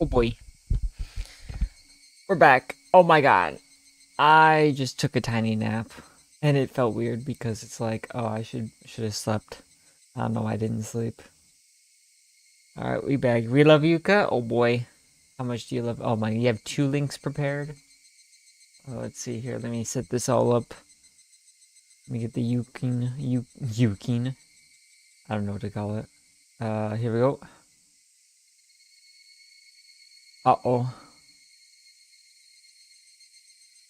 Oh boy, we're back. Oh my god. I just took a tiny nap and it felt weird because it's like, oh, I should have slept. I don't know why I didn't sleep. All right, we back. We love Yuka. Oh boy. How much do you love? Oh my, you have 2 links prepared. Let's see here. Let me set this all up. Let me get the Yukin. I don't know what to call it. Here we go. Uh-oh.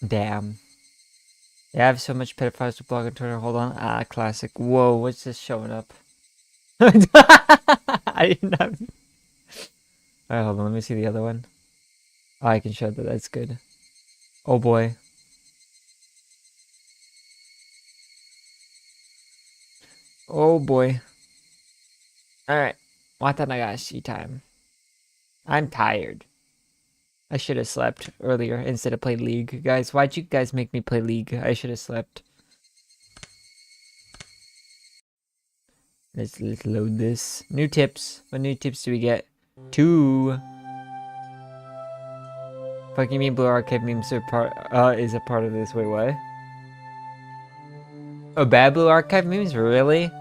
Damn. Yeah, I have so much pedophiles to blog on Twitter. Hold on. Classic. Whoa, what's this showing up? I didn't have. Alright, hold on. Let me see the other one. Oh, I can show that. That's good. Oh boy. Oh boy. Alright. Watanagashi time. I'm tired. I should have slept earlier instead of play League. Guys, why'd you guys make me play League? I should have slept. Let's load this. New tips. What new tips do we get? 2. Fucking me blue archive memes is a part of this. Wait, what? Oh, bad blue archive memes? Really?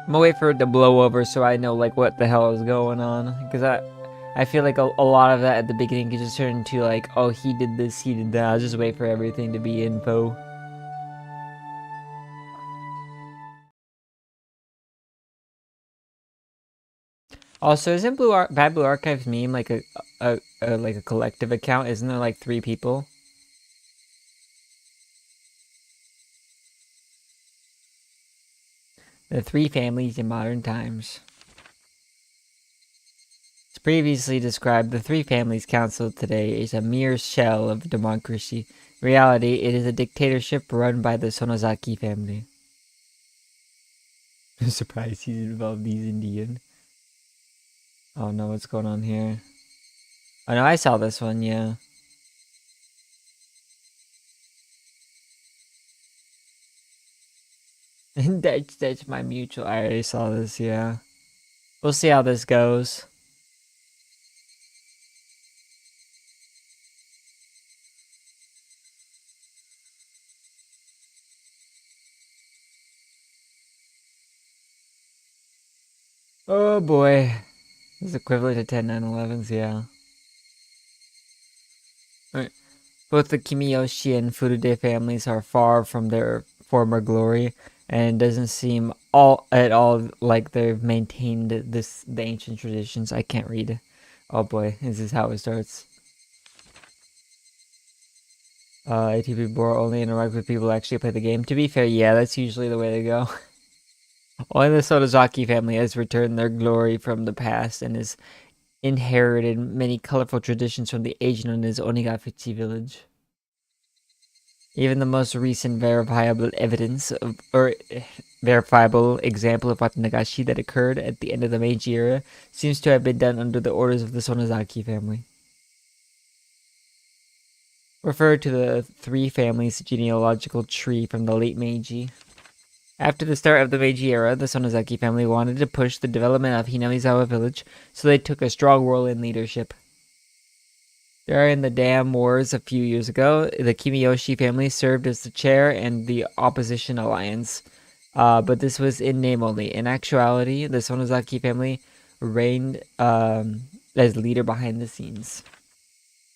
I'm gonna wait for it to blow over so I know like what the hell is going on. Because I feel like a lot of that at the beginning could just turn into like, oh, he did this, he did that. I'll just wait for everything to be info. Also, isn't Bad Blue Archives meme like like a collective account? Isn't there like 3 people? The 3 families in modern times. As previously described, the 3 families council today is a mere shell of democracy. In reality, it is a dictatorship run by the Sonozaki family. I'm surprised he's involved. He's Indian. Oh no, what's going on here? Oh no, I saw this one, yeah. that's my mutual. I already saw this, yeah. We'll see how this goes. Oh boy. This is equivalent to 10 9/11s, yeah. Right. Both the Kimiyoshi and Furude families are far from their former glory, and it doesn't seem at all like they've maintained the ancient traditions. I can't read. Oh boy, this is how it starts. ATP Bor only interact with people who actually play the game. To be fair, yeah, that's usually the way to go. Only the Sotozaki family has returned their glory from the past and has inherited many colorful traditions from the age known as Onigafichi village. Even the most recent verifiable verifiable example of Watanagashi that occurred at the end of the Meiji era seems to have been done under the orders of the Sonozaki family. Refer to the 3 families genealogical tree from the late Meiji. After the start of the Meiji era, the Sonozaki family wanted to push the development of Hinamizawa village, so they took a strong role in leadership. During the dam wars a few years ago, the Kimiyoshi family served as the chair and the opposition alliance, but this was in name only. In actuality, the Sonozaki family reigned as leader behind the scenes.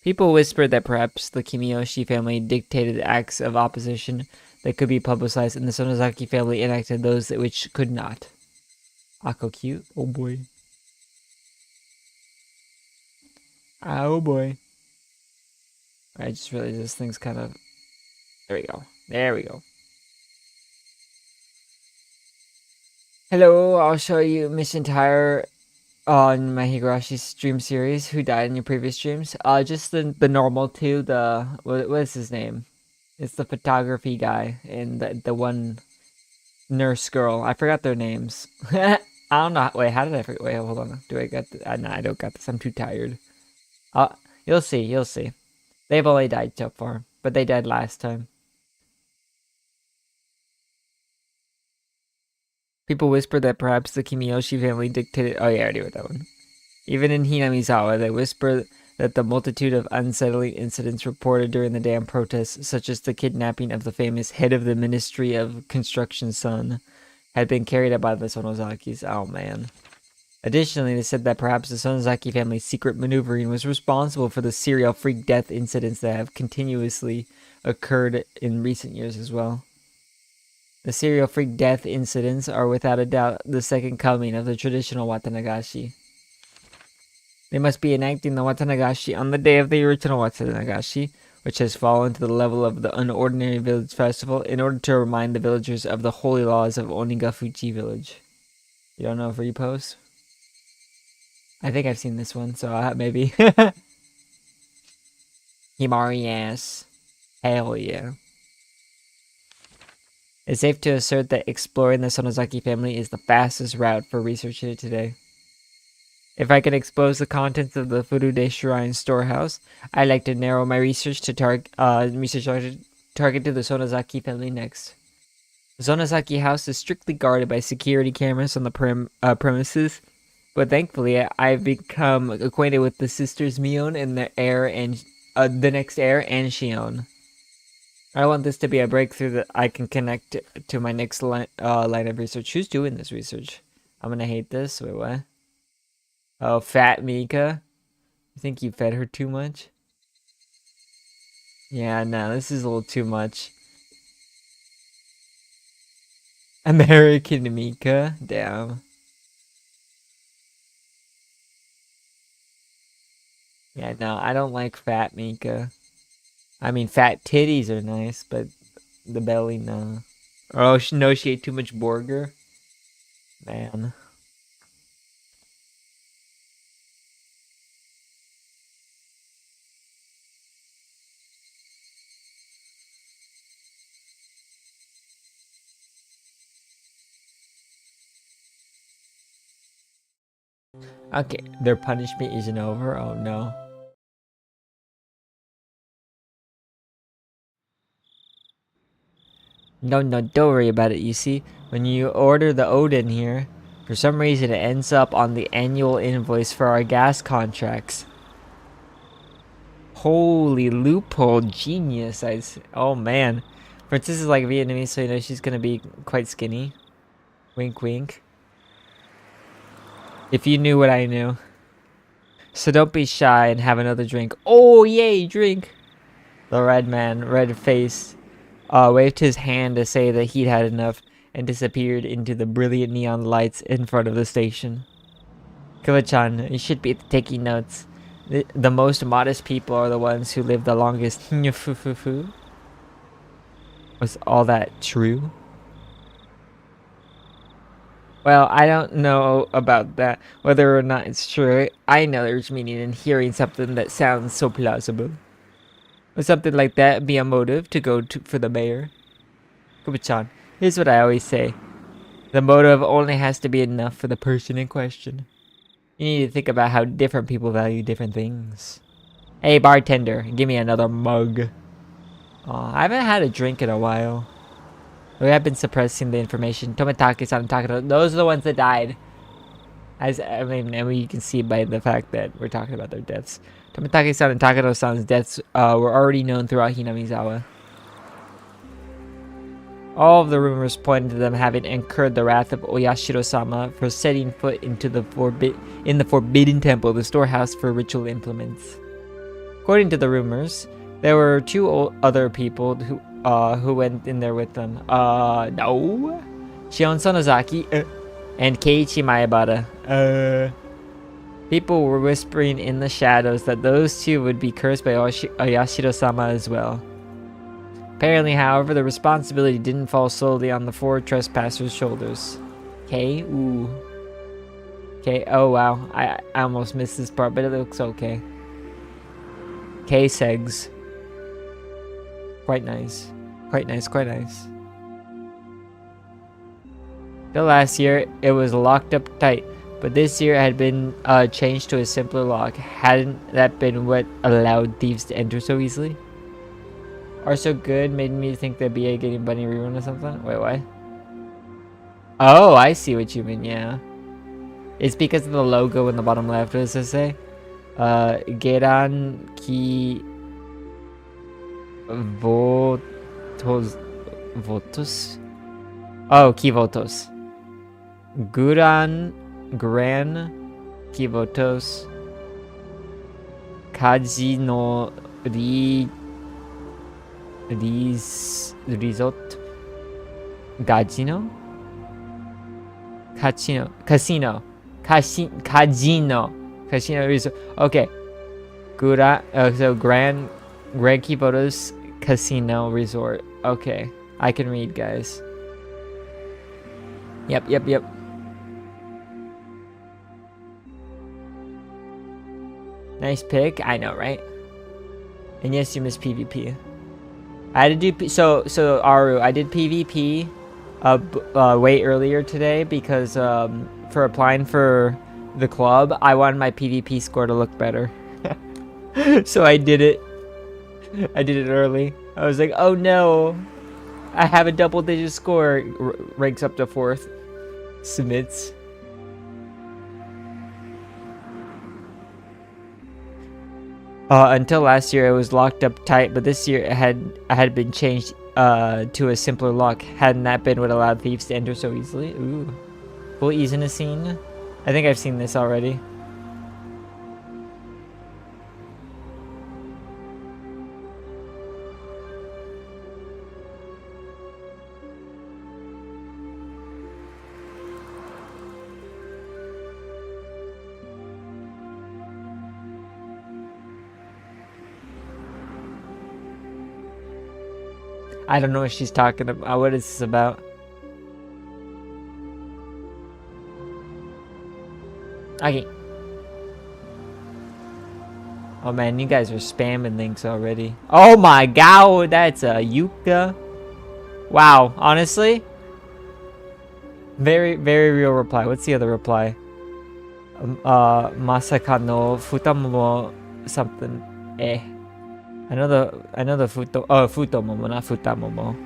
People whispered that perhaps the Kimiyoshi family dictated acts of opposition that could be publicized, and the Sonozaki family enacted those which could not. Akko cute. Oh boy. Oh boy. I just realized this thing's kind of. There we go. There we go. Hello, I'll show you Miss Entire on my Higurashi stream series. Who died in your previous streams? Just the normal 2. What is his name? It's the photography guy and the one nurse girl. I forgot their names. I don't know. Wait, how did I forget? Wait, hold on. Do I got this? No, I don't got this. I'm too tired. You'll see. You'll see. They've only died so far, but they died last time. People whispered that perhaps the Kimiyoshi family dictated. Oh, yeah, I already read that one. Even in Hinamizawa, they whisper that the multitude of unsettling incidents reported during the dam protests, such as the kidnapping of the famous head of the Ministry of Construction's son, had been carried out by the Sonozakis. Oh, man. Additionally, they said that perhaps the Sonozaki family's secret maneuvering was responsible for the serial freak death incidents that have continuously occurred in recent years as well. The serial freak death incidents are without a doubt the second coming of the traditional Watanagashi. They must be enacting the Watanagashi on the day of the original Watanagashi, which has fallen to the level of the unordinary village festival, in order to remind the villagers of the holy laws of Onigafuchi village. You don't know if repost? I think I've seen this one, so maybe. Himari ass. Hell yeah. It's safe to assert that exploring the Sonozaki family is the fastest route for researching it today. If I could expose the contents of the Furude Shrine storehouse, I'd like to narrow my research to target to the Sonozaki family next. The Sonozaki house is strictly guarded by security cameras on the premises, but thankfully I've become acquainted with the sisters Mion and the next heir and Shion. I want this to be a breakthrough that I can connect to my next line of research. Who's doing this research? I'm gonna hate this. Wait, what? Oh, Fat Mika. You think you fed her too much? Yeah, no, this is a little too much. American Mika? Damn. Yeah, no, I don't like Fat Mika. I mean, fat titties are nice, but the belly, no. Oh, no, she ate too much burger? Man. Okay, their punishment isn't over? Oh, no. No, don't worry about it, you see. When you order the Odin here, for some reason it ends up on the annual invoice for our gas contracts. Holy loophole, genius. Oh man. Princess is like Vietnamese, so you know she's gonna be quite skinny. Wink wink. If you knew what I knew. So don't be shy and have another drink. Oh yay, drink! The red face, waved his hand to say that he'd had enough, and disappeared into the brilliant neon lights in front of the station. Killa-chan, you should be taking notes. The most modest people are the ones who live the longest. Was all that true? Well, I don't know about that, whether or not it's true. I know there's meaning in hearing something that sounds so plausible. Would something like that be a motive to go for the mayor? Kuba-chan, here's what I always say. The motive only has to be enough for the person in question. You need to think about how different people value different things. Hey, bartender, give me another mug. I haven't had a drink in a while. We have been suppressing the information. Tomitaki-san and Takado, those are the ones that died. I mean, you can see by the fact that we're talking about their deaths. Tomitaki-san and Takado-san's deaths were already known throughout Hinamizawa. All of the rumors pointed to them having incurred the wrath of Oyashiro-sama for setting foot into the Forbidden Temple, the storehouse for ritual implements. According to the rumors, there were two other people who went in there with them. No, Shion Sonozaki and Keiichi Maebara. People were whispering in the shadows that those two would be cursed by Oyashiro-sama as well. Apparently, however, the responsibility didn't fall solely on the four trespassers' shoulders. Okay, ooh. Okay, oh wow, I almost missed this part, but it looks okay. Ch.2 Seggs. Quite nice. Quite nice, quite nice. The last year, it was locked up tight, but this year it had been changed to a simpler lock. Hadn't that been what allowed thieves to enter so easily? Are so good made me think that BA getting Bunny Rerun or something? Wait, what? Oh, I see what you mean, yeah. It's because of the logo in the bottom left. What does it say? Geran ki votos. Votos? Oh, ki votos. Gran ki votos. Kaji no risotto. Gajino? Casino. Casino. Casino. Casino resort. Okay. So Grand Kiboto's Casino Resort. Okay. I can read, guys. Yep. Nice pick. I know, right? And yes, you missed PvP. I had to do so Aru. I did PvP way earlier today because for applying for the club, I wanted my PvP score to look better. So I did it. I did it early. I was like, oh no, I have a double-digit score. Ranks up to 4th. Submits. Until last year, it was locked up tight, but this year I had been changed to a simpler lock. Hadn't that been what allowed thieves to enter so easily? Ooh, full ease in a scene. I think I've seen this already. I don't know what she's talking about. What is this about? Okay. Oh man, you guys are spamming links already. Oh my god, that's a Yuka. Wow, honestly, very real reply. What's the other reply? Masaka no futamomo something. I know the futomomo, not futamomo.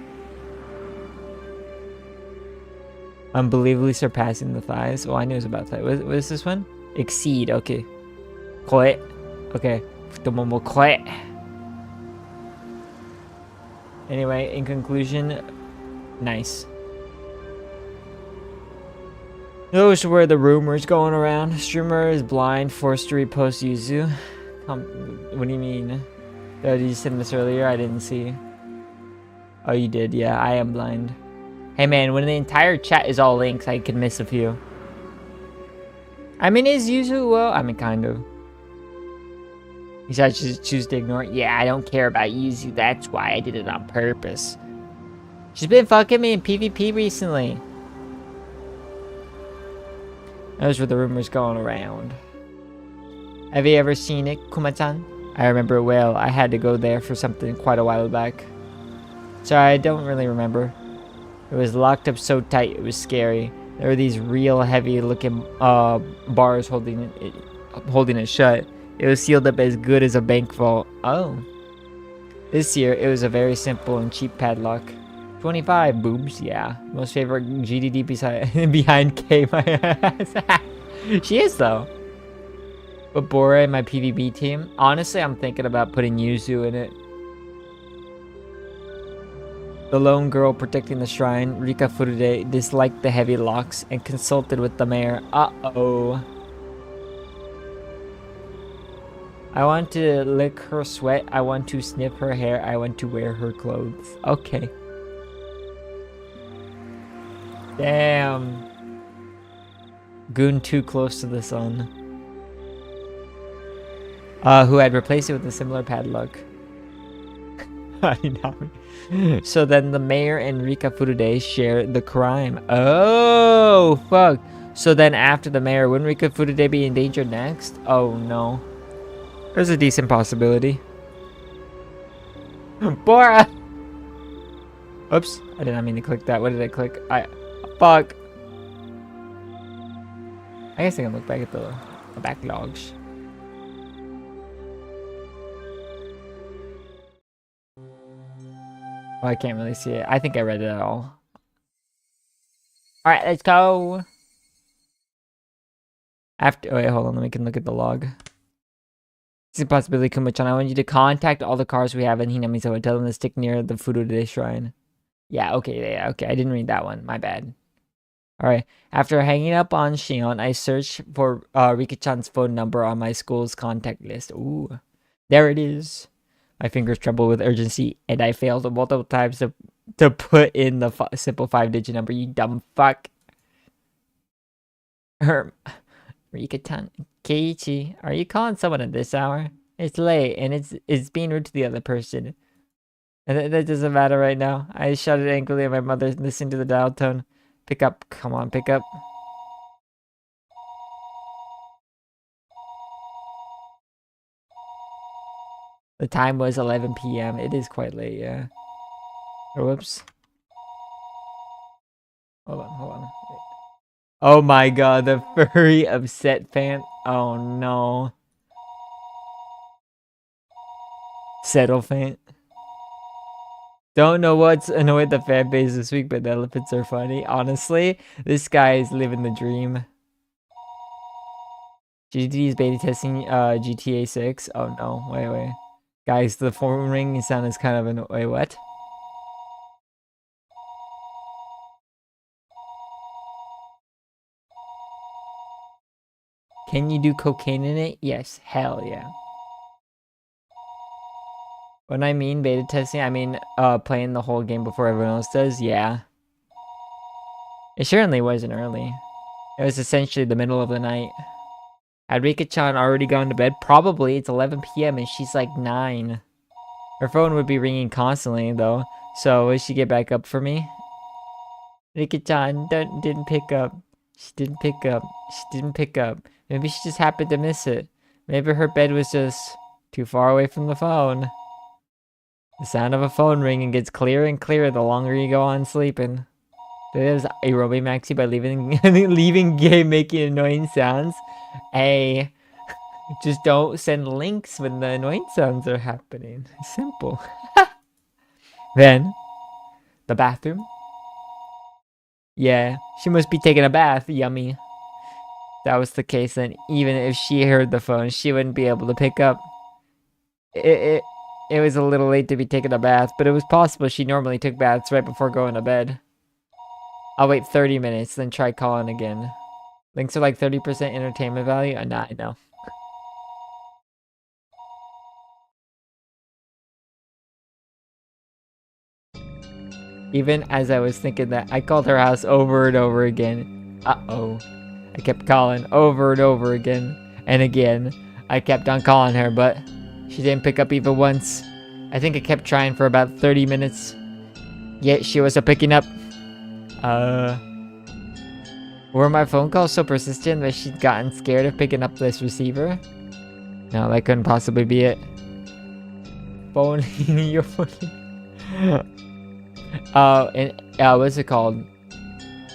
Unbelievably surpassing the thighs. Oh, I knew it was about thighs. What is this one? Exceed. Okay. Koe. Okay. Futomomo koe. Anyway, in conclusion, nice. Those were the rumors going around. Streamer is blind, forced to repost Yuzu. What do you mean? Oh, did you send this earlier? I didn't see. Oh, you did. Yeah, I am blind. Hey man, when the entire chat is all links, I could miss a few. I mean, is Yuzu well? I mean, kind of. You should just choose to ignore it. Yeah, I don't care about Yuzu. That's why I did it on purpose. She's been fucking me in PvP recently. Those were the rumors going around. Have you ever seen it, Kuma-chan? I remember it well. I had to go there for something quite a while back. Sorry, I don't really remember. It was locked up so tight, it was scary. There were these real heavy looking bars holding it shut. It was sealed up as good as a bank vault. Oh. This year, it was a very simple and cheap padlock. 25 boobs, yeah. Most favorite GDD behind K, my ass. She is, though. But Bora in my PvP team, honestly, I'm thinking about putting Yuzu in it. The lone girl protecting the shrine, Rika Furude, disliked the heavy locks and consulted with the mayor. Uh-oh. I want to lick her sweat. I want to sniff her hair. I want to wear her clothes. Okay. Damn. Goon too close to the sun. Who had replaced it with a similar padlock. So then the mayor and Rika Furude share the crime. Oh, fuck. So then after the mayor, wouldn't Rika Furude be in danger next? Oh, no. There's a decent possibility. Bora! Oops. I did not mean to click that. What did I click? Fuck. I guess I can look back at the backlogs. Oh, I can't really see it. I think I read it all. Alright, let's go. Wait, hold on, we can look at the log. It's a possibility, Kuma-chan. I want you to contact all the cars we have in Hinamizawa. Tell them to stick near the Furude Shrine. Yeah, okay, I didn't read that one. My bad. Alright, after hanging up on Shion, I searched for Rika-chan's phone number on my school's contact list. Ooh, there it is. My fingers tremble with urgency, and I failed multiple times to put in the simple 5-digit number. You dumb fuck. Rika-chan, Keiichi, are you calling someone at this hour? It's late, and it's being rude to the other person. And that doesn't matter right now. I shouted angrily at my mother, listening to the dial tone. Pick up. Come on, pick up. The time was 11 p.m. It is quite late, yeah. Oh, whoops. Hold on. Wait. Oh my god, the furry upset fan. Oh no. Settle fan. Don't know what's annoyed the fan base this week, but the elephants are funny. Honestly, this guy is living the dream. GT is beta testing GTA 6. Oh no, wait. Guys, the phone ringing sound is kind of an wait, what? Can you do cocaine in it? Yes, hell yeah. When I mean beta testing, I mean playing the whole game before everyone else does, yeah. It certainly wasn't early. It was essentially the middle of the night. Had Rika-chan already gone to bed? Probably. It's 11 p.m. and she's like 9. Her phone would be ringing constantly, though. So, would she get back up for me? Rika-chan didn't pick up. She didn't pick up. Maybe she just happened to miss it. Maybe her bed was just too far away from the phone. The sound of a phone ringing gets clearer and clearer the longer you go on sleeping. There's a Roby Maxi by leaving game making annoying sounds. Hey, just don't send links when the annoying sounds are happening. Simple. Then, the bathroom. Yeah, she must be taking a bath. Yummy. If that was the case, then even if she heard the phone, she wouldn't be able to pick up. It was a little late to be taking a bath, but it was possible she normally took baths right before going to bed. I'll wait 30 minutes, then try calling again. Links are like 30% entertainment value? Nah, I know. Even as I was thinking that, I called her house over and over again. Uh-oh. I kept calling over and over again. And again. I kept on calling her, but she didn't pick up even once. I think I kept trying for about 30 minutes. Yet she wasn't picking up. Were my phone calls so persistent that she'd gotten scared of picking up this receiver? No, that couldn't possibly be it. Phone, your phone. What's it called?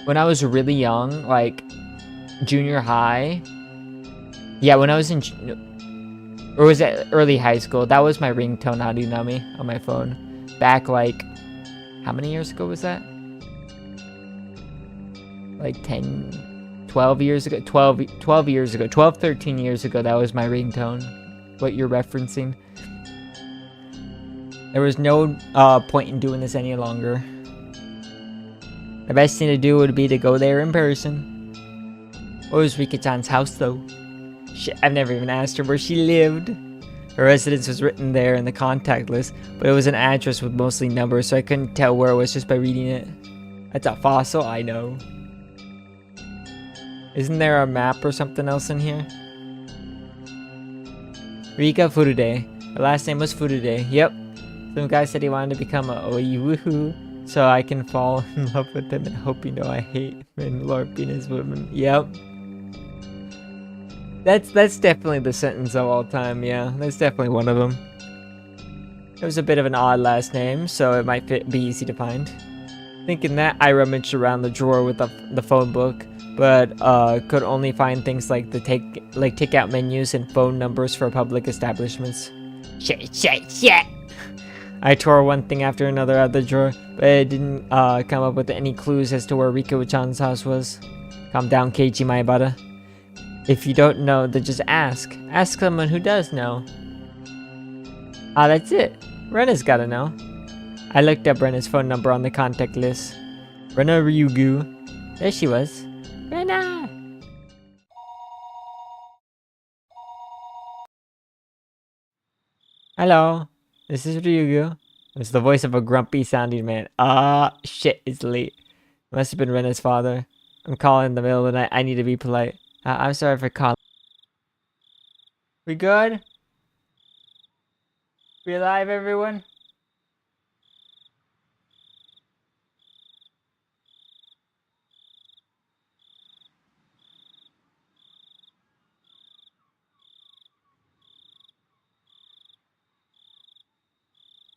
When I was really young, like junior high. Yeah, when I was in, or was it early high school? That was my ringtone. How do you know me on my phone? Back like, how many years ago was that? Like 12 years ago, 12 years ago, 12, 13 years ago, that was my ringtone, what you're referencing. There was no point in doing this any longer. The best thing to do would be to go there in person. What was Rika-chan's house, though? Shit, I've never even asked her where she lived. Her residence was written there in the contact list, but it was an address with mostly numbers, so I couldn't tell where it was just by reading it. That's a fossil, I know. Isn't there a map or something else in here? Rika Furude. Her last name was Furude. Yep. Some guy said he wanted to become a woohoo, so I can fall in love with him and hope you know I hate men LARPing as women. Yep. That's definitely the sentence of all time, yeah. That's definitely one of them. It was a bit of an odd last name, so it might be easy to find. Thinking that, I rummaged around the drawer with the phone book, but could only find things like the takeout menus and phone numbers for public establishments. Shit. I tore one thing after another out of the drawer, but it didn't come up with any clues as to where Rika-chan's house was. Calm down, Keiichi Maebara. If you don't know, then just ask. Ask someone who does know. Ah, that's it. Rena's gotta know. I looked up Rena's phone number on the contact list. Rena Ryugu. There she was. Rena! Hello. This is Ryugu. It's the voice of a grumpy sounding man. Ah, shit, it's late. It must have been Rena's father. I'm calling in the middle of the night. I need to be polite. I'm sorry for calling. We good? We alive, everyone?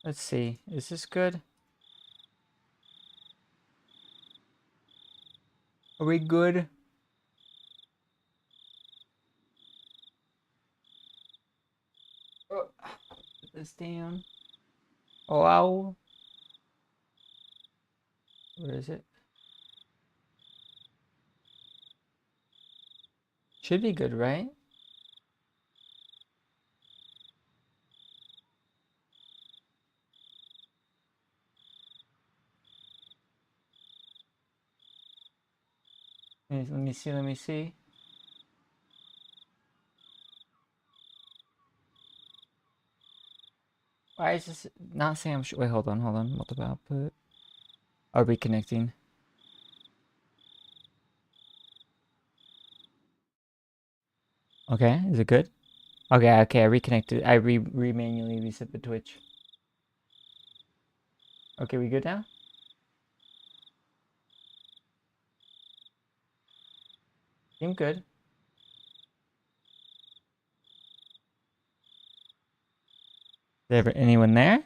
Let's see. Is this good? Are we good? Oh, put this down. Oh, ow. Where is it? Should be good, right? Let me see, let me see. Why is this not saying I'm sure? Wait, hold on. Multiple output. Are we connecting? Okay, is it good? Okay, I reconnected. I manually reset the Twitch. Okay, we good now? Seem good. Is there anyone there?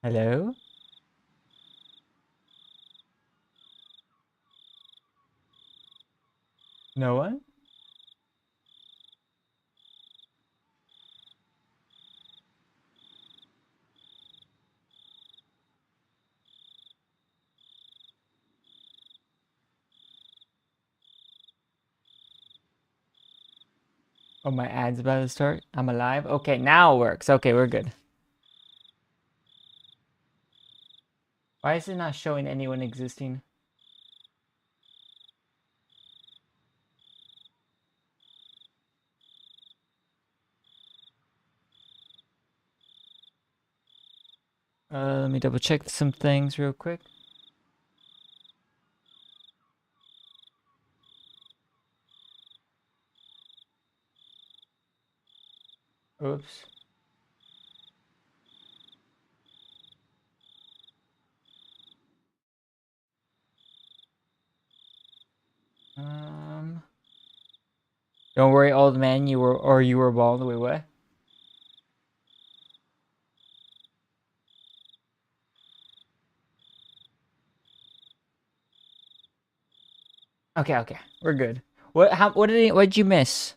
Hello? No one? Oh, my ad's about to start. I'm alive. Okay, now it works. Okay, we're good. Why is it not showing anyone existing? Let me double check some things real quick. Oops. Um. Don't worry, old man. You were bald. Wait, what? Okay. We're good. What did you miss?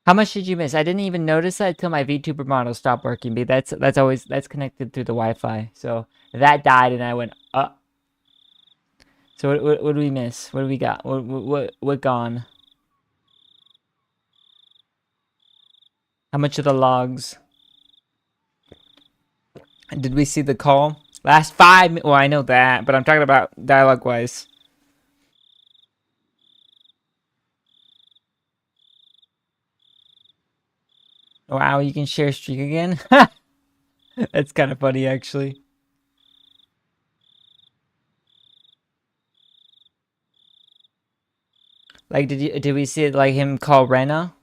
How much did you miss? I didn't even notice that until my VTuber model stopped working. But that's connected through the Wi-Fi. So that died, and I went up. So what do we miss? What do we got? What gone? How much of the logs? Did we see the call? Last 5 minutes. Well, I know that, but I'm talking about dialogue-wise. Wow, you can share streak again? That's kind of funny, actually. Like, did we see like him call Rena,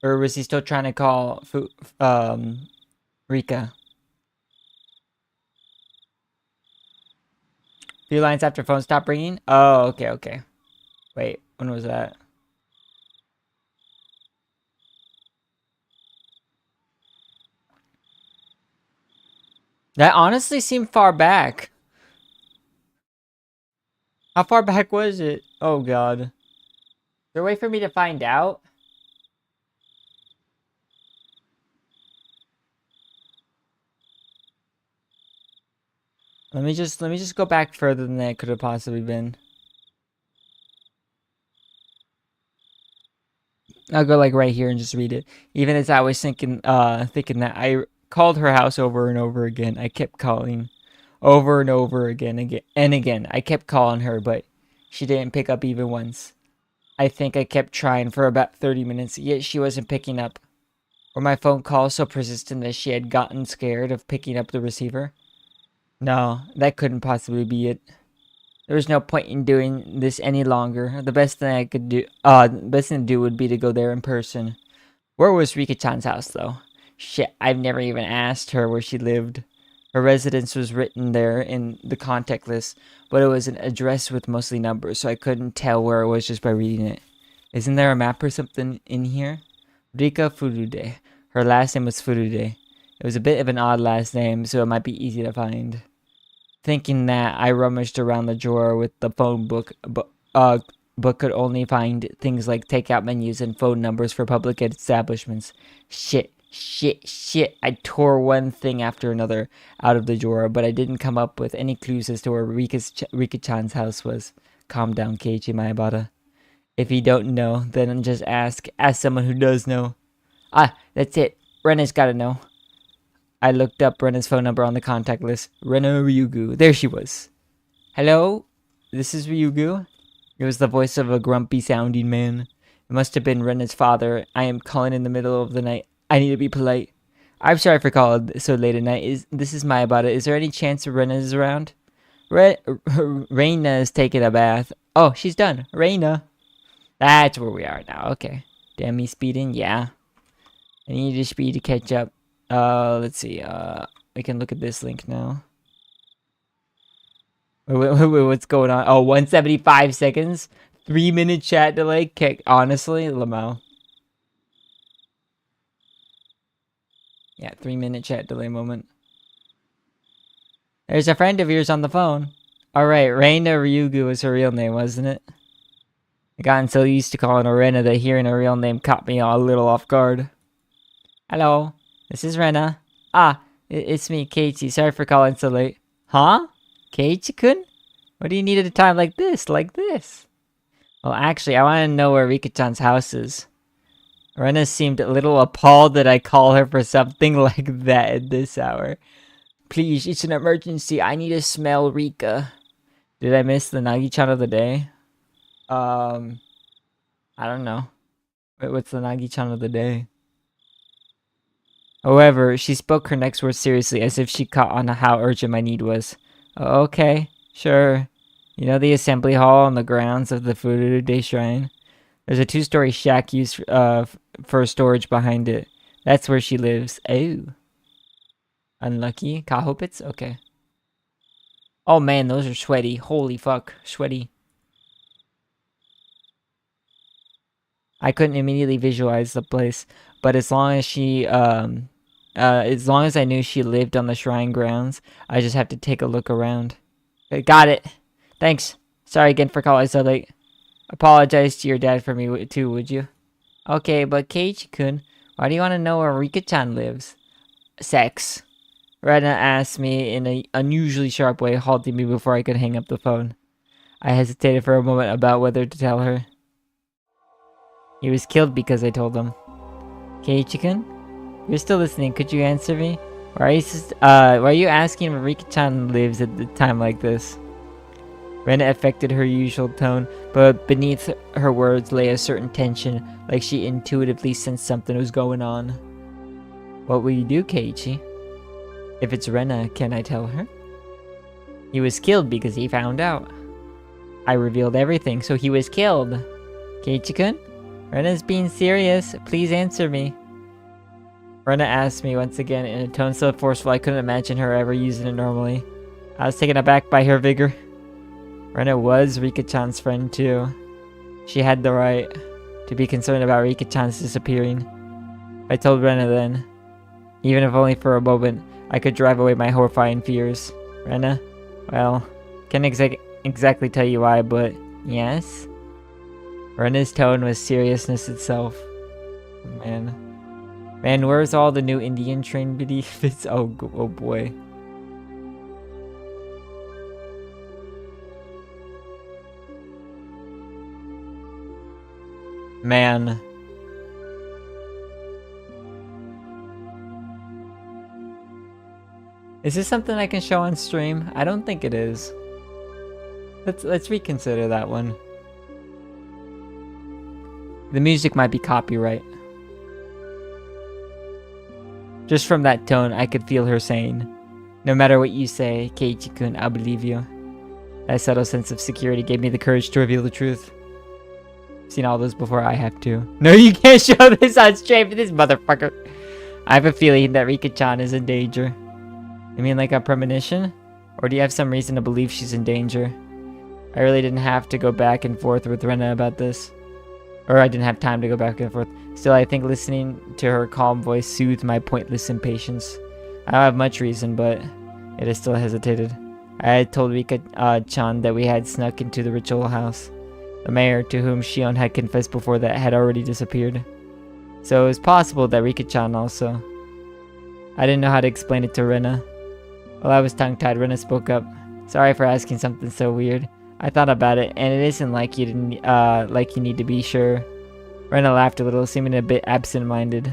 or was he still trying to call Rika? Few lines after phone stopped ringing. Oh, okay. Wait, when was that? That honestly seemed far back. How far back was it? Oh god. Is there a way for me to find out? Let me just go back further than that could have possibly been. I'll go like right here and just read it. Even as I was thinking that I called her house over and over again. I kept calling over and over again. I kept calling her, but she didn't pick up even once. I think I kept trying for about 30 minutes, yet she wasn't picking up. Were my phone calls so persistent that she had gotten scared of picking up the receiver? No, that couldn't possibly be it. There was no point in doing this any longer. The best thing to do would be to go there in person. Where was Rika-chan's house, though? Shit, I've never even asked her where she lived. Her residence was written there in the contact list, but it was an address with mostly numbers, so I couldn't tell where it was just by reading it. Isn't there a map or something in here? Rika Furude. Her last name was Furude. It was a bit of an odd last name, so it might be easy to find. Thinking that, I rummaged around the drawer with the phone book, but could only find things like takeout menus and phone numbers for public establishments. Shit. I tore one thing after another out of the drawer, but I didn't come up with any clues as to where Rika-chan's house was. Calm down, Keiichi Maebara. If you don't know, then just ask. Ask someone who does know. Ah, that's it. Rena's gotta know. I looked up Rena's phone number on the contact list. Rena Ryugu. There she was. Hello? This is Ryugu? It was the voice of a grumpy-sounding man. It must have been Rena's father. I am calling in the middle of the night. I need to be polite. I'm sorry for calling so late at night. This is Maebara. Is there any chance Rena is around? Reina is taking a bath. Oh, she's done. Reina. That's where we are now. Okay. Damn me speeding? Yeah. I need to speed to catch up. Let's see. We can look at this link now. Wait, what's going on? Oh, 175 seconds? 3-minute chat delay? Honestly, Lamau. Yeah, 3-minute chat delay moment. There's a friend of yours on the phone. Alright, Reina Ryugu was her real name, wasn't it? I gotten so used to calling her Rena that hearing her real name caught me a little off guard. Hello, this is Rena. Ah, it's me, Keiichi. Sorry for calling so late. Huh? Keiichi-kun? What do you need at a time like this? Well, actually, I want to know where Rika-chan's house is. Rena seemed a little appalled that I call her for something like that at this hour. Please, it's an emergency. I need to smell Rika. Did I miss the Nagi-chan of the day? I don't know. Wait, what's the Nagi-chan of the day? However, she spoke her next words seriously, as if she caught on how urgent my need was. Okay, sure. You know the assembly hall on the grounds of the Furude Shrine? There's a 2-story shack used for storage behind it. That's where she lives. Oh. Unlucky. Kahopits? Okay. Oh man, those are sweaty. Holy fuck. Sweaty. I couldn't immediately visualize the place, but as long as I knew she lived on the shrine grounds, I just have to take a look around. Got it. Thanks. Sorry again for calling so late. Apologize to your dad for me too, would you? Okay, but Keiichi-kun, why do you want to know where Rika-chan lives? Sex. Rena asked me in an unusually sharp way, halting me before I could hang up the phone. I hesitated for a moment about whether to tell her. He was killed because I told him. Keiichi-kun? You're still listening, could you answer me? Why are you asking where Rika-chan lives at a time like this? Rena affected her usual tone, but beneath her words lay a certain tension, like she intuitively sensed something was going on. What will you do, Keiichi? If it's Rena, can I tell her? He was killed because he found out. I revealed everything, so he was killed. Keiichi-kun? Rena's being serious. Please answer me. Rena asked me once again in a tone so forceful I couldn't imagine her ever using it normally. I was taken aback by her vigor. Rena was Rika-chan's friend too. She had the right to be concerned about Rika-chan's disappearing. I told Rena then, even if only for a moment, I could drive away my horrifying fears. Rena, well, exactly tell you why, but yes. Rena's tone was seriousness itself. Man. Man, where's all the new Indian train beliefs? Oh boy. Man. Is this something I can show on stream? I don't think it is. Let's reconsider that one. The music might be copyright. Just from that tone, I could feel her saying, "No matter what you say, Keiichi-kun, I'll believe you." That subtle sense of security gave me the courage to reveal the truth. Seen all those before, I have too. No, you can't show this on stream for this motherfucker. I have a feeling that Rika-chan is in danger. You mean like a premonition? Or do you have some reason to believe she's in danger? I really didn't have to go back and forth with Rena about this. Or I didn't have time to go back and forth. Still, I think listening to her calm voice soothed my pointless impatience. I don't have much reason, but it has still hesitated. I had told Rika-chan that we had snuck into the ritual house. The mayor, to whom Shion had confessed before that, had already disappeared. So it was possible that Rika-chan also. I didn't know how to explain it to Rena. While I was tongue-tied, Rena spoke up. "Sorry for asking something so weird. I thought about it, and it isn't like you didn't, like you need to be sure." Rena laughed a little, seeming a bit absent-minded.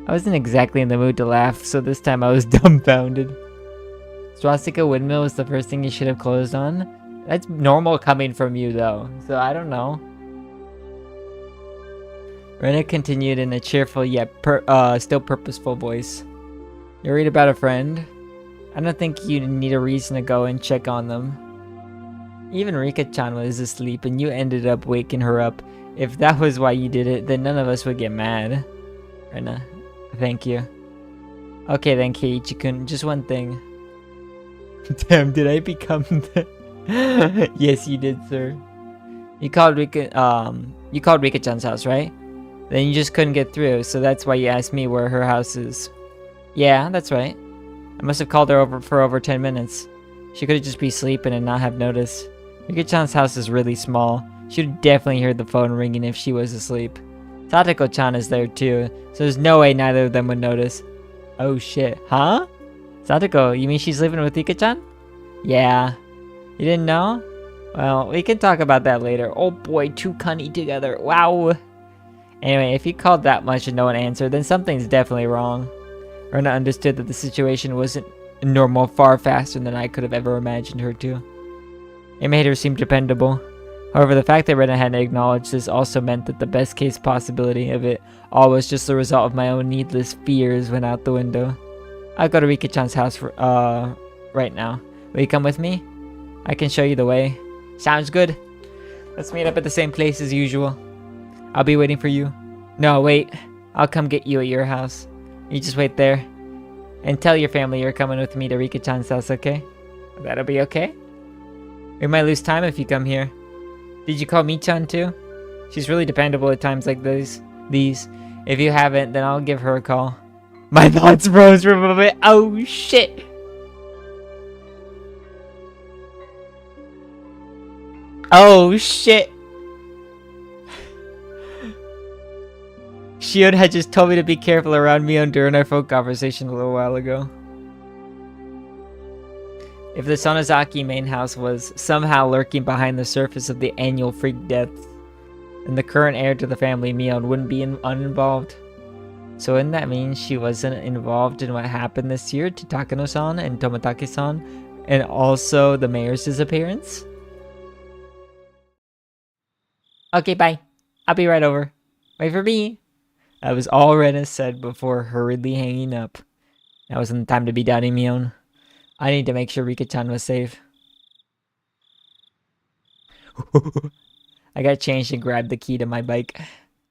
I wasn't exactly in the mood to laugh, so this time I was dumbfounded. Swastika Windmill was the first thing you should have closed on? That's normal coming from you, though, so I don't know. Rena continued in a cheerful yet still purposeful voice. "You're worried about a friend? I don't think you need a reason to go and check on them. Even Rika-chan was asleep and you ended up waking her up. If that was why you did it, then none of us would get mad." Rena, thank you. Okay then, Keiichi-kun, just one thing. Damn, did I become the... Yes, you did, sir. You called Rika-chan's house, right? Then you just couldn't get through, so that's why you asked me where her house is. Yeah, that's right. I must have called her for over 10 minutes. She could just be sleeping and not have noticed. Rika-chan's house is really small. She would definitely hear the phone ringing if she was asleep. Satoko-chan is there too, so there's no way neither of them would notice. Oh shit, huh? Satoko, you mean she's living with Rika-chan? Yeah. You didn't know? Well, we can talk about that later. Oh boy, two cunny together. Wow. Anyway, if you called that much and no one answered, then something's definitely wrong. Rena understood that the situation wasn't normal far faster than I could have ever imagined her to. It made her seem dependable. However, the fact that Rena hadn't acknowledged this also meant that the best case possibility of it all was just the result of my own needless fears went out the window. I'll go to Rika-chan's house right now. Will you come with me? I can show you the way. Sounds good. Let's meet up at the same place as usual. I'll be waiting for you. No, wait. I'll come get you at your house. You just wait there. And tell your family you're coming with me to Rika-chan's house, okay? That'll be okay? We might lose time if you come here. Did you call Mi-chan too? She's really dependable at times like these. If you haven't, then I'll give her a call. My thoughts froze for a moment. Oh shit! Oh shit! Shion had just told me to be careful around Mion during our phone conversation a little while ago. If the Sonozaki main house was somehow lurking behind the surface of the annual freak deaths, then the current heir to the family, Mion, wouldn't be uninvolved. So wouldn't that mean she wasn't involved in what happened this year to Takano-san and Toмотaki-san, and also the mayor's disappearance? Okay, bye. I'll be right over. Wait for me. That was all Rena said before hurriedly hanging up. That wasn't the time to be doubting Mion. I need to make sure Rika-chan was safe. I got changed and grabbed the key to my bike.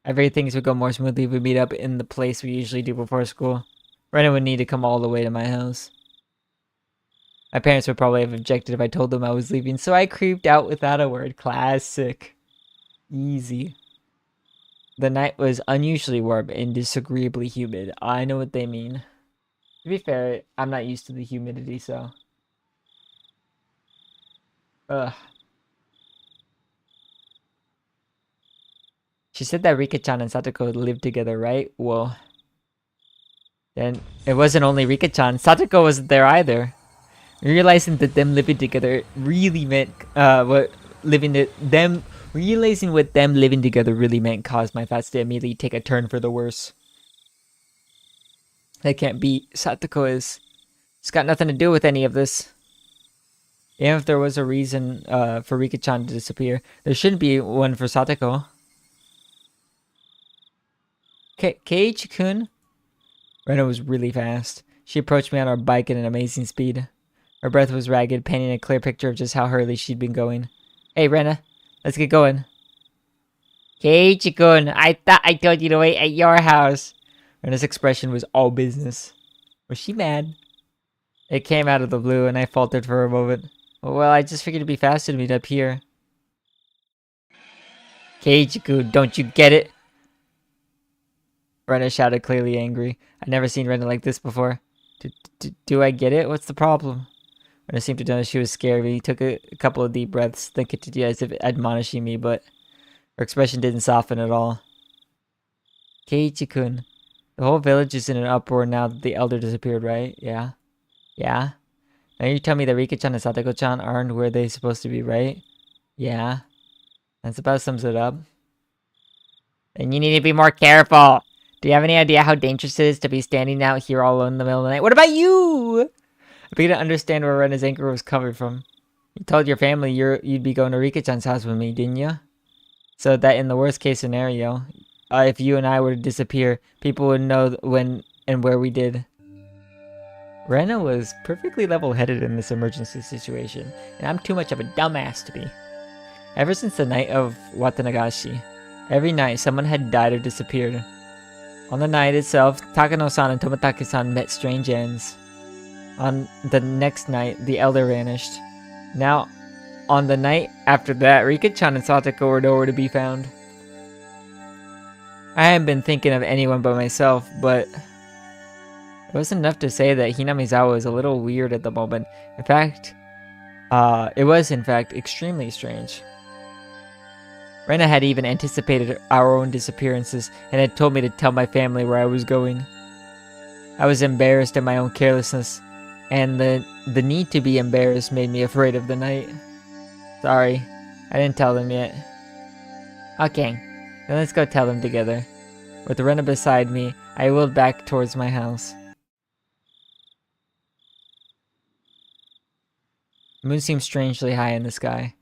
I figured things would go more smoothly if we meet up in the place we usually do before school. Rena would need to come all the way to my house. My parents would probably have objected if I told them I was leaving, so I creeped out without a word. Classic. Easy. The night was unusually warm and disagreeably humid. I know what they mean. To be fair, I'm not used to the humidity, so... Ugh. She said that Rika-chan and Satoko lived together, right? Well, then it wasn't only Rika-chan. Satoko wasn't there either. Realizing that them living together really meant what living to them realizing what them living together really meant caused my thoughts to immediately take a turn for the worse. That can't be. Satoko is. It's got nothing to do with any of this. Even if there was a reason for Rika-chan to disappear, there shouldn't be one for Satoko. Keiichi-kun? Rena was really fast. She approached me on her bike at an amazing speed. Her breath was ragged, painting a clear picture of just how hurriedly she'd been going. Hey, Rena, let's get going. Keiichi-kun, I thought I told you to wait at your house. Rena's expression was all business. Was she mad? It came out of the blue, and I faltered for a moment. Well, I just figured it'd be faster to meet up here. Keiichi-kun, don't you get it? Rena shouted, clearly angry. I'd never seen Rena like this before. Do I get it? What's the problem? Rena seemed to notice she was scared. He took a couple of deep breaths, thinking to do as if admonishing me, but her expression didn't soften at all. Keiichi-kun, the whole village is in an uproar now that the elder disappeared, right? Yeah. Yeah? Now you tell me that Rika-chan and Satoko-chan aren't where they're supposed to be, right? Yeah. That's about sums it up. And you need to be more careful. Do you have any idea how dangerous it is to be standing out here all alone in the middle of the night? What about you? I began to understand where Rena's anger was coming from. You told your family you'd be going to Rika-chan's house with me, didn't you? So that in the worst case scenario, if you and I were to disappear, people would know when and where we did. Rena was perfectly level-headed in this emergency situation, and I'm too much of a dumbass to be. Ever since the night of Watanagashi, every night someone had died or disappeared. On the night itself, Takano-san and Toмотaki-san met strange ends. On the next night, the elder vanished. Now, on the night after that, Rika-chan and Satoko were nowhere to be found. I hadn't been thinking of anyone but myself, but it wasn't enough to say that Hinamizawa was a little weird at the moment. In fact, it was in fact extremely strange. Rena had even anticipated our own disappearances and had told me to tell my family where I was going. I was embarrassed at my own carelessness, and the need to be embarrassed made me afraid of the night. Sorry, I didn't tell them yet. Okay, then let's go tell them together. With Rena beside me, I wheeled back towards my house. The moon seemed strangely high in the sky.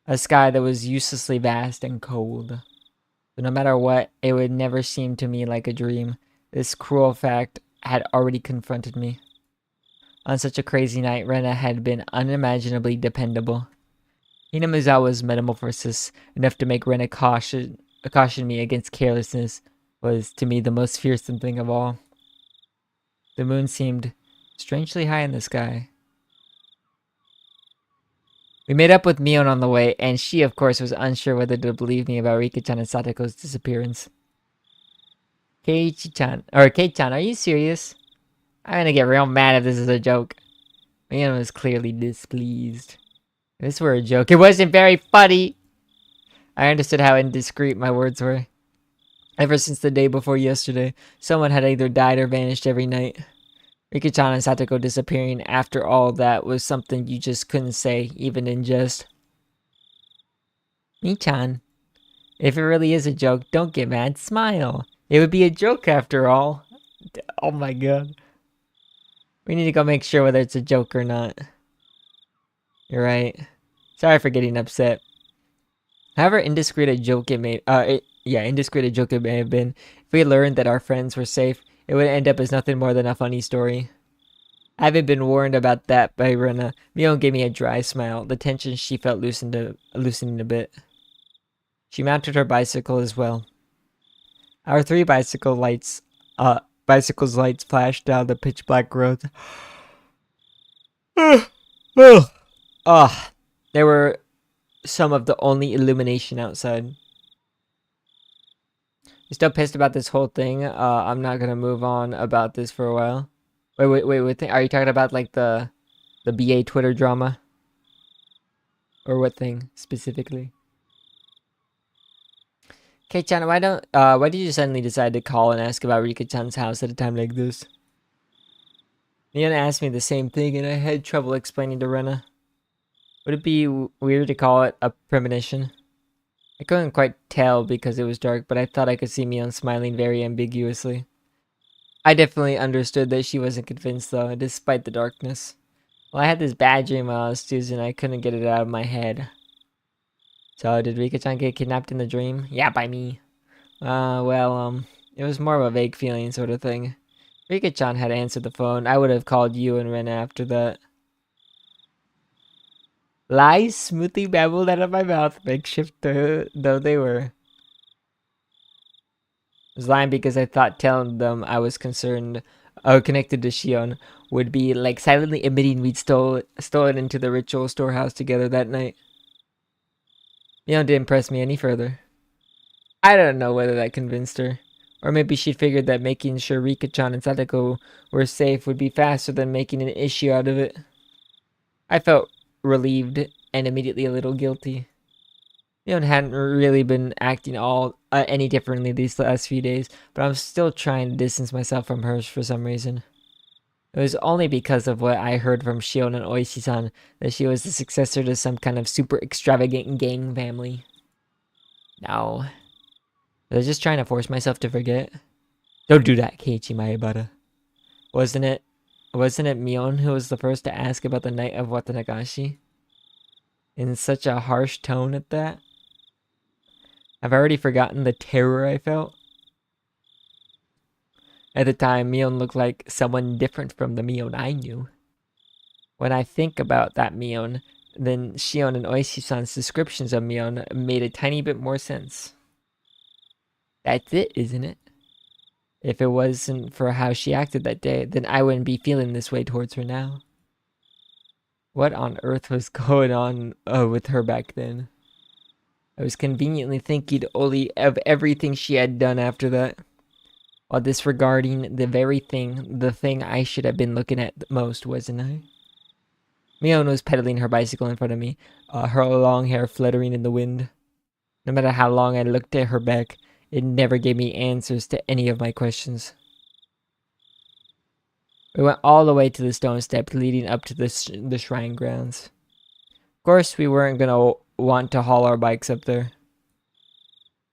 A sky that was uselessly vast and cold. But no matter what, it would never seem to me like a dream. This cruel fact had already confronted me. On such a crazy night, Rena had been unimaginably dependable. Hinamizawa's metamorphosis, enough to make Rena caution me against carelessness, was to me the most fearsome thing of all. The moon seemed strangely high in the sky. We made up with Mion on the way, and she, of course, was unsure whether to believe me about Rika-chan and Satoko's disappearance. Keiichi-chan, or Kei-chan, are you serious? I'm gonna get real mad if this is a joke. Mion was clearly displeased. If this were a joke, it wasn't very funny! I understood how indiscreet my words were. Ever since the day before yesterday, someone had either died or vanished every night. Rika-chan and Satoko disappearing after all that was something you just couldn't say, even in jest. Mi-chan, if it really is a joke, don't get mad, smile. It would be a joke after all. Oh my god. We need to go make sure whether it's a joke or not. You're right. Sorry for getting upset. However indiscreet a joke it may have been, if we learned that our friends were safe, it would end up as nothing more than a funny story. Having been warned about that by Rena, Mion gave me a dry smile. The tension she felt loosening a bit. She mounted her bicycle as well. Our three bicycles' lights flashed down the pitch black road. They were some of the only illumination outside. You're still pissed about this whole thing? I'm not gonna move on about this for a while. Wait. Are you talking about like the BA Twitter drama? Or what thing, specifically? Kei-chan, why did you suddenly decide to call and ask about Rika-chan's house at a time like this? Mion asked me the same thing, and I had trouble explaining to Rena. Would it be weird to call it a premonition? I couldn't quite tell because it was dark, but I thought I could see Mion smiling very ambiguously. I definitely understood that she wasn't convinced, though, despite the darkness. Well, I had this bad dream while I was Susan, and I couldn't get it out of my head. So, did Rika-chan get kidnapped in the dream? Yeah, by me. It was more of a vague feeling sort of thing. Rika-chan had answered the phone. I would have called you and Rena after that. Lies smoothly babbled out of my mouth, makeshift though they were. I was lying because I thought telling them I was connected to Shion, would be like silently admitting we'd stolen into the ritual storehouse together that night. Shion didn't press me any further. I don't know whether that convinced her. Or maybe she figured that making sure Rika-chan and Sadako were safe would be faster than making an issue out of it. I felt relieved and immediately a little guilty. Leon hadn't really been acting any differently these last few days, but I'm still trying to distance myself from her for some reason. It was only because of what I heard from Shion and Oishi-san that she was the successor to some kind of super extravagant gang family. No. I was just trying to force myself to forget. Don't do that, Keiichi Maebara. Wasn't it Mion who was the first to ask about the night of Watanagashi? In such a harsh tone at that? I've already forgotten the terror I felt. At the time, Mion looked like someone different from the Mion I knew. When I think about that Mion, then Shion and Oishi-san's descriptions of Mion made a tiny bit more sense. That's it, isn't it? If it wasn't for how she acted that day, then I wouldn't be feeling this way towards her now. What on earth was going on with her back then? I was conveniently thinking only of everything she had done after that, while disregarding the thing I should have been looking at most, wasn't I? Mion was pedaling her bicycle in front of me, her long hair fluttering in the wind. No matter how long I looked at her back, it never gave me answers to any of my questions. We went all the way to the stone steps leading up to the shrine grounds. Of course, we weren't gonna want to haul our bikes up there,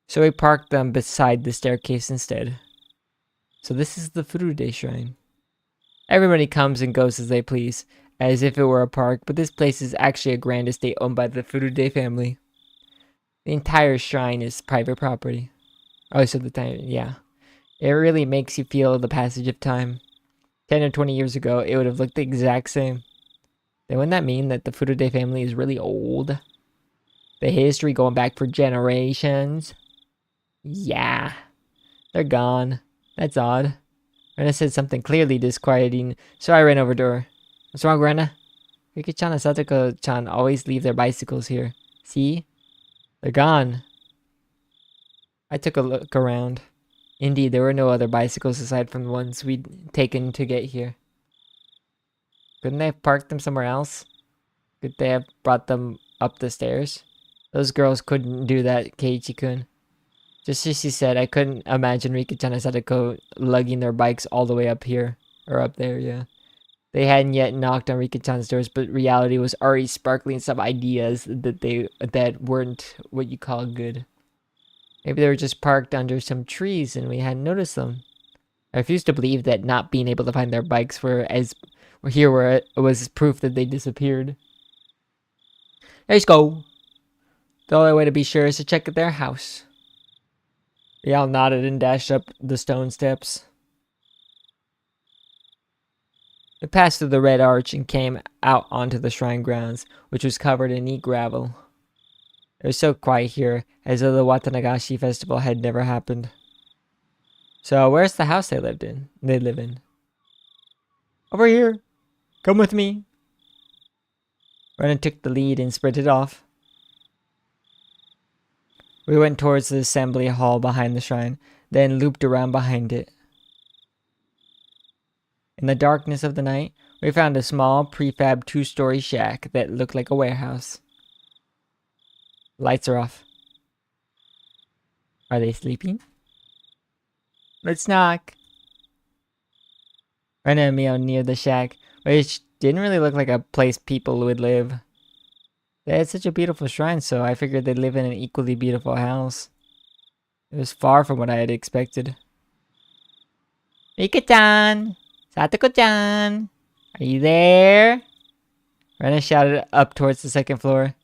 so we parked them beside the staircase instead. So this is the Furude Shrine. Everybody comes and goes as they please, as if it were a park, but this place is actually a grand estate owned by the Furude family. The entire shrine is private property. Oh, so yeah. It really makes you feel the passage of time. 10 or 20 years ago, it would have looked the exact same. Then wouldn't that mean that the Furude family is really old? The history going back for generations? Yeah. They're gone. That's odd. Rena said something clearly disquieting, so I ran over to her. What's wrong, Rena? Rika-chan and Satoko-chan always leave their bicycles here. See? They're gone. I took a look around. Indeed, there were no other bicycles aside from the ones we'd taken to get here. Couldn't they have parked them somewhere else? Could they have brought them up the stairs? Those girls couldn't do that, Keiichi-kun. Just as she said, I couldn't imagine Rika-chan and Sadako lugging their bikes all the way up here. Or up there, yeah. They hadn't yet knocked on Rika-chan's doors, but reality was already sparkling some ideas that weren't what you call good. Maybe they were just parked under some trees and we hadn't noticed them. I refused to believe that not being able to find their bikes was proof that they disappeared. Let's go. The only way to be sure is to check at their house. We all nodded and dashed up the stone steps. We passed through the red arch and came out onto the shrine grounds, which was covered in neat gravel. It was so quiet here, as though the Watanagashi festival had never happened. So, where's the house they live in? Over here. Come with me. Renan took the lead and sprinted off. We went towards the assembly hall behind the shrine, then looped around behind it. In the darkness of the night, we found a small prefab 2-story shack that looked like a warehouse. Lights are off. Are they sleeping? Let's knock. Rena and Mio near the shack, which didn't really look like a place people would live. They had such a beautiful shrine, so I figured they'd live in an equally beautiful house. It was far from what I had expected. Mika-chan! Satoko-chan! Are you there? Rena shouted up towards the second floor.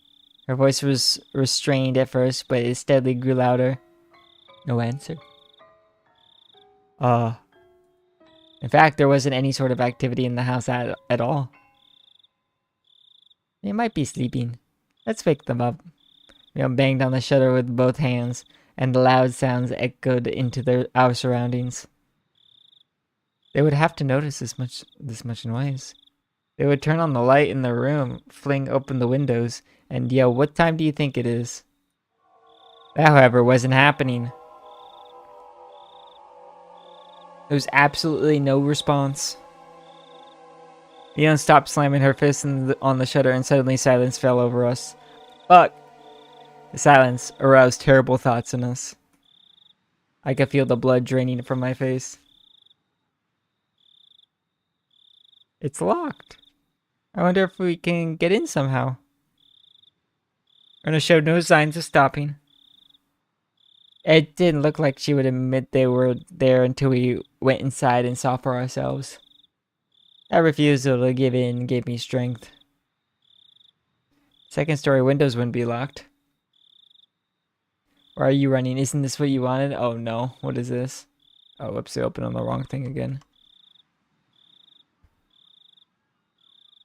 Her voice was restrained at first, but it steadily grew louder. No answer. In fact, there wasn't any sort of activity in the house at all. They might be sleeping. Let's wake them up. Mio banged on the shutter with both hands, and the loud sounds echoed into our surroundings. They would have to notice this much noise. They would turn on the light in the room, fling open the windows, and yell, "What time do you think it is?" That, however, wasn't happening. There was absolutely no response. Leon stopped slamming her fist on the shutter, and suddenly silence fell over us. Fuck! The silence aroused terrible thoughts in us. I could feel the blood draining from my face. It's locked. I wonder if we can get in somehow. Erna showed no signs of stopping. It didn't look like she would admit they were there until we went inside and saw for ourselves. That refusal to give in gave me strength. Second story windows wouldn't be locked. Why are you running? Isn't this what you wanted? Oh no, what is this? Oh, whoops, I opened on the wrong thing again.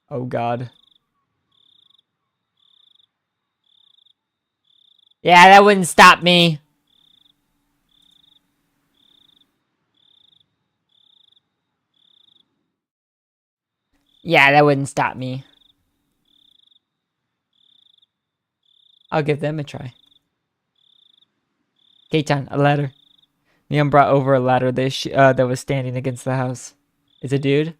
Oh god. Yeah, that wouldn't stop me. Yeah, that wouldn't stop me. I'll give them a try. Kei-chan, a ladder. Neon brought over a ladder that was standing against the house. It's a dude?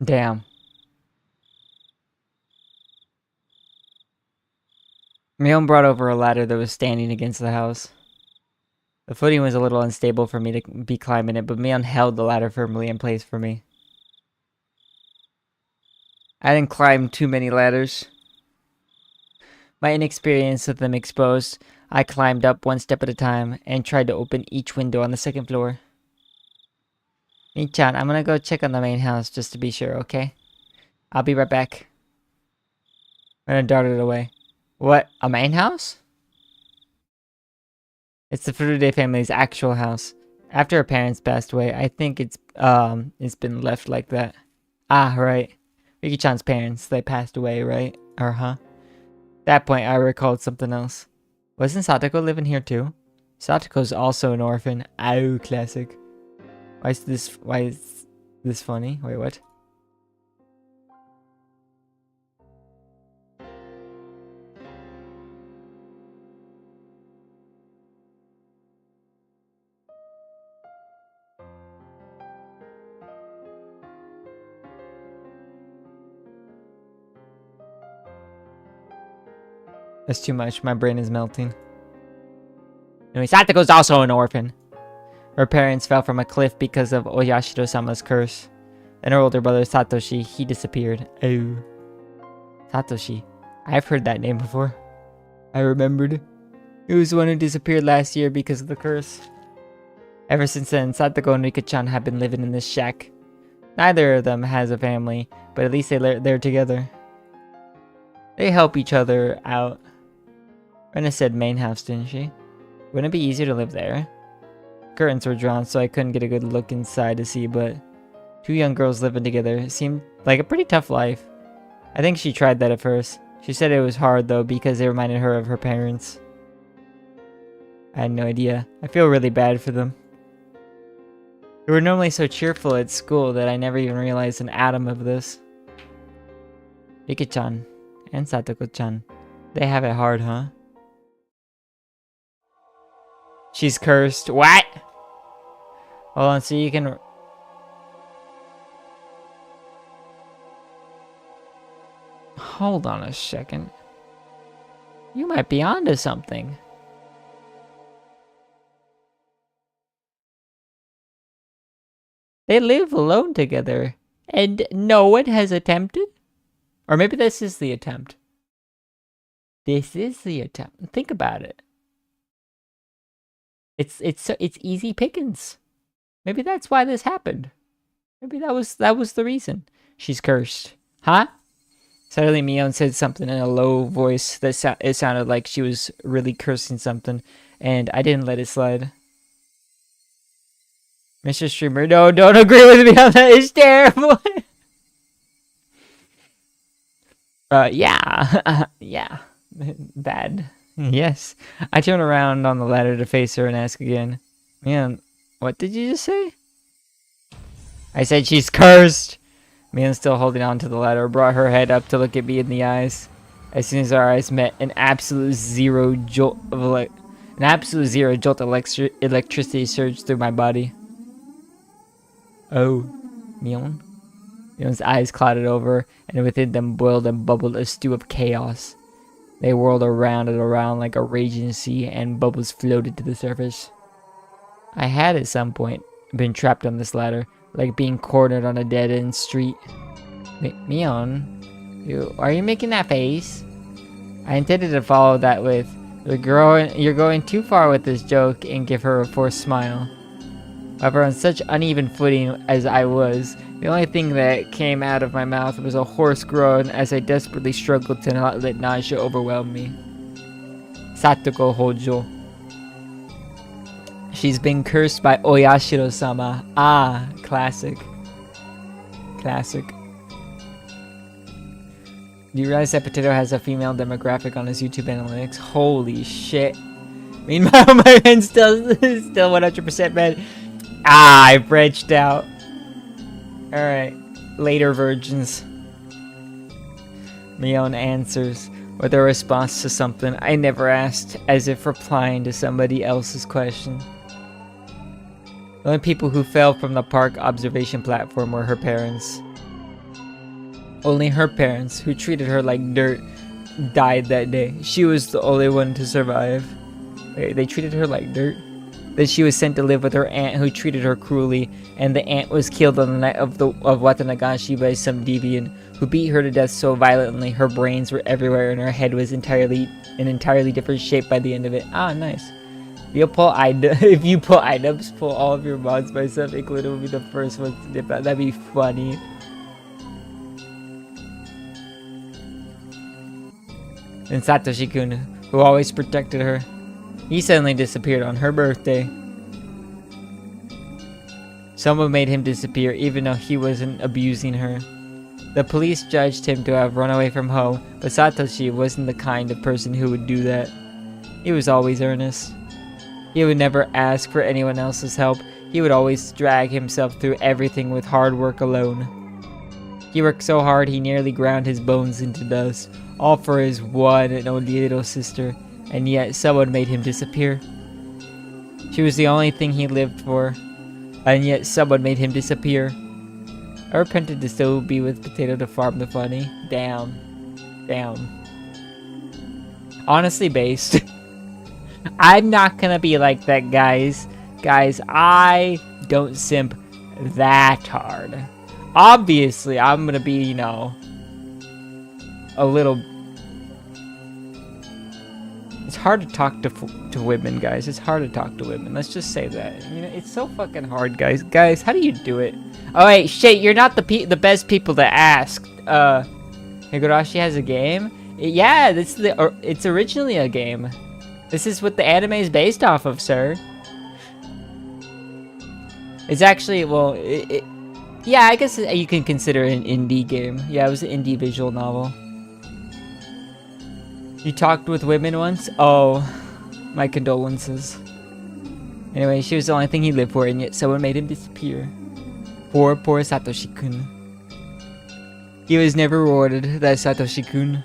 Damn. Neon brought over a ladder that was standing against the house. The footing was a little unstable for me to be climbing it, but Mion held the ladder firmly in place for me. I didn't climb too many ladders. My inexperience with them exposed, I climbed up one step at a time and tried to open each window on the second floor. Mi-chan, I'm gonna go check on the main house just to be sure, okay? I'll be right back. Rena darted away. What, a main house? It's the Furude family's actual house. After her parents passed away, I think it's been left like that. Ah, right. Riki-chan's parents, they passed away, right? At that point, I recalled something else. Wasn't Satoko living here too? Satoko's also an orphan. Oh, classic. Why is this funny? Wait, what? That's too much. My brain is melting. Anyway, Satoko's also an orphan. Her parents fell from a cliff because of Oyashiro-sama's curse. And her older brother, Satoshi, he disappeared. Oh. Satoshi. I've heard that name before. I remembered. It was the one who disappeared last year because of the curse. Ever since then, Satoko and Rika-chan have been living in this shack. Neither of them has a family, but at least they're together. They help each other out. Rena said main house, didn't she? Wouldn't it be easier to live there? Curtains were drawn, so I couldn't get a good look inside to see, but 2 young girls living together seemed like a pretty tough life. I think she tried that at first. She said it was hard, though, because they reminded her of her parents. I had no idea. I feel really bad for them. They were normally so cheerful at school that I never even realized an atom of this. Rika-chan and Satoko-chan. They have it hard, huh? She's cursed. What? Hold on, so you can... Hold on a second. You might be onto something. They live alone together, and no one has attempted? Or maybe this is the attempt. This is the attempt. Think about it. It's easy pickings. Maybe that's why this happened. Maybe that was the reason. She's cursed. Huh? Suddenly Mion said something in a low voice that it sounded like she was really cursing something, and I didn't let it slide. Mr. Streamer, no, don't agree with me on that. It's terrible. Yeah. Yeah. Bad. Yes. I turn around on the ladder to face her and ask again. Man, what did you just say? I said she's cursed. Mion's still holding on to the ladder, brought her head up to look at me in the eyes. As soon as our eyes met, an absolute zero jolt of electricity surged through my body. Oh, Mion? Mion's eyes clouded over, and within them boiled and bubbled a stew of chaos. They whirled around and around like a raging sea, and bubbles floated to the surface. I had at some point been trapped on this ladder, like being cornered on a dead-end street. Mion, are you making that face? I intended to follow that with, you're going too far with this joke, and give her a forced smile. However, on such uneven footing as I was, the only thing that came out of my mouth was a hoarse groan as I desperately struggled to not let nausea overwhelm me. Satoko Hojo. She's been cursed by Oyashiro-sama. Ah, classic. Classic. Do you realize that Potato has a female demographic on his YouTube analytics? Holy shit. Meanwhile, my hand's still 100% red. Ah, I branched out. Alright. Later virgins. Mion answers with a response to something I never asked, as if replying to somebody else's question. The only people who fell from the park observation platform were her parents. Only her parents, who treated her like dirt, died that day. She was the only one to survive. Wait, they treated her like dirt? Then she was sent to live with her aunt, who treated her cruelly, and the aunt was killed on the night of Watanagashi by some deviant, who beat her to death so violently her brains were everywhere and her head was an entirely different shape by the end of it. Ah, nice. If you pull items, pull all of your mods by stuff, including will be the first ones to dip out. That'd be funny. And Satoshi-kun, who always protected her, he suddenly disappeared on her birthday. Someone made him disappear even though he wasn't abusing her. The police judged him to have run away from home, but Satoshi wasn't the kind of person who would do that. He was always earnest. He would never ask for anyone else's help. He would always drag himself through everything with hard work alone. He worked so hard he nearly ground his bones into dust, all for his one and only little sister, and yet someone made him disappear. She was the only thing he lived for, and yet someone made him disappear. I repented to still be with Potato to farm the funny. Damn. Damn. Honestly based. I'm not gonna be like that, guys. Guys, I don't simp that hard. Obviously, I'm gonna be, you know, a little... It's hard to talk to women, guys. It's hard to talk to women. Let's just say that. You know, it's so fucking hard, guys. Guys, how do you do it? Oh, wait, shit, you're not the best people to ask. Higurashi has a game? Yeah, it's originally a game. This is what the anime is based off of, sir. It's actually, well, yeah, I guess you can consider it an indie game. Yeah, it was an indie visual novel. You talked with women once? Oh, my condolences. Anyway, she was the only thing he lived for, and yet someone made him disappear. Poor Satoshi-kun. He was never rewarded, that Satoshi-kun.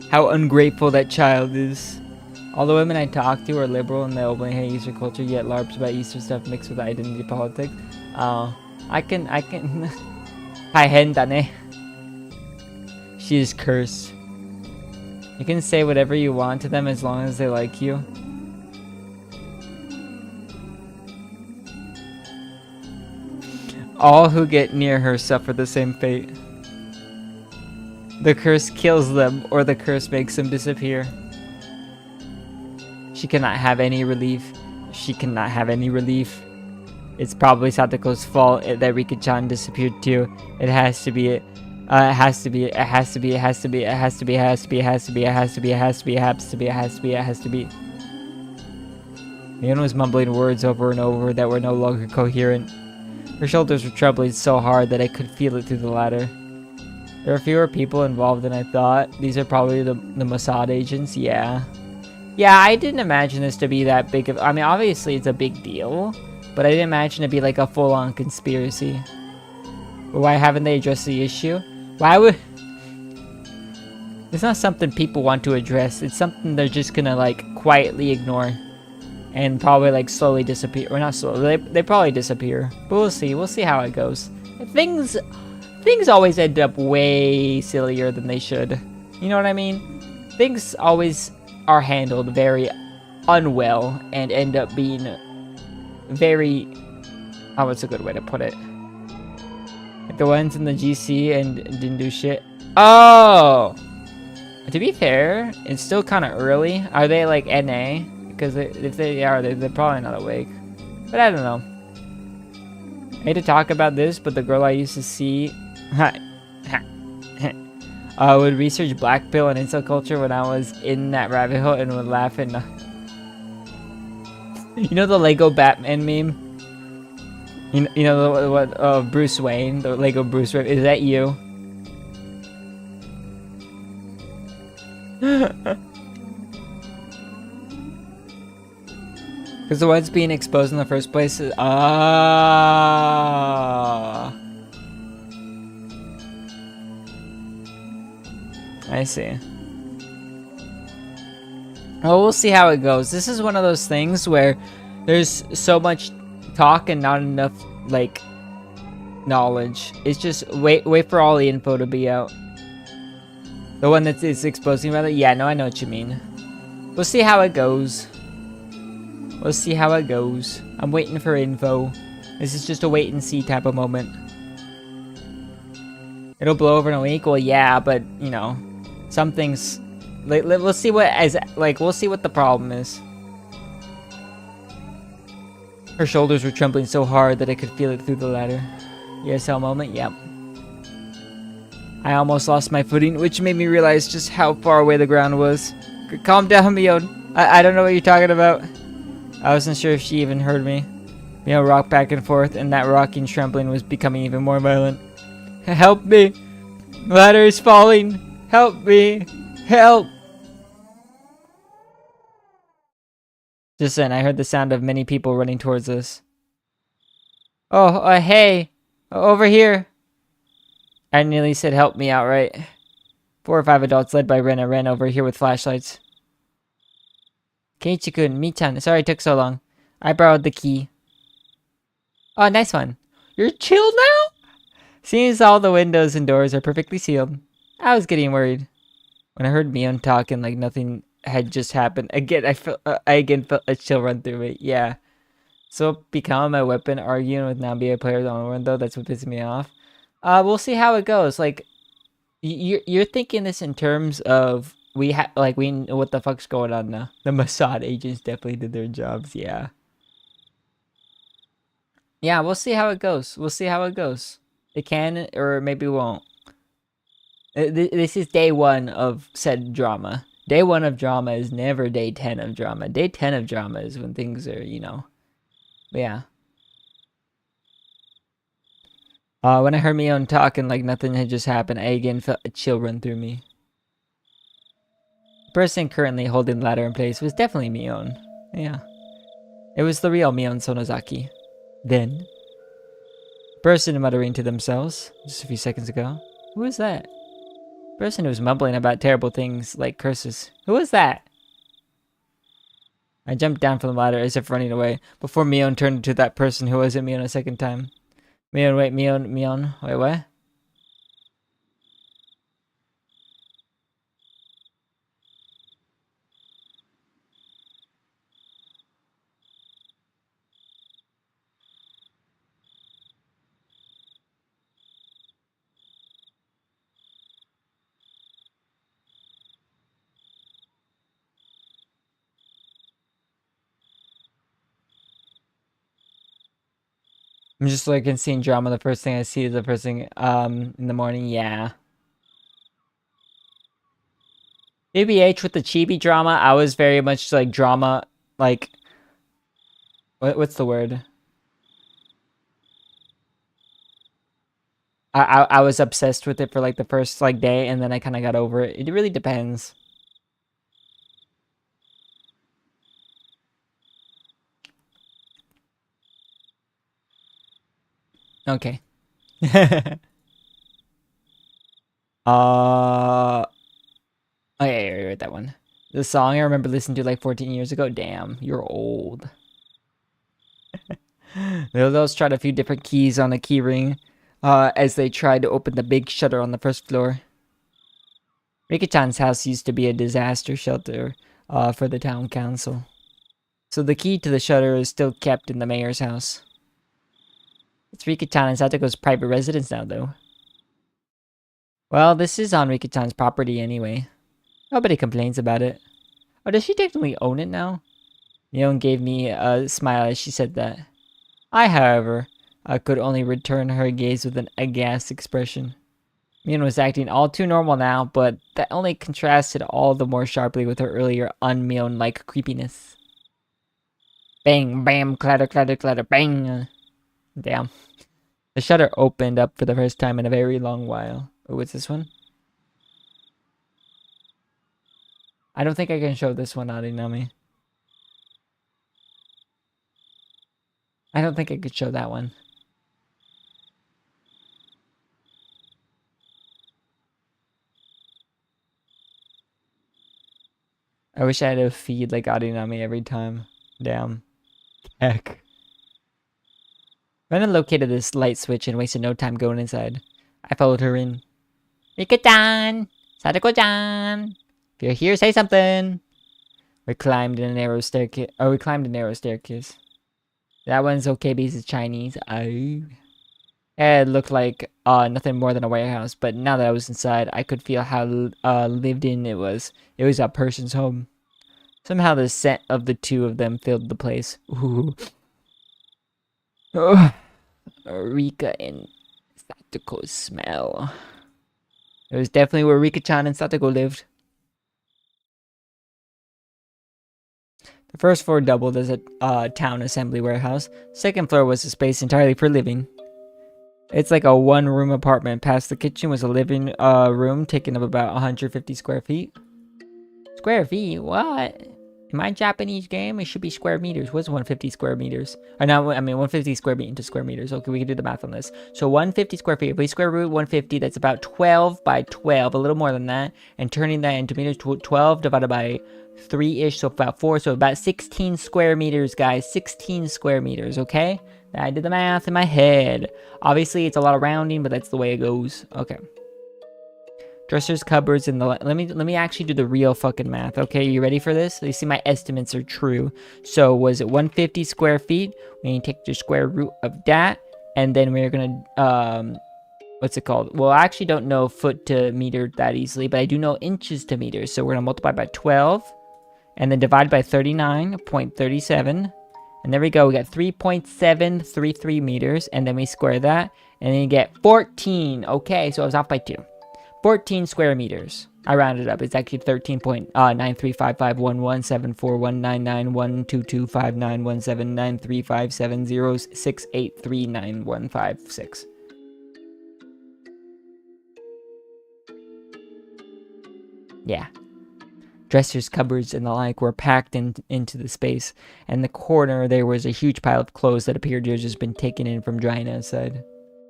How ungrateful that child is. All the women I talk to are liberal and they openly hate Easter culture, yet LARPs about Easter stuff mixed with identity politics. I can... Taihen dane. She is cursed. You can say whatever you want to them as long as they like you. All who get near her suffer the same fate. The curse kills them, or the curse makes them disappear. She cannot have any relief. She cannot have any relief. It's probably Satoko's fault that Rika-chan disappeared too. It has to be it. It has to be. It has to be. It has to be. It has to be. It has to be. It has to be. It has to be. It has to be. It has to be. It has to be. It has to be. Mion was mumbling words over and over that were no longer coherent. Her shoulders were trembling so hard that I could feel it through the ladder. There are fewer people involved than I thought. These are probably the Mossad agents. Yeah. Yeah, I didn't imagine this to be that big of... I mean, obviously it's a big deal, but I didn't imagine it to be like a full-on conspiracy. But why haven't they addressed the issue? Why would... It's not something people want to address. It's something they're just gonna, like, quietly ignore. And probably, like, slowly disappear. Or not slowly. They probably disappear. But we'll see. We'll see how it goes. Things always end up way sillier than they should. You know what I mean? Things always are handled very unwell and end up being very... Oh, what's a good way to put it? Like the ones in the GC and didn't do shit. Oh! To be fair, it's still kind of early. Are they like NA? Because if they are, they're probably not awake. But I don't know. I hate to talk about this, but the girl I used to see would research black pill and incel culture when I was in that rabbit hole and would laugh and... You know the Lego Batman meme? You know what Bruce Wayne, the Lego Bruce Wayne, is that you? Because the ones being exposed in the first place is... I see. Well, we'll see how it goes. This is one of those things where there's so much talk and not enough, like, knowledge. It's just wait for all the info to be out. The one that is exposing about it? Yeah, no, I know what you mean. We'll see how it goes. We'll see how it goes. I'm waiting for info. This is just a wait and see type of moment. It'll blow over in a week? Well, yeah, but, you know, some things... We'll see what we'll see what the problem is. Her shoulders were trembling so hard that I could feel it through the ladder. ESL moment? Yep. I almost lost my footing, which made me realize just how far away the ground was. Calm down, Mion. I don't know what you're talking about. I wasn't sure if she even heard me. Mion rocked back and forth, and that rocking trembling was becoming even more violent. Help me! The ladder is falling! Help me! Help! Just then, I heard the sound of many people running towards us. Oh, hey! Over here! I nearly said help me outright. 4 or 5 adults led by Rena ran over here with flashlights. Keiichi-kun, Mi-chan, sorry it took so long. I borrowed the key. Oh, nice one. You're chill now? Seems all the windows and doors are perfectly sealed. I was getting worried. When I heard Mion talking like nothing had just happened. Again, I again felt a chill run through me. Yeah. So become my weapon, arguing with non-BA players on one though. That's what pisses me off. We'll see how it goes. Like, you're thinking this in terms of we know what the fuck's going on now. The Mossad agents definitely did their jobs. Yeah. Yeah, we'll see how it goes. We'll see how it goes. It can or maybe won't. This is day one of said drama. Day one of drama is never day 10 of drama. Day 10 of drama is when things are, But yeah. When I heard Mion talking like nothing had just happened, I again felt a chill run through me. The person currently holding the ladder in place was definitely Mion. Yeah. It was the real Mion Sonozaki. Then, the person muttering to themselves just a few seconds ago. Who was that? The person who was mumbling about terrible things like curses. Who was that? I jumped down from the ladder as if running away, before Mion turned to that person who wasn't Mion a second time. Mion, wait, Mion, wait, what? I'm just like in seeing drama. The first thing I see is the first thing in the morning. Yeah. BBH with the chibi drama, I was very much like drama, like what's the word? I was obsessed with it for like the first like day, and then I kind of got over it. It really depends. Okay. Oh yeah, that one. The song I remember listening to like 14 years ago. Damn, you're old. Those tried a few different keys on the key ring, as they tried to open the big shutter on the first floor. Rika-chan's house used to be a disaster shelter, for the town council. So the key to the shutter is still kept in the mayor's house. It's Rika-chan and Satoko's private residence now, though. Well, this is on Rika-chan's property anyway. Nobody complains about it. Oh, does she technically own it now? Mion gave me a smile as she said that. I, however, could only return her gaze with an aghast expression. Mion was acting all too normal now, but that only contrasted all the more sharply with her earlier un-Mion-like creepiness. Bang, bam, clatter, clatter, clatter, bang! Damn. The shutter opened up for the first time in a very long while. Oh, what's this one? I don't think I can show this one, Arinami. I don't think I could show that one. I wish I had a feed like Arinami every time. Damn. Heck. Renan located this light switch and wasted no time going inside. I followed her in. Rika-chan! Sadako-chan! If you're here, say something! We climbed a narrow staircase. That one's okay because it's Chinese. Oh. It looked like nothing more than a warehouse, but now that I was inside, I could feel how lived in it was. It was a person's home. Somehow the scent of the two of them filled the place. Ooh. Oh. Rika and Satoko's smell. It was definitely where Rika-chan and Satoko lived. The first floor doubled as a town assembly warehouse. Second floor was a space entirely for living. It's like a one-room apartment. Past the kitchen was a living room taking up about 150 square feet. Square feet? What? In my Japanese game, it should be square meters. What's 150 square meters? Or no, I mean 150 square feet into square meters. Okay, we can do the math on this. So 150 square feet. If we square root 150, that's about 12 by 12, a little more than that. And turning that into meters, 12 divided by 3-ish, so about 4. So about 16 square meters, guys. 16 square meters, okay? I did the math in my head. Obviously, it's a lot of rounding, but that's the way it goes. Okay. Dressers, cupboards, and the... Let me actually do the real fucking math. Okay, you ready for this? You see my estimates are true. So was it 150 square feet? We need to take the square root of that. And then we're gonna... what's it called? Well, I actually don't know foot to meter that easily, but I do know inches to meters. So we're gonna multiply by 12. And then divide by 39.37. And there we go. We got 3.733 meters. And then we square that. And then you get 14. Okay, so I was off by 2. 14 square meters. I rounded up. It's actually 13.935511741991225917935706839156. Yeah. Dressers, cupboards, and the like were packed into the space. And in the corner, there was a huge pile of clothes that appeared to have just been taken in from drying outside.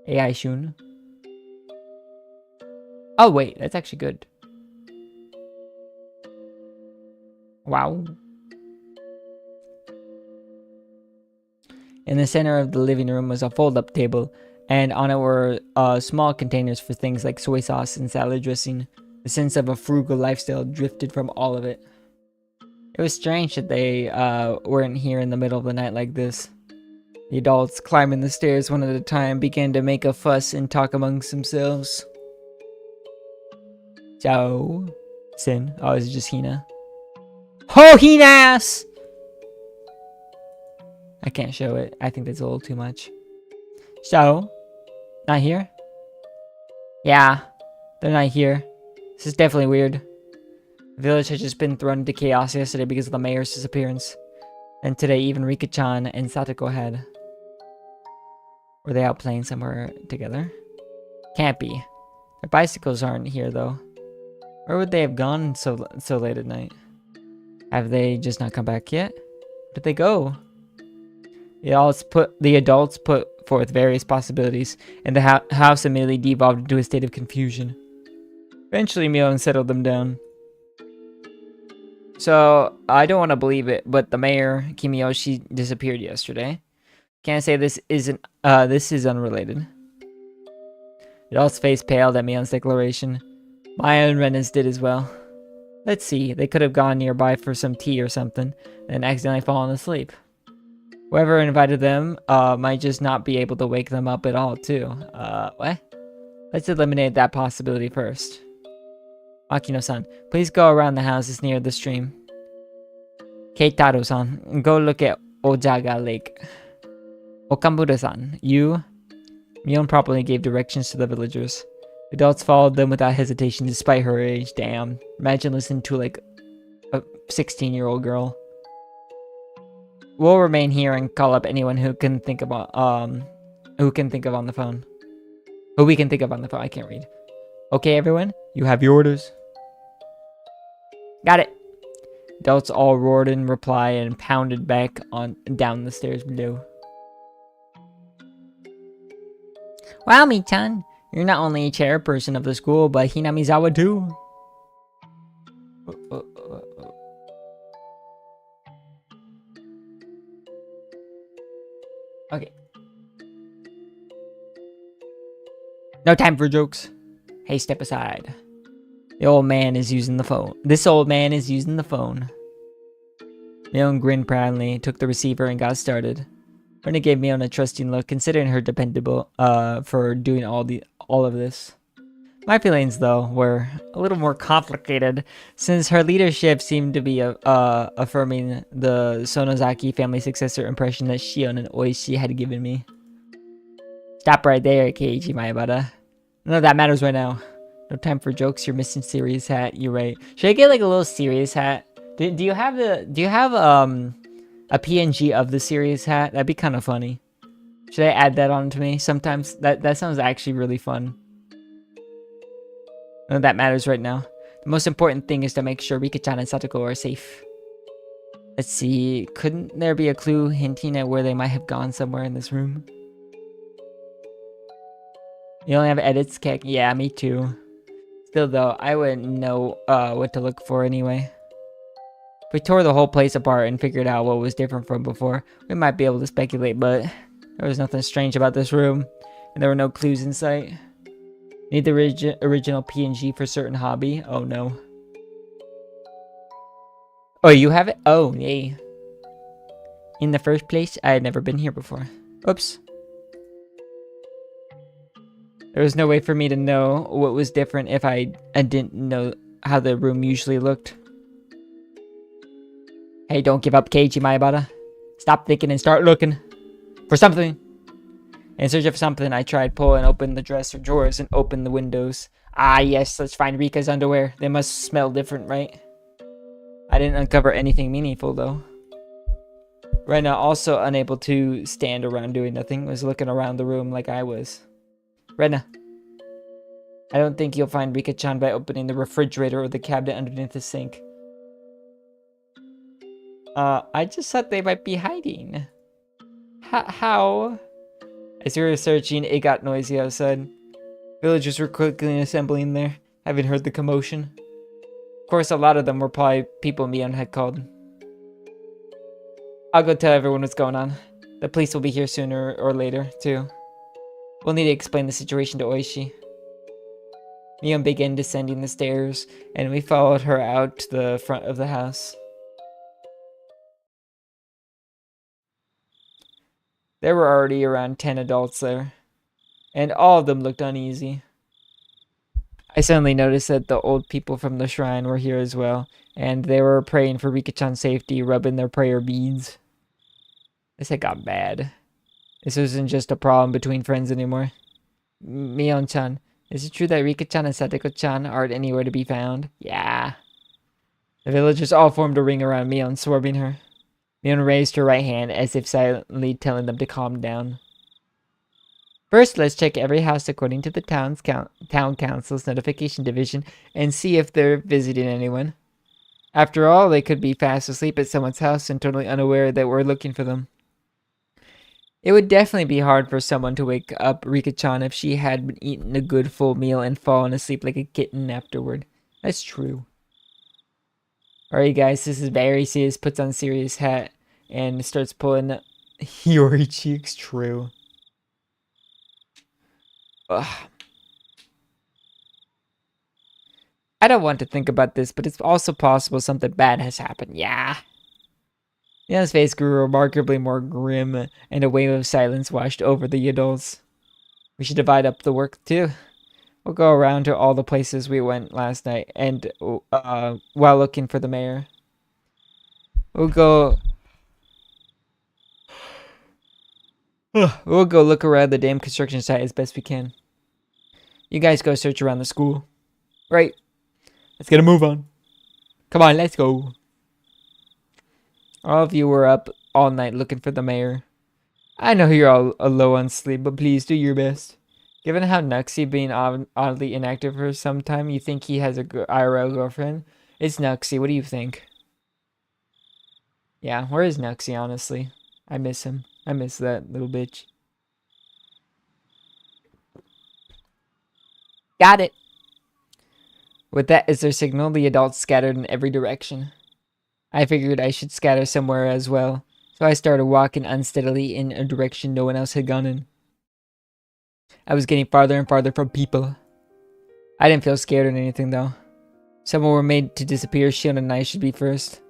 AI Shun. Oh, wait. That's actually good. Wow. In the center of the living room was a fold-up table. And on it were small containers for things like soy sauce and salad dressing. The sense of a frugal lifestyle drifted from all of it. It was strange that they weren't here in the middle of the night like this. The adults, climbing the stairs one at a time, began to make a fuss and talk amongst themselves. Ch.2. Sin. Oh, is it just Hina? Ho, Hinas! I can't show it. I think that's a little too much. Ch.2. Not here? Yeah, they're not here. This is definitely weird. The village had just been thrown into chaos yesterday because of the mayor's disappearance. And today even Rika-chan and Satoko had. Were they out playing somewhere together? Can't be. Their bicycles aren't here though. Where would they have gone so late at night? Have they just not come back yet? Where did they go? The adults put forth various possibilities, and the house immediately devolved into a state of confusion. Eventually, Mion settled them down. So, I don't want to believe it, but the mayor, Kimiyoshi, disappeared yesterday. Can't say this is unrelated. The adults' face paled at Mion's declaration. Maya and Rennes did as well. Let's see, they could have gone nearby for some tea or something, and accidentally fallen asleep. Whoever invited them might just not be able to wake them up at all, too. What? Let's eliminate that possibility first. Makino-san, please go around the houses near the stream. Keitaro-san, go look at Ojaga Lake. Okamura-san, you... Mion properly gave directions to the villagers. The adults followed them without hesitation despite her age. Damn. Imagine listening to like a 16-year-old girl. We'll remain here and call up anyone who can think of on the phone. Who we can think of on the phone. I can't read. Okay, everyone? You have your orders. Got it. Adults all roared in reply and pounded back down the stairs below. Wow, Mi-chan. You're not only a chairperson of the school, but Hinamizawa too. Okay. No time for jokes. Hey, step aside. The old man is using the phone. This old man is using the phone. Mion grinned proudly, took the receiver, and got started. Rena gave Mion a trusting look, considering her dependable for doing all of this. My feelings, though, were a little more complicated, since her leadership seemed to be affirming the Sonozaki family successor impression that Shion and Oishi had given me. Stop right there, Keiji Maebara. None of that matters right now. No time for jokes. You're missing serious hat. You're right. Should I get like a little serious hat? Do you have a PNG of the serious hat? That'd be kind of funny. Should I add that on to me? Sometimes that sounds actually really fun. None of that matters right now. The most important thing is to make sure Rika-chan and Satoko are safe. Let's see. Couldn't there be a clue hinting at where they might have gone somewhere in this room? You only have edits, Kek? Yeah, me too. Still though, I wouldn't know what to look for anyway. If we tore the whole place apart and figured out what was different from before, we might be able to speculate, but there was nothing strange about this room, and there were no clues in sight. Need the original PNG for certain hobby? Oh no. Oh, you have it? Oh, yay. In the first place, I had never been here before. Oops. There was no way for me to know what was different if I didn't know how the room usually looked. Hey, don't give up, Keiji Maebara. Stop thinking and start looking for something. In search of something, I tried pulling open the dresser drawers and open the windows. Ah, yes, let's find Rika's underwear. They must smell different, right? I didn't uncover anything meaningful, though. Rena, also unable to stand around doing nothing, was looking around the room like I was. Rena, I don't think you'll find Rika-chan by opening the refrigerator or the cabinet underneath the sink. I just thought they might be hiding. How? As we were searching, it got noisy outside. Villagers were quickly assembling there, having heard the commotion. Of course, a lot of them were probably people Mion had called. I'll go tell everyone what's going on. The police will be here sooner or later, too. We'll need to explain the situation to Oishi. Mion began descending the stairs, and we followed her out to the front of the house. There were already around 10 adults there, and all of them looked uneasy. I suddenly noticed that the old people from the shrine were here as well, and they were praying for Rika-chan's safety, rubbing their prayer beads. This had got bad. This wasn't just a problem between friends anymore. Mion-chan, is it true that Rika-chan and Sateko-chan aren't anywhere to be found? Yeah. The villagers all formed a ring around Mion, swarming her. Mion raised her right hand as if silently telling them to calm down. First, let's check every house according to the town council's notification division and see if they're visiting anyone. After all, they could be fast asleep at someone's house and totally unaware that we're looking for them. It would definitely be hard for someone to wake up Rika-chan if she had been eating a good full meal and fallen asleep like a kitten afterward. That's true. Alright guys, this is Barry Sears, puts on serious hat and starts pulling Hiyori cheeks. True. Ugh. I don't want to think about this, but it's also possible something bad has happened. Yeah. Yana's face grew remarkably more grim, and a wave of silence washed over the adults. We should divide up the work, too. We'll go around to all the places we went last night, and while looking for the mayor. We'll go look around the damn construction site as best we can. You guys go search around the school. Right. Let's get a move on. Come on, let's go. All of you were up all night looking for the mayor. I know you're all low on sleep, but please do your best. Given how Nuxie being oddly inactive for some time, you think he has a IRL girlfriend? It's Nuxie. What do you think? Yeah, where is Nuxie, honestly? I miss him. I miss that little bitch. Got it. With that as their signal, the adults scattered in every direction. I figured I should scatter somewhere as well, so I started walking unsteadily in a direction no one else had gone in. I was getting farther and farther from people. I didn't feel scared or anything, though. Someone were made to disappear, Shion and I should be first.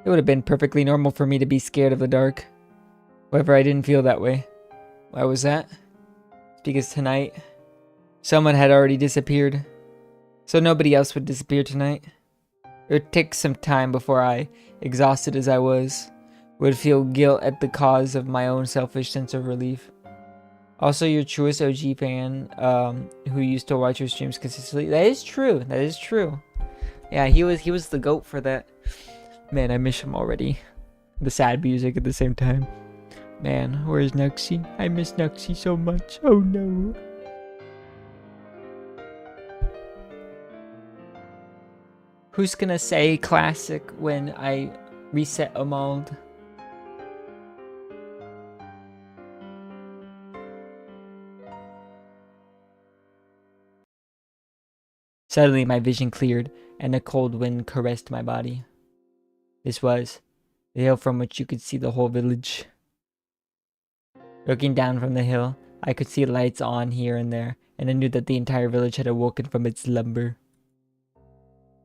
It would have been perfectly normal for me to be scared of the dark. However, I didn't feel that way. Why was that? It's because tonight, someone had already disappeared. So nobody else would disappear tonight. It would take some time before I, exhausted as I was, would feel guilt at the cause of my own selfish sense of relief. Also, your truest OG fan, who used to watch your streams consistently. That is true. That is true. Yeah, he was the GOAT for that. Man, I miss him already. The sad music at the same time. Man, where's Nuxie? I miss Nuxie so much. Oh no. Who's gonna say classic when I reset a mold? Suddenly my vision cleared, and a cold wind caressed my body. This was the hill from which you could see the whole village. Looking down from the hill, I could see lights on here and there, and I knew that the entire village had awoken from its slumber.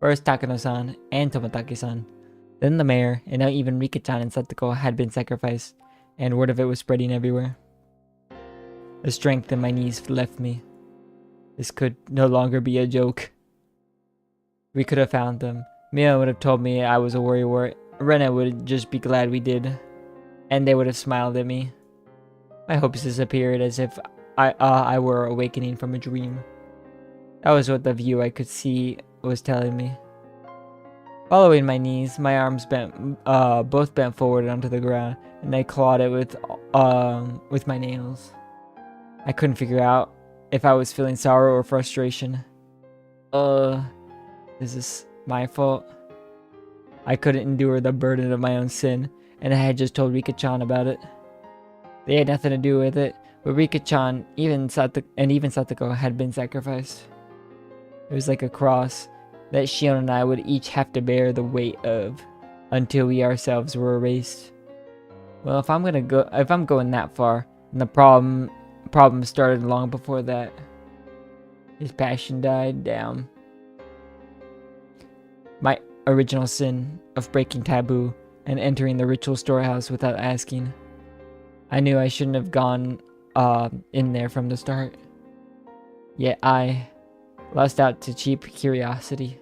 First Takano-san and Toмотaki-san, then the mayor, and now even Rika-chan and Satoko had been sacrificed, and word of it was spreading everywhere. The strength in my knees left me. This could no longer be a joke. We could have found them. Mia would have told me I was a warrior. Rena would just be glad we did, and they would have smiled at me. My hopes disappeared as if I were awakening from a dream. That was what the view I could see was telling me. Following my knees, my arms both bent forward onto the ground, and I clawed it with my nails. I couldn't figure out if I was feeling sorrow or frustration. Is this my fault? I couldn't endure the burden of my own sin, and I had just told Rika-chan about it. They had nothing to do with it, but Rika-chan and even Satoko had been sacrificed. It was like a cross that Shion and I would each have to bear the weight of until we ourselves were erased. Well, if I'm going that far, then the problem started long before that. His passion died down. My original sin of breaking taboo and entering the ritual storehouse without asking. I knew I shouldn't have gone in there from the start. Yet I lost out to cheap curiosity.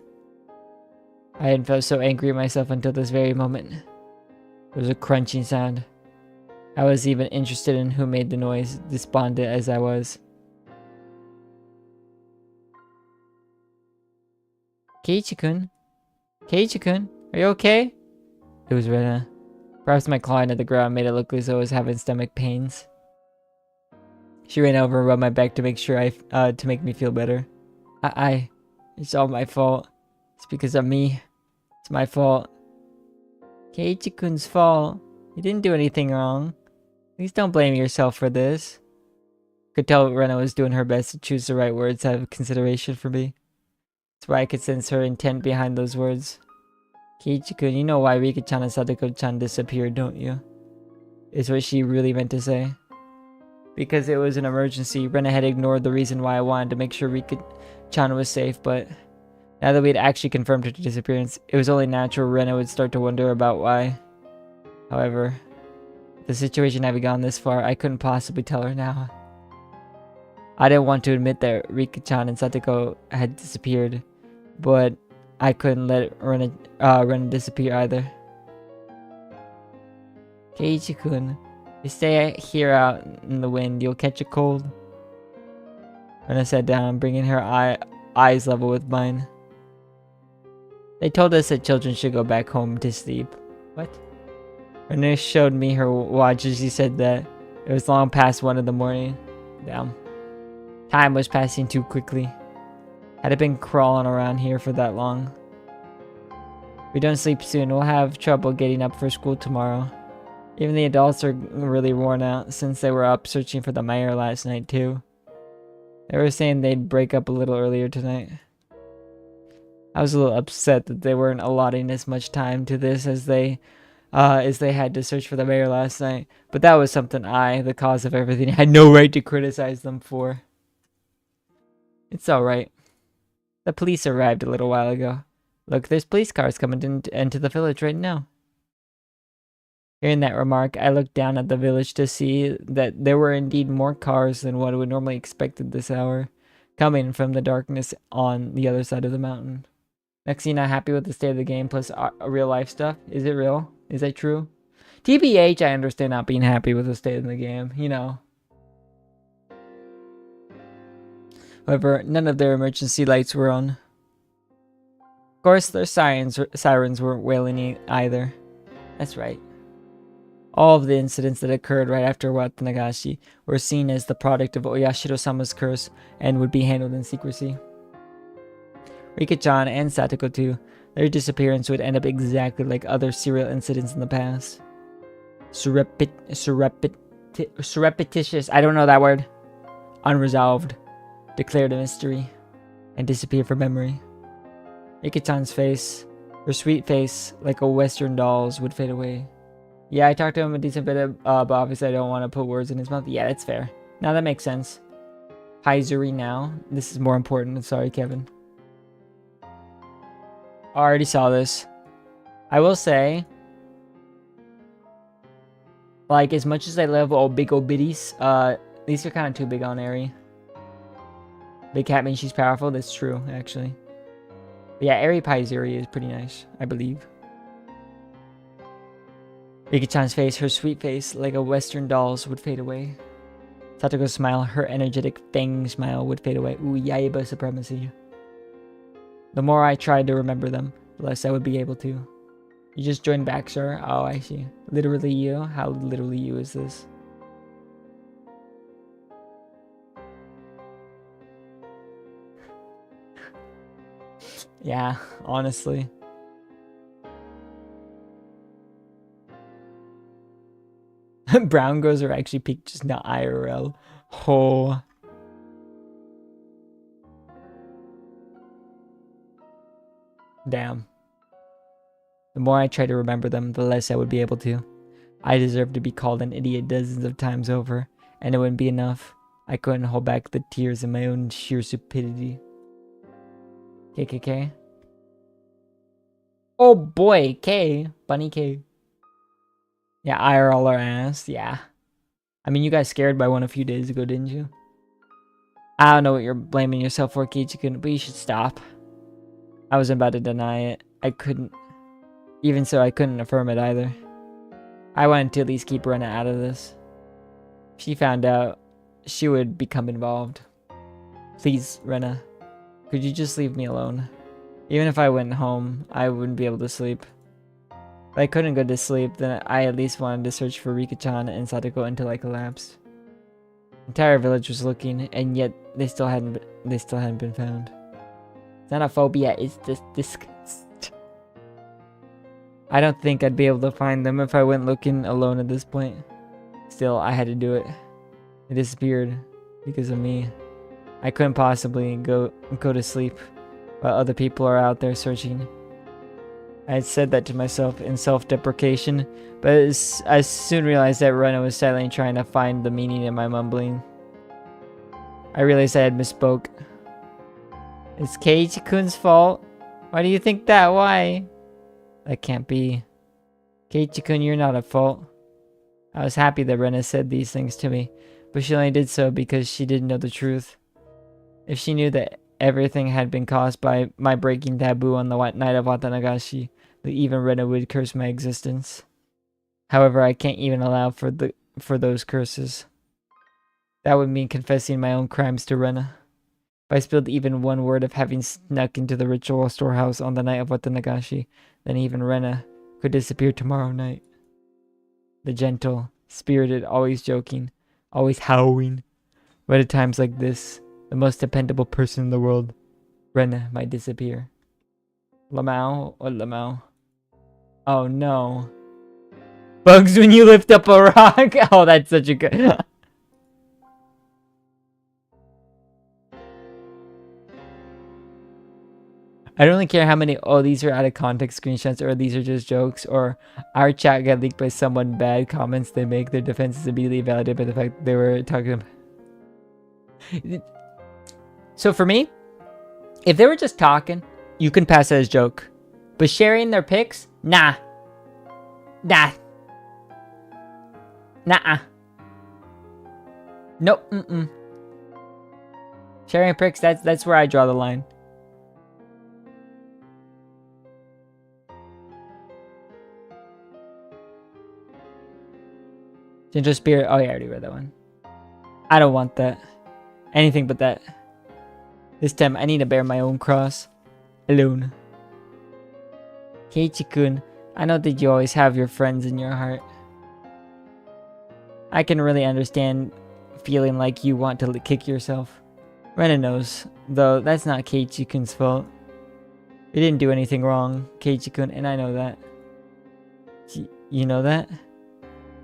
I hadn't felt so angry at myself until this very moment. There was a crunching sound. I was even interested in who made the noise, despondent as I was. Keiichi-kun? Keiichi-kun, are you okay? It was Rena. Perhaps my clawing at the ground made it look as though I was having stomach pains. She ran over and rubbed my back to make sure to make me feel better. It's all my fault. It's because of me. It's my fault. Keiichi-kun's fault. You didn't do anything wrong. Please don't blame yourself for this. Could tell Rena was doing her best to choose the right words out of consideration for me. That's why I could sense her intent behind those words. Keiichi-kun, you know why Rika-chan and Satoko-chan disappeared, don't you? Is what she really meant to say. Because it was an emergency, Rena had ignored the reason why I wanted to make sure Rika-chan was safe, but now that we had actually confirmed her disappearance, it was only natural Rena would start to wonder about why. However, the situation having gone this far, I couldn't possibly tell her now. I didn't want to admit that Rika-chan and Satoko had disappeared, but I couldn't let Rena disappear either. Keiichi-kun, you stay here out in the wind, you'll catch a cold. Rena sat down, bringing her eyes level with mine. They told us that children should go back home to sleep. What? Rena showed me her watch as she said that. It was long past 1 in the morning. Damn. Time was passing too quickly. Had I been crawling around here for that long? If we don't sleep soon, we'll have trouble getting up for school tomorrow. Even the adults are really worn out since they were up searching for the mayor last night too. They were saying they'd break up a little earlier tonight. I was a little upset that they weren't allotting as much time to this as they had to search for the mayor last night. But that was something I, the cause of everything, had no right to criticize them for. It's alright. The police arrived a little while ago. Look, there's police cars coming into the village right now. Hearing that remark, I looked down at the village to see that there were indeed more cars than what I would normally expect at this hour, coming from the darkness on the other side of the mountain. Next, you're not happy with the state of the game plus real life stuff? Is it real? Is that true? TBH, I understand not being happy with the state of the game, you know. However, none of their emergency lights were on. Of course, their sirens weren't wailing either. That's right. All of the incidents that occurred right after Watanagashi were seen as the product of Oyashiro-sama's curse and would be handled in secrecy. Rika-chan and Satoko too, their disappearance would end up exactly like other serial incidents in the past. Surreptitious, I don't know that word. Unresolved, declared a mystery, and disappeared from memory. Rika-chan's face, her sweet face, like a western doll's, would fade away. Yeah, I talked to him a decent bit, but obviously I don't want to put words in his mouth. Yeah, that's fair. Now that makes sense. Hizuri now. This is more important. Sorry, Kevin. I already saw this. I will say, like, as much as I love all big old biddies, these are kind of too big on Eri. Big cat means she's powerful. That's true, actually. But yeah, Eri Paizuri is pretty nice, I believe. Rika-chan's face, her sweet face, like a Western doll's, would fade away. Satoko's smile, her energetic fang smile, would fade away. Ooh, Yaiba supremacy. The more I tried to remember them, the less I would be able to. You just joined back, sir? Oh, I see. Literally you? How literally you is this? Yeah, honestly. Brown girls are actually peaked, just not IRL. Oh. Damn. The more I try to remember them, the less I would be able to. I deserve to be called an idiot dozens of times over, and it wouldn't be enough. I couldn't hold back the tears in my own sheer stupidity. KKK? Oh boy, K. Bunny K. Yeah, IRL our ass, yeah. I mean, you got scared by one a few days ago, didn't you? I don't know what you're blaming yourself for, Kichikun, but you should stop. I wasn't about to deny it. I couldn't. Even so, I couldn't affirm it either. I wanted to at least keep Rena out of this. If she found out, she would become involved. Please, Rena, could you just leave me alone? Even if I went home, I wouldn't be able to sleep. If I couldn't go to sleep, then I at least wanted to search for Rika-chan and Satoko until I collapsed. The entire village was looking, and yet they still hadn't been found. It's not a phobia, it's just disgust. I don't think I'd be able to find them if I went looking alone at this point. Still, I had to do it. They disappeared because of me. I couldn't possibly go to sleep while other people are out there searching. I had said that to myself in self-deprecation, but I soon realized that Rena was silently trying to find the meaning in my mumbling. I realized I had misspoke. It's Keiichi-kun's fault? Why do you think that? Why? That can't be. Keiichi-kun, you're not at fault. I was happy that Rena said these things to me, but she only did so because she didn't know the truth. If she knew that everything had been caused by my breaking taboo on the night of Watanagashi, even Rena would curse my existence. However, I can't even allow for those curses. That would mean confessing my own crimes to Rena. If I spilled even one word of having snuck into the ritual storehouse on the night of Watanagashi, then even Rena could disappear tomorrow night. The gentle, spirited, always joking, always howling. But at times like this, the most dependable person in the world, Rena, might disappear. Lamau or Lamau? Oh no. Bugs when you lift up a rock? Oh, that's such a good... I don't really care how many, oh, these are out of context screenshots, or these are just jokes, or our chat got leaked by someone bad comments they make. Their defense is immediately validated by the fact that they were talking about. So for me, if they were just talking, you can pass it as joke. But sharing their pics? Nah. Nah. Nah. Nope. Sharing pics, that's where I draw the line. Gentle Spirit. Oh, yeah, I already read that one. I don't want that. Anything but that. This time, I need to bear my own cross. Alone. Keiichi-kun, I know that you always have your friends in your heart. I can really understand feeling like you want to kick yourself. Rena knows, though that's not Keiichi-kun's fault. We didn't do anything wrong, Keiichi-kun, and I know that. You know that?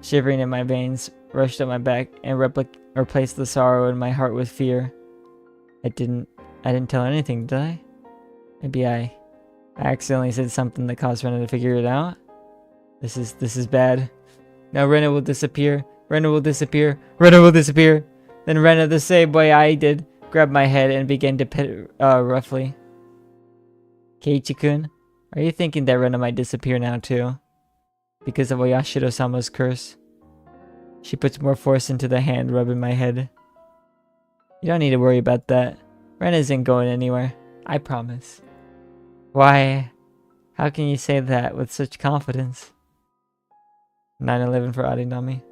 Shivering in my veins, rushed up my back, and replaced the sorrow in my heart with fear. I didn't tell her anything, did I? Maybe I accidentally said something that caused Rena to figure it out. This is bad. Now Rena will disappear. Rena will disappear. Rena will disappear. Then Rena, the same way I did, grabbed my head and began to pet it roughly. Keiichi-kun, are you thinking that Rena might disappear now too? Because of Oyashiro-sama's curse? She puts more force into the hand rubbing my head. You don't need to worry about that. Rena isn't going anywhere. I promise. Why? How can you say that with such confidence? 9/11 for Arinami.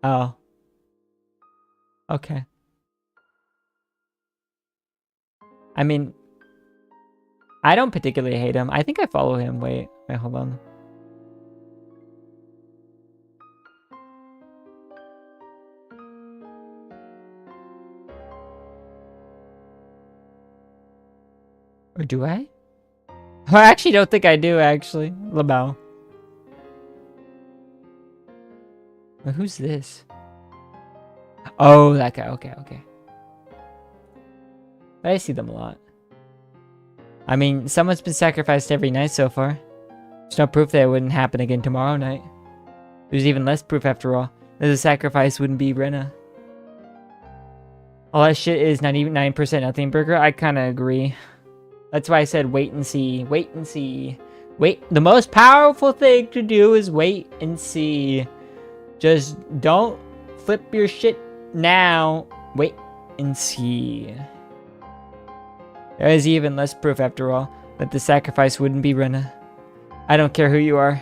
Oh. Okay. I mean, I don't particularly hate him. I think I follow him. Wait, hold on. Or do I? I actually don't think I do, actually. Labao. Well, who's this? Oh, that guy. Okay, okay. I see them a lot. I mean, someone's been sacrificed every night so far. There's no proof that it wouldn't happen again tomorrow night. There's even less proof after all that the sacrifice wouldn't be Rena. All that shit is 99% nothing burger. I kind of agree. That's why I said wait and see. Wait and see. Wait. The most powerful thing to do is wait and see. Just don't flip your shit now. Wait and see. There is even less proof, after all, that the sacrifice wouldn't be Rena. I don't care who you are.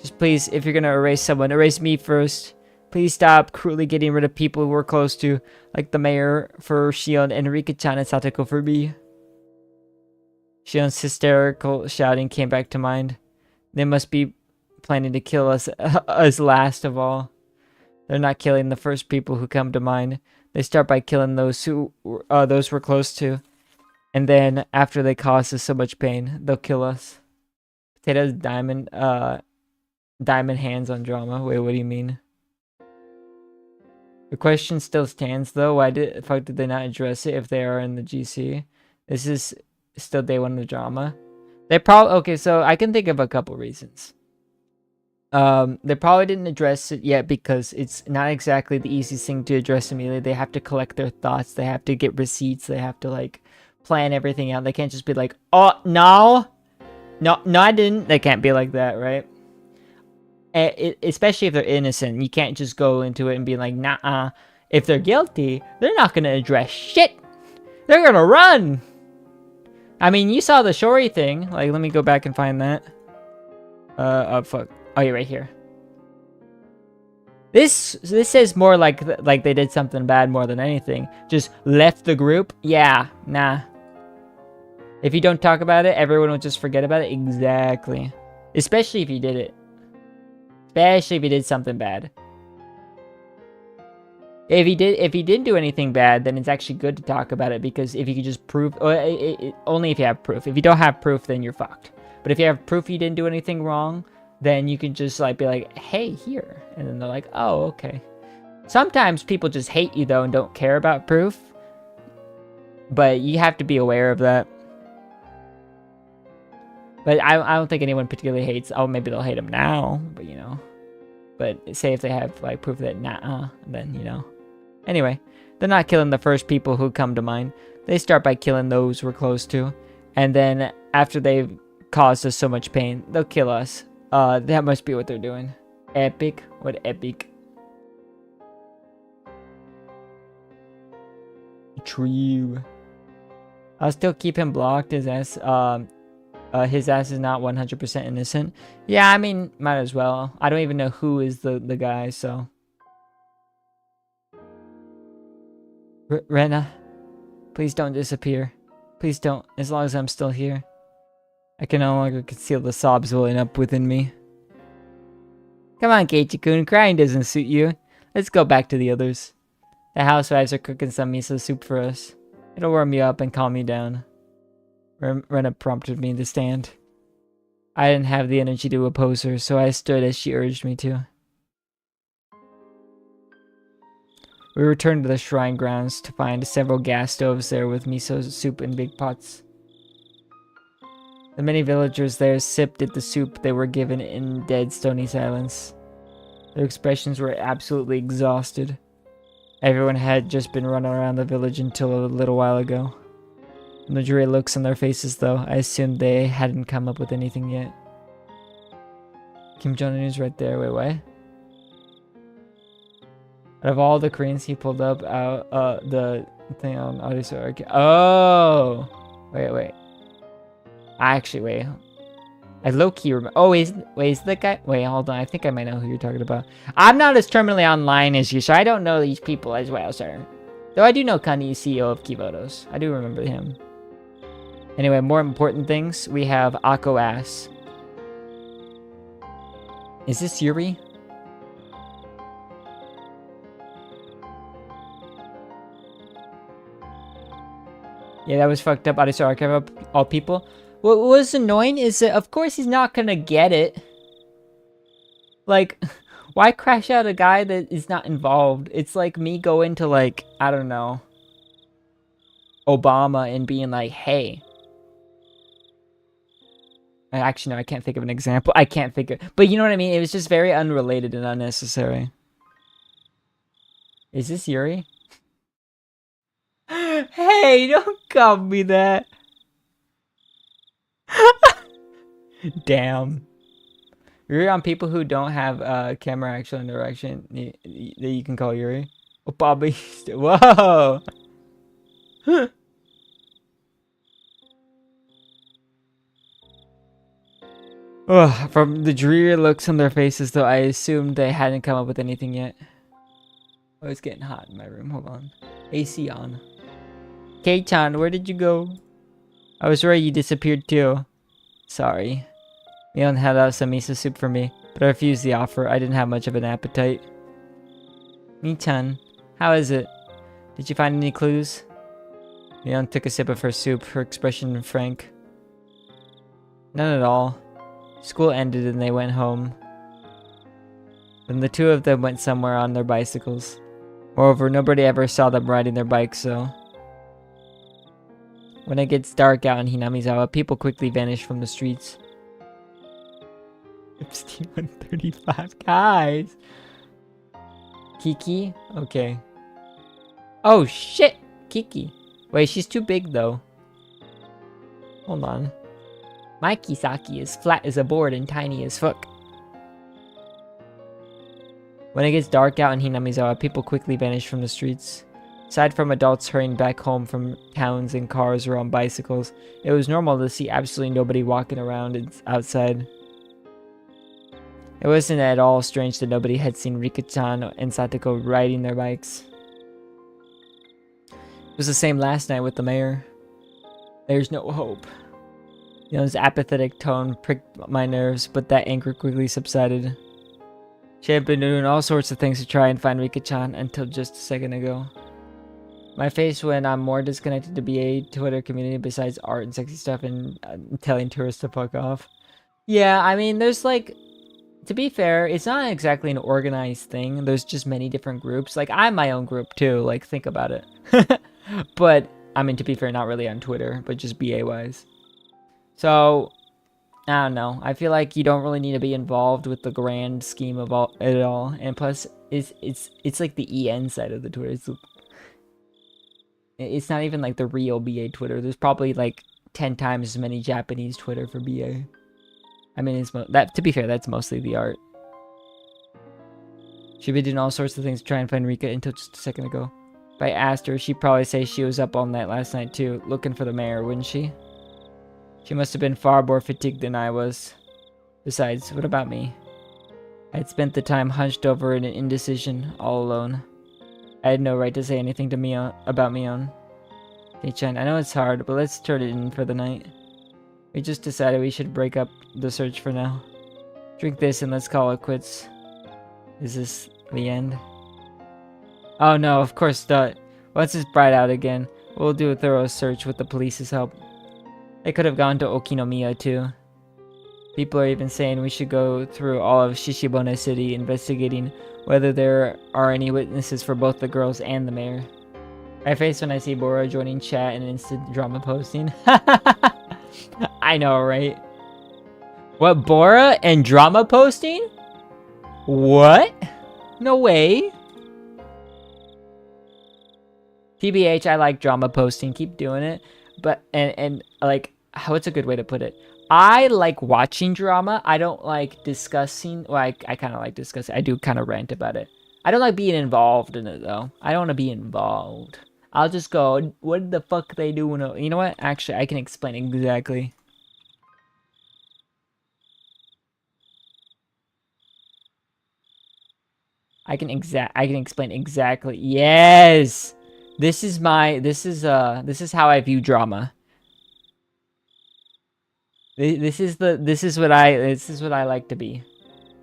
Just please, if you're gonna erase someone, erase me first. Please stop cruelly getting rid of people who we're close to, like the mayor for Shion and Rika-chan and Satoko for me. Shion's hysterical shouting came back to mind. They must be planning to kill us as last of all. They're not killing the first people who come to mind. They start by killing those we're close to. And then, after they cause us so much pain, they'll kill us. Potato's diamond hands on drama. Wait, what do you mean? The question still stands, though. Why the fuck did they not address it if they are in the GC? This is still day one of the drama. They probably... Okay, so I can think of a couple reasons. They probably didn't address it yet because it's not exactly the easiest thing to address immediately. They have to collect their thoughts. They have to get receipts. They have to, like... plan everything out. They can't just be like, oh, no, I didn't. They can't be like that, right? Especially if they're innocent. You can't just go into it and be like, nah. If they're guilty, they're not going to address shit. They're going to run. I mean, you saw the Shori thing. Like, let me go back and find that. Oh, fuck. Oh, you're right here. This says more like they did something bad more than anything. Just left the group? Yeah, nah. If you don't talk about it, everyone will just forget about it. Exactly. Especially if you did it. Especially if you did something bad. If he didn't do anything bad, then it's actually good to talk about it, because if you could just prove, only if you have proof. If you don't have proof, then you're fucked. But if you have proof you didn't do anything wrong, then you can just like be like, hey, here. And then they're like, oh, okay. Sometimes people just hate you though and don't care about proof. But you have to be aware of that. But I don't think anyone particularly hates, oh, maybe they'll hate him now, but you know. But say if they have like proof that then you know. Anyway, they're not killing the first people who come to mind. They start by killing those we're close to. And then after they've caused us so much pain, they'll kill us. That must be what they're doing. Epic? What epic? True. I'll still keep him blocked. His ass is not 100% innocent. Yeah, I mean, might as well. I don't even know who is the guy, so. Rena, please don't disappear. Please don't, as long as I'm still here. I can no longer conceal the sobs welling up within me. Come on, Keiichi-kun, crying doesn't suit you. Let's go back to the others. The housewives are cooking some miso soup for us. It'll warm me up and calm me down. Rena prompted me to stand. I didn't have the energy to oppose her, so I stood as she urged me to. We returned to the shrine grounds to find several gas stoves there with miso soup in big pots. The many villagers there sipped at the soup they were given in dead stony silence. Their expressions were absolutely exhausted. Everyone had just been running around the village until a little while ago. No dreary looks on their faces, though. I assumed they hadn't come up with anything yet. Kim Jong-un is right there. Wait, what? Out of all the Koreans, he pulled up the thing on audio. Oh! Wait. Actually, wait. I low-key remember. Oh, is that guy? Wait, hold on. I think I might know who you're talking about. I'm not as terminally online as you, so I don't know these people as well, sir. Though I do know Kanye, CEO of Kivotos. I do remember him. Anyway, more important things. We have Akko Ass. Is this Yuri? Yeah, that was fucked up. Audio archive of all people. What was annoying is that, of course, he's not gonna get it. Like, why crash out a guy that is not involved? It's like me going to, like, I don't know, Obama and being like, hey. Actually, no, I can't think of an example. I can't think of... But you know what I mean? It was just very unrelated and unnecessary. Is this Yuri? Hey, don't call me that. Damn. Yuri on people who don't have camera actual interaction that you can call Yuri. Oh, Bobby. Whoa. Ugh, from the dreary looks on their faces, though, I assumed they hadn't come up with anything yet. Oh, it's getting hot in my room. Hold on. AC on. Kei-chan, where did you go? I was worried you disappeared too. Sorry. Mion had out some miso soup for me, but I refused the offer. I didn't have much of an appetite. Mi-chan, how is it? Did you find any clues? Mion took a sip of her soup, her expression frank. None at all. School ended and they went home. Then the two of them went somewhere on their bicycles. Moreover, nobody ever saw them riding their bikes, so... When it gets dark out in Hinamizawa, people quickly vanish from the streets. Epstein 135, guys! Kiki? Okay. Oh, shit! Kiki. Wait, she's too big, though. Hold on. My Kisaki is flat as a board and tiny as fuck. When it gets dark out in Hinamizawa, people quickly vanish from the streets. Aside from adults hurrying back home from towns in cars or on bicycles, it was normal to see absolutely nobody walking around outside. It wasn't at all strange that nobody had seen Rika-chan and Satoko riding their bikes. It was the same last night with the mayor. There's no hope. Yon's apathetic tone pricked my nerves, but that anger quickly subsided. She had been doing all sorts of things to try and find Rika-chan until just a second ago. My face when I'm more disconnected to BA Twitter community besides art and sexy stuff and telling tourists to fuck off. Yeah, I mean, there's like... To be fair, it's not exactly an organized thing. There's just many different groups. Like, I'm my own group too, like, think about it. But, I mean, to be fair, not really on Twitter, but just BA-wise. So, I don't know. I feel like you don't really need to be involved with the grand scheme of it all. And plus, it's like the EN side of the Twitter. It's not even like the real BA Twitter. There's probably like 10 times as many Japanese Twitter for BA. I mean, to be fair, that's mostly the art. She'd been doing all sorts of things to try and find Rika until just a second ago. If I asked her, she'd probably say she was up all night last night too, looking for the mayor, wouldn't she? She must have been far more fatigued than I was. Besides, what about me? I had spent the time hunched over in an indecision, all alone. I had no right to say anything to Mion about Mion. Hey-chan, I know it's hard, but let's turn it in for the night. We just decided we should break up the search for now. Drink this and let's call it quits. Is this the end? Oh no, of course not. Once it's bright out again, we'll do a thorough search with the police's help. They could have gone to Okinomiya too. People are even saying we should go through all of Shishibone City investigating whether there are any witnesses for both the girls and the mayor. My face when I see Bora joining chat and instant drama posting. I know, right? What, Bora and drama posting? What? No way. TBH, I like drama posting. Keep doing it. But, and like, what's a good way to put it? I like watching drama. I don't like discussing. Well, I kind of like discussing. I do kind of rant about it. I don't like being involved in it, though. I don't want to be involved. I'll just go, what the fuck they doing? You know what? Actually, I can explain exactly. I can explain exactly. Yes! This is how I view drama. This is what I like to be.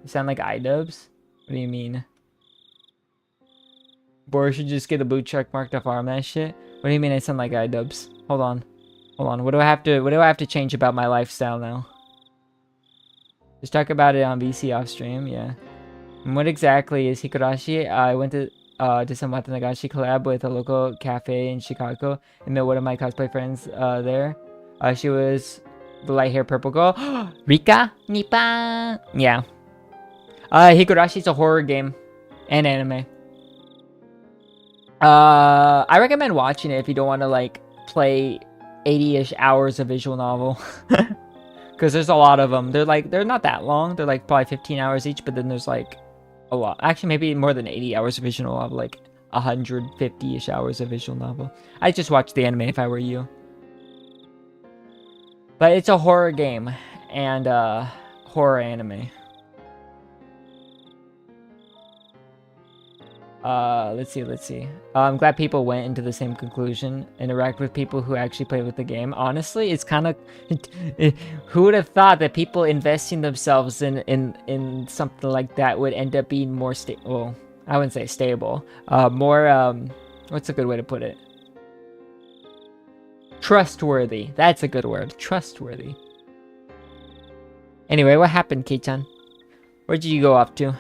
You sound like iDubbbz? What do you mean? Boris should just get a blue check mark to farm that shit. What do you mean I sound like iDubbbz? Hold on. What do I have to change about my lifestyle now? Just talk about it on VC off stream, yeah. And what exactly is Higurashi? I went to some Watanagashi collab with a local cafe in Chicago and met one of my cosplay friends there. She was the light hair purple girl. Rika? Nipa? Yeah. Higurashi's a horror game and anime. I recommend watching it if you don't want to like play 80-ish hours of visual novel. Because there's a lot of them. They're not that long. They're like probably 15 hours each, but then there's like a lot. Actually, maybe more than 80 hours of visual novel, like 150-ish hours of visual novel. I just watch the anime if I were you. But it's a horror game and horror anime. Let's see. I'm glad people went into the same conclusion. Interact with people who actually play with the game. Honestly, it's kind of... who would have thought that people investing themselves in something like that would end up being more stable? Well, I wouldn't say stable. More, what's a good way to put it? Trustworthy. That's a good word. Trustworthy. Anyway, what happened, Kei-chan? Where did you go off to?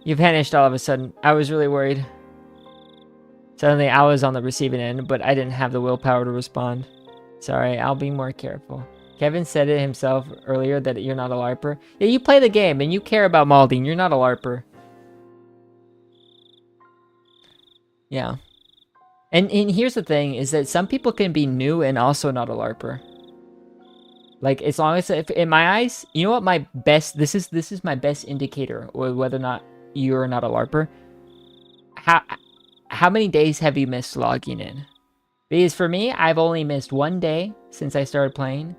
You vanished all of a sudden. I was really worried. Suddenly, I was on the receiving end, but I didn't have the willpower to respond. Sorry, I'll be more careful. Kevin said it himself earlier that you're not a LARPer. Yeah, you play the game and you care about Malding. You're not a LARPer. Yeah. And here's the thing, is that some people can be new and also not a LARPer. Like, as long as, if, in my eyes, you know what this is my best indicator or whether or not you're not a LARPer. How many days have you missed logging in? Because for me, I've only missed 1 day since I started playing.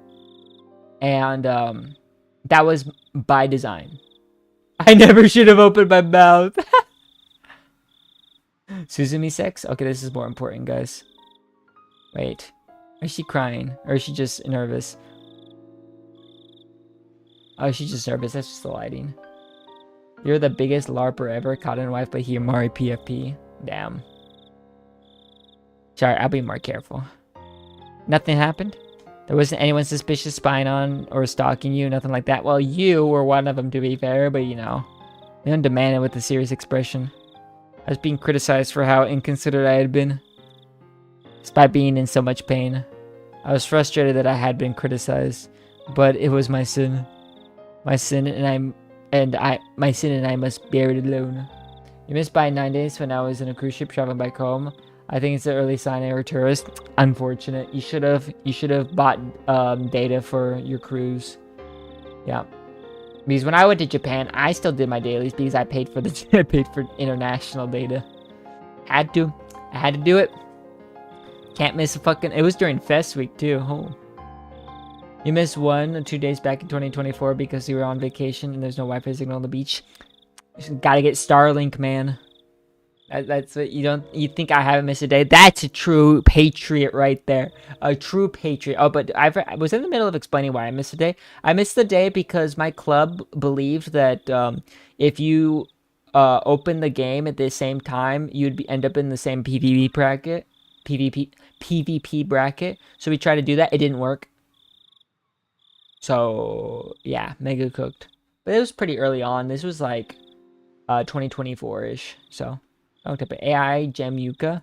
And that was by design. I never should have opened my mouth. Suzumi sex? Okay, this is more important, guys. Wait. Is she crying? Or is she just nervous? Oh, she's just nervous. That's just the lighting. You're the biggest LARPer ever. Caught in wife, but here, Mari PFP. Damn. Sorry, I'll be more careful. Nothing happened? There wasn't anyone suspicious spying on or stalking you? Nothing like that? Well, you were one of them, to be fair, but you know. They don't demand it with a serious expression. I was being criticized for how inconsiderate I had been. Despite being in so much pain. I was frustrated that I had been criticized. But it was my sin. My sin and I must bear it alone. You missed by 9 days when I was in a cruise ship traveling back home. I think it's an early sign I were a tourist. Unfortunate. You should have bought data for your cruise. Yeah. Because when I went to Japan, I still did my dailies because I paid for I paid for international data. I had to do it. Can't miss a fucking... It was during Fest Week too. Oh. You missed 1 or 2 days back in 2024 because you were on vacation and there's no Wi-Fi signal on the beach. You gotta get Starlink, man. That's what you think I haven't missed a day? That's a true patriot right there. A true patriot. Oh, but I was in the middle of explaining why I missed a day. I missed the day because my club believed that if you open the game at the same time, you'd end up in the same PvP bracket. PvP bracket. So we tried to do that. It didn't work. So yeah, mega cooked. But it was pretty early on. This was like 2024-ish. So I looked up at AI Gem Yuka.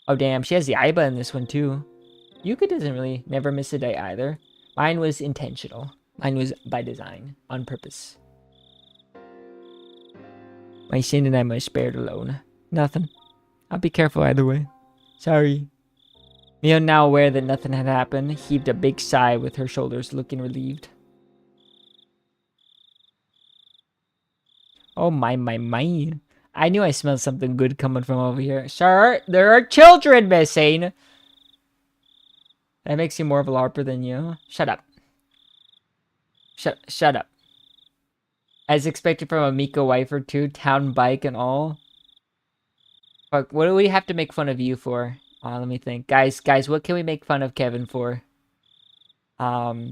Oh damn, she has the Aiba in this one too. Yuka doesn't really never miss a day either. Mine was intentional. Mine was by design, on purpose. My Shane and I must bear it alone. Nothing. I'll be careful either way. Sorry. Mio, now aware that nothing had happened, heaved a big sigh with her shoulders looking relieved. Oh my. I knew I smelled something good coming from over here. Sir, there are children missing! That makes you more of a LARPer than you. Shut up. Shut up. As expected from a Mika wife or two, town bike and all. Fuck, what do we have to make fun of you for? Let me think. Guys, what can we make fun of Kevin for? Hmm.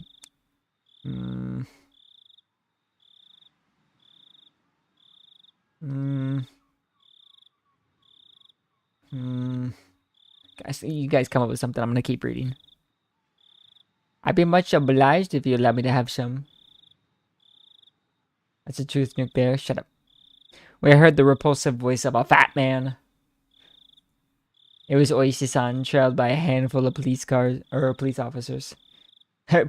Guys, you guys come up with something. I'm gonna keep reading. I'd be much obliged if you allow me to have some. That's the truth, Nuke Bear. Shut up. We heard the repulsive voice of a fat man. It was Oishi-san, trailed by a handful of police cars, or police officers.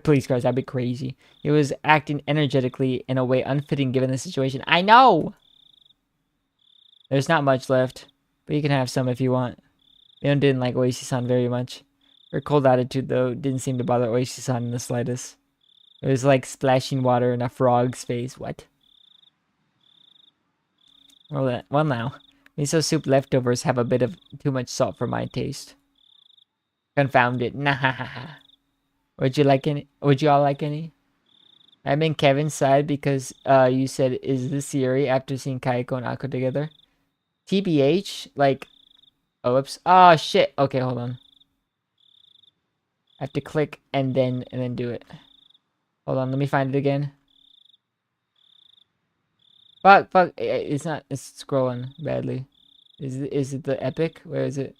Police cars, that'd be crazy. He was acting energetically in a way unfitting given the situation. I know! There's not much left, but you can have some if you want. Leon didn't like Oishi-san very much. Her cold attitude, though, didn't seem to bother Oishi-san in the slightest. It was like splashing water in a frog's face. What? Well now. Miso soup leftovers have a bit of too much salt for my taste. Confound it. Nah. Would you all like any? I'm in Kevin's side because you said, is this Yuri after seeing Kaiko and Ako together? TBH? Like, oh, whoops. Oh, shit. Okay, hold on. I have to click and then do it. Hold on, let me find it again. Fuck. It's scrolling badly. Is it the epic? Where is it?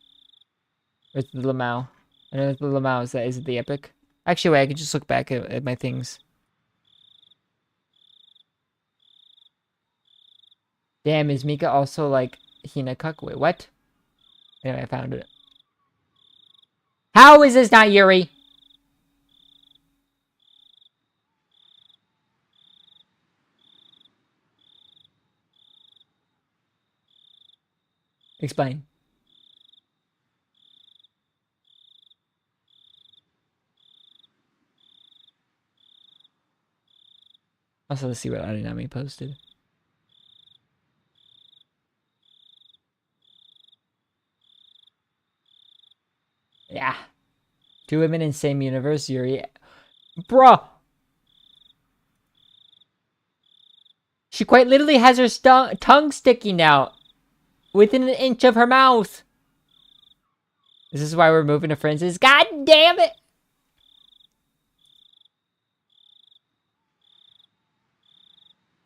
Where's the Lamau? I know it's the Lamau. Is it the epic? Actually, wait, I can just look back at my things. Damn, is Mika also like Hinakuk? Wait, what? Anyway, I found it. How is this not Yuri? Explain. Also, let's see what Arinami posted. Yeah. Two women in same universe, Yuri. Bruh! She quite literally has her tongue sticking out. Within an inch of her mouth. This is why we're moving to Francis. God damn it!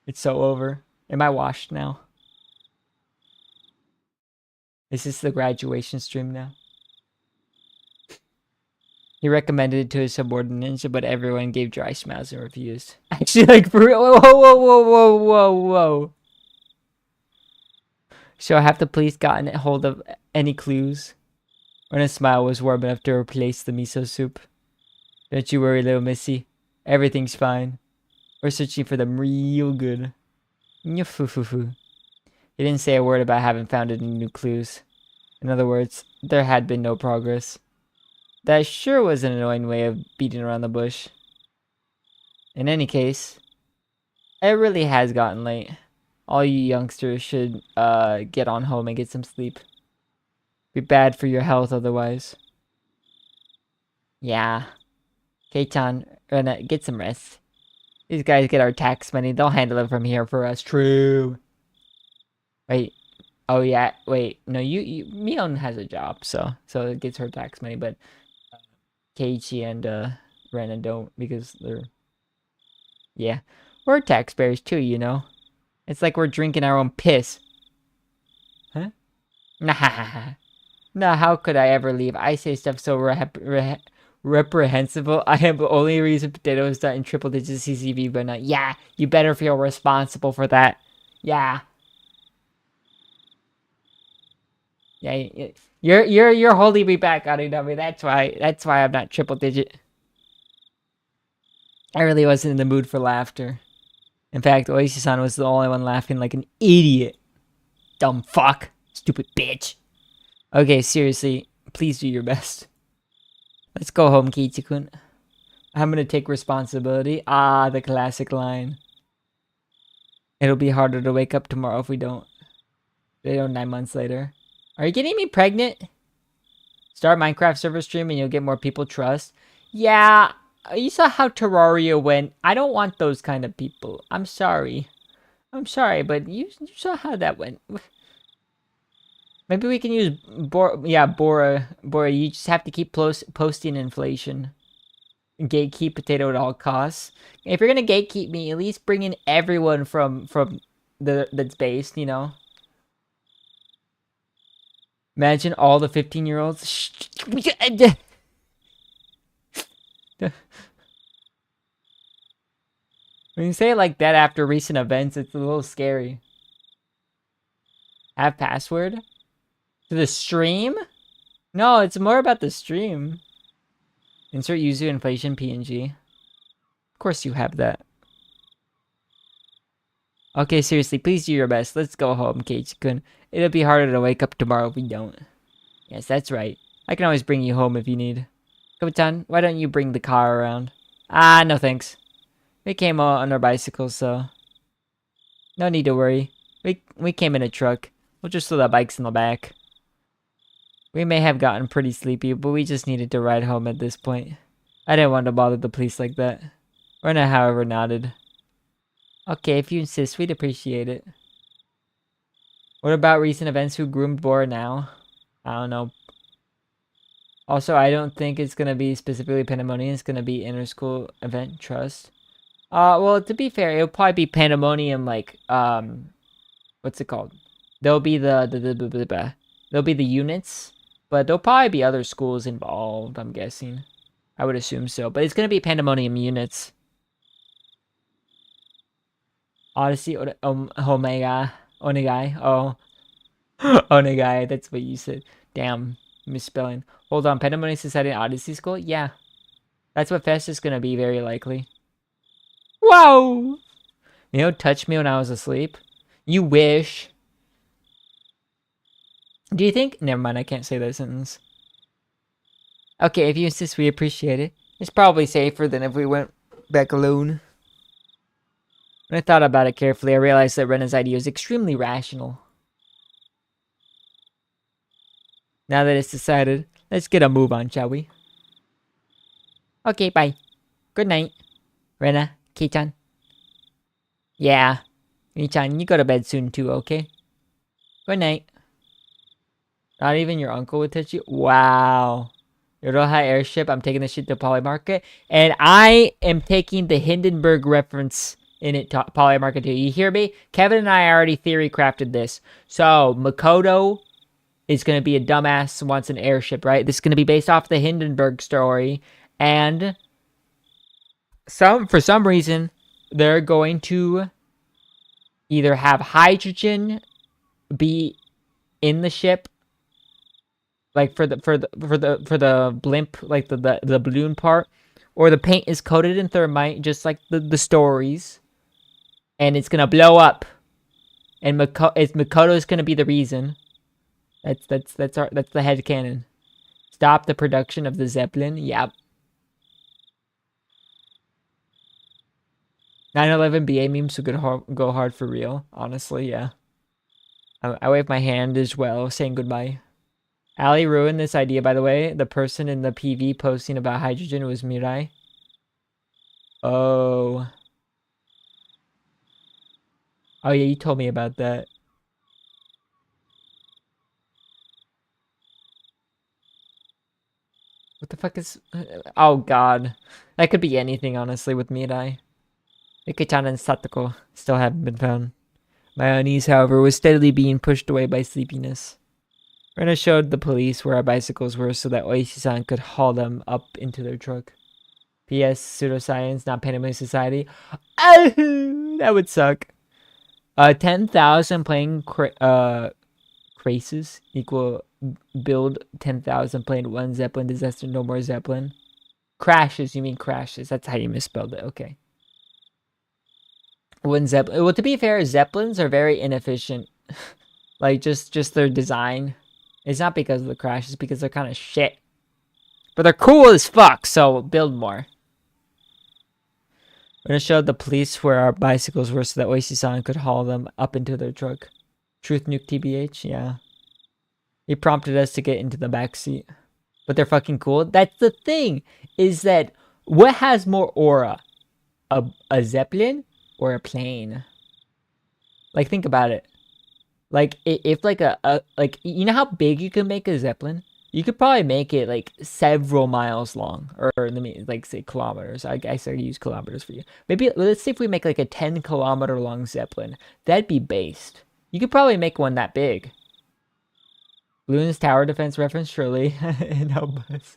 It's so over. Am I washed now? Is this the graduation stream now? He recommended it to his subordinates, but everyone gave dry smiles and refused. Actually, like, for real. Whoa. So have the police gotten hold of any clues? Rena's smile was warm enough to replace the miso soup. Don't you worry, little missy. Everything's fine. We're searching for them real good. Nyafoo. He didn't say a word about having found any new clues. In other words, there had been no progress. That sure was an annoying way of beating around the bush. In any case, it really has gotten late. All you youngsters should get on home and get some sleep. Be bad for your health otherwise. Yeah. Keitan, Rena, get some rest. These guys get our tax money. They'll handle it from here for us. True. Wait. Oh yeah. Wait. No, Mion has a job, so it gets her tax money, but Keiichi and Rena don't because they're yeah. We're taxpayers too, you know. It's like we're drinking our own piss. Huh? Nah. Nah, how could I ever leave? I say stuff so reprehensible. I am the only reason Potato is not in triple digits CCV, but not. Yeah, you better feel responsible for that. Yeah. Yeah, you're holding me back, Arinami. That's why I'm not triple digit. I really wasn't in the mood for laughter. In fact, Oishi-san was the only one laughing like an idiot. Dumb fuck. Stupid bitch. Okay, seriously. Please do your best. Let's go home, Keiichi-kun. I'm gonna take responsibility. Ah, the classic line. It'll be harder to wake up tomorrow if we don't. They don't 9 months later. Are you getting me pregnant? Start Minecraft server stream and you'll get more people trust. Yeah, you saw how Terraria went. I don't want those kind of people. I'm sorry. I'm sorry, but you saw how that went. Maybe we can use Bora. You just have to keep posting inflation. Gatekeep potato at all costs. If you're gonna gatekeep me, at least bring in everyone from that's based, you know. Imagine all the 15-year-olds. When you say it like that after recent events, it's a little scary. Have password? To the stream? No, it's more about the stream. Insert user inflation PNG. Of course you have that. Okay, seriously, please do your best. Let's go home, Keiichi-kun. It'll be harder to wake up tomorrow if we don't. Yes, that's right. I can always bring you home if you need. Kotan, why don't you bring the car around? Ah, no thanks. We came on our bicycles, so... No need to worry. We came in a truck. We'll just throw the bikes in the back. We may have gotten pretty sleepy, but we just needed to ride home at this point. I didn't want to bother the police like that. Rena, however, nodded. Okay, if you insist, we'd appreciate it. What about recent events? Who groomed Bora now? I don't know. Also, I don't think it's gonna be specifically Pandemonium. It's gonna be Inter-School Event Trust. Well, to be fair, it'll probably be Pandemonium, like, what's it called? There'll be there'll be the units, but there'll probably be other schools involved, I'm guessing. I would assume so, but it's gonna be Pandemonium units. Odyssey, Omega, Onegai, oh. Onegai, that's what you said. Damn, misspelling. Hold on, Pandemonium Society and Odyssey School? Yeah. That's what Fest is gonna be, very likely. Whoa! You know, touch me when I was asleep? You wish. Do you think? Never mind, I can't say that sentence. Okay, if you insist, we appreciate it. It's probably safer than if we went back alone. When I thought about it carefully, I realized that Rena's idea was extremely rational. Now that it's decided, let's get a move on, shall we? Okay, bye. Good night. Rena, Kei-chan. Yeah. Kei-chan, you go to bed soon too, okay? Good night. Not even your uncle would touch you? Wow. Yodoha airship, I'm taking this shit to Poly Market. And I am taking the Hindenburg reference in it to Poly Market too. You hear me? Kevin and I already theory crafted this. So, Makoto is going to be a dumbass who wants an airship, right? This is going to be based off the Hindenburg story. And for some reason, they're going to either have hydrogen be in the ship, like for the blimp, like the balloon part, or the paint is coated in thermite, just like the stories, and it's gonna blow up, and Makoto is gonna be the reason. That's the headcanon. Stop the production of the Zeppelin. Yep. 9/11 BA memes so go hard for real. Honestly, yeah. I wave my hand as well, saying goodbye. Ali ruined this idea, by the way. The person in the PV posting about hydrogen was Mirai. Oh. Oh yeah, you told me about that. What the fuck is... Oh god. That could be anything, honestly, with Mirai. Ike-chan and Satoko still haven't been found. My unease, however, was steadily being pushed away by sleepiness. Rena showed the police where our bicycles were so that Oishi-san could haul them up into their truck. P.S. Pseudoscience, not Pandemonium Society. That would suck. 10,000 playing craces equal build 10,000 playing one Zeppelin disaster, no more Zeppelin. Crashes, you mean crashes. That's how you misspelled it. Okay. One Zeppelin. Well, to be fair, Zeppelins are very inefficient. Like, just their design. It's not because of the crash, it's because they're kind of shit. But they're cool as fuck, so build more. We're gonna show the police where our bicycles were so that Oishi-san could haul them up into their truck. Truth nuke TBH, yeah. He prompted us to get into the back seat. But they're fucking cool. That's the thing, is that what has more aura? A Zeppelin or a plane? Like, think about it. Like, if like like, you know how big you can make a Zeppelin? You could probably make it like several miles long, or let me like say kilometers. I guess I use kilometers for you. Maybe let's see if we make like a 10-kilometer long Zeppelin. That'd be based. You could probably make one that big. Bloons tower defense reference, surely. No, bus.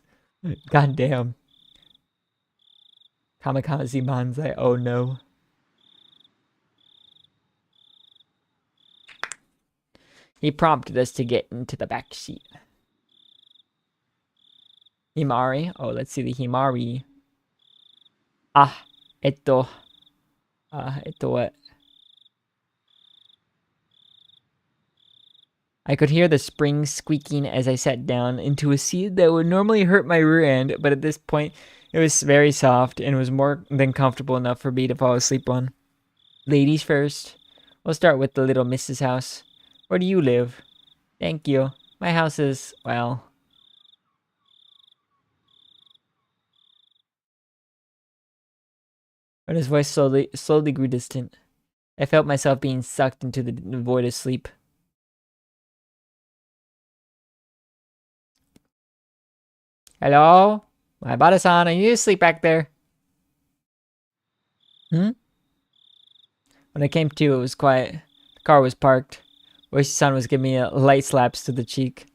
God damn. Kamikaze Manzai, oh no. He prompted us to get into the back seat. Himari. Oh, let's see the Himari. Ah, what? I could hear the springs squeaking as I sat down into a seat that would normally hurt my rear end, but at this point, it was very soft and was more than comfortable enough for me to fall asleep on. Ladies first. We'll start with the little Mrs. house. Where do you live? Thank you. My house is, well... But his voice slowly grew distant. I felt myself being sucked into the void of sleep. Hello? My Bada-san, I need to sleep back there. When I came to, it was quiet. The car was parked. Oishi-san was giving me light slaps to the cheek.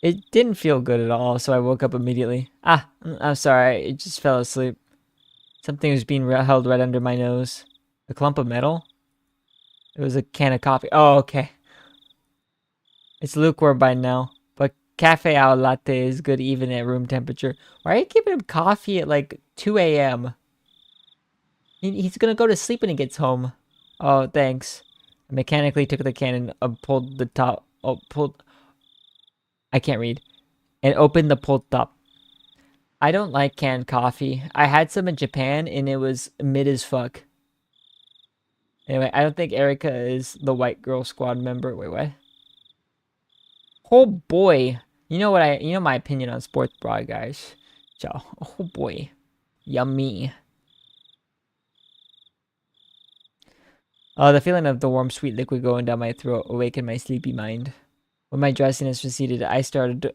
It didn't feel good at all, so I woke up immediately. I'm sorry, I just fell asleep. Something was being held right under my nose. A clump of metal? It was a can of coffee. Oh, okay. It's lukewarm by now, but cafe au latte is good even at room temperature. Why are you giving him coffee at like 2 a.m.? He's gonna go to sleep when he gets home. Oh, thanks. I mechanically took the can and pulled the top. I can't read. And opened the pulled top. I don't like canned coffee. I had some in Japan and it was mid as fuck. Anyway, I don't think Erica is the white girl squad member. Wait, what? Oh boy. You know my opinion on sports bra, guys. So, oh boy. Yummy. The feeling of the warm, sweet liquid going down my throat awakened my sleepy mind. When my drowsiness receded, I started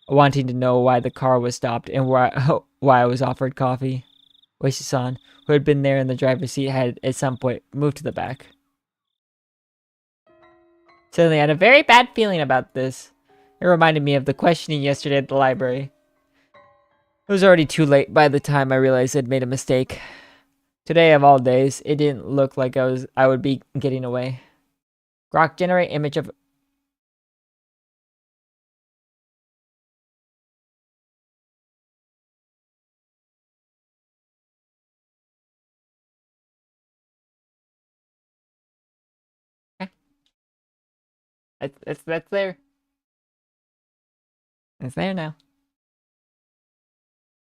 wanting to know why the car was stopped and why I was offered coffee. Oishi-san, who had been there in the driver's seat, had at some point moved to the back. Suddenly, I had a very bad feeling about this. It reminded me of the questioning yesterday at the library. It was already too late by the time I realized I'd made a mistake. Today of all days, it didn't look like I would be getting away. Grok, generate image of... That's there. It's there now.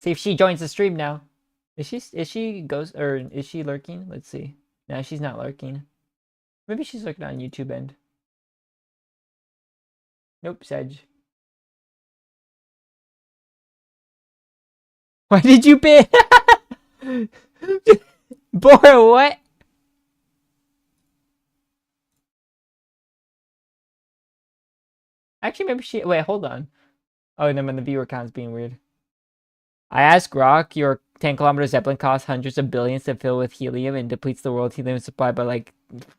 See if she joins the stream now. Is she lurking? Let's see. No, she's not lurking. Maybe she's lurking on YouTube end. Nope, Sedge. Why did you bid? Boy, what? Actually, maybe she... Wait, hold on. Oh, no, the viewer count's being weird. I asked Grok, your 10-kilometer Zeppelin costs hundreds of billions to fill with helium and depletes the world's helium supply by like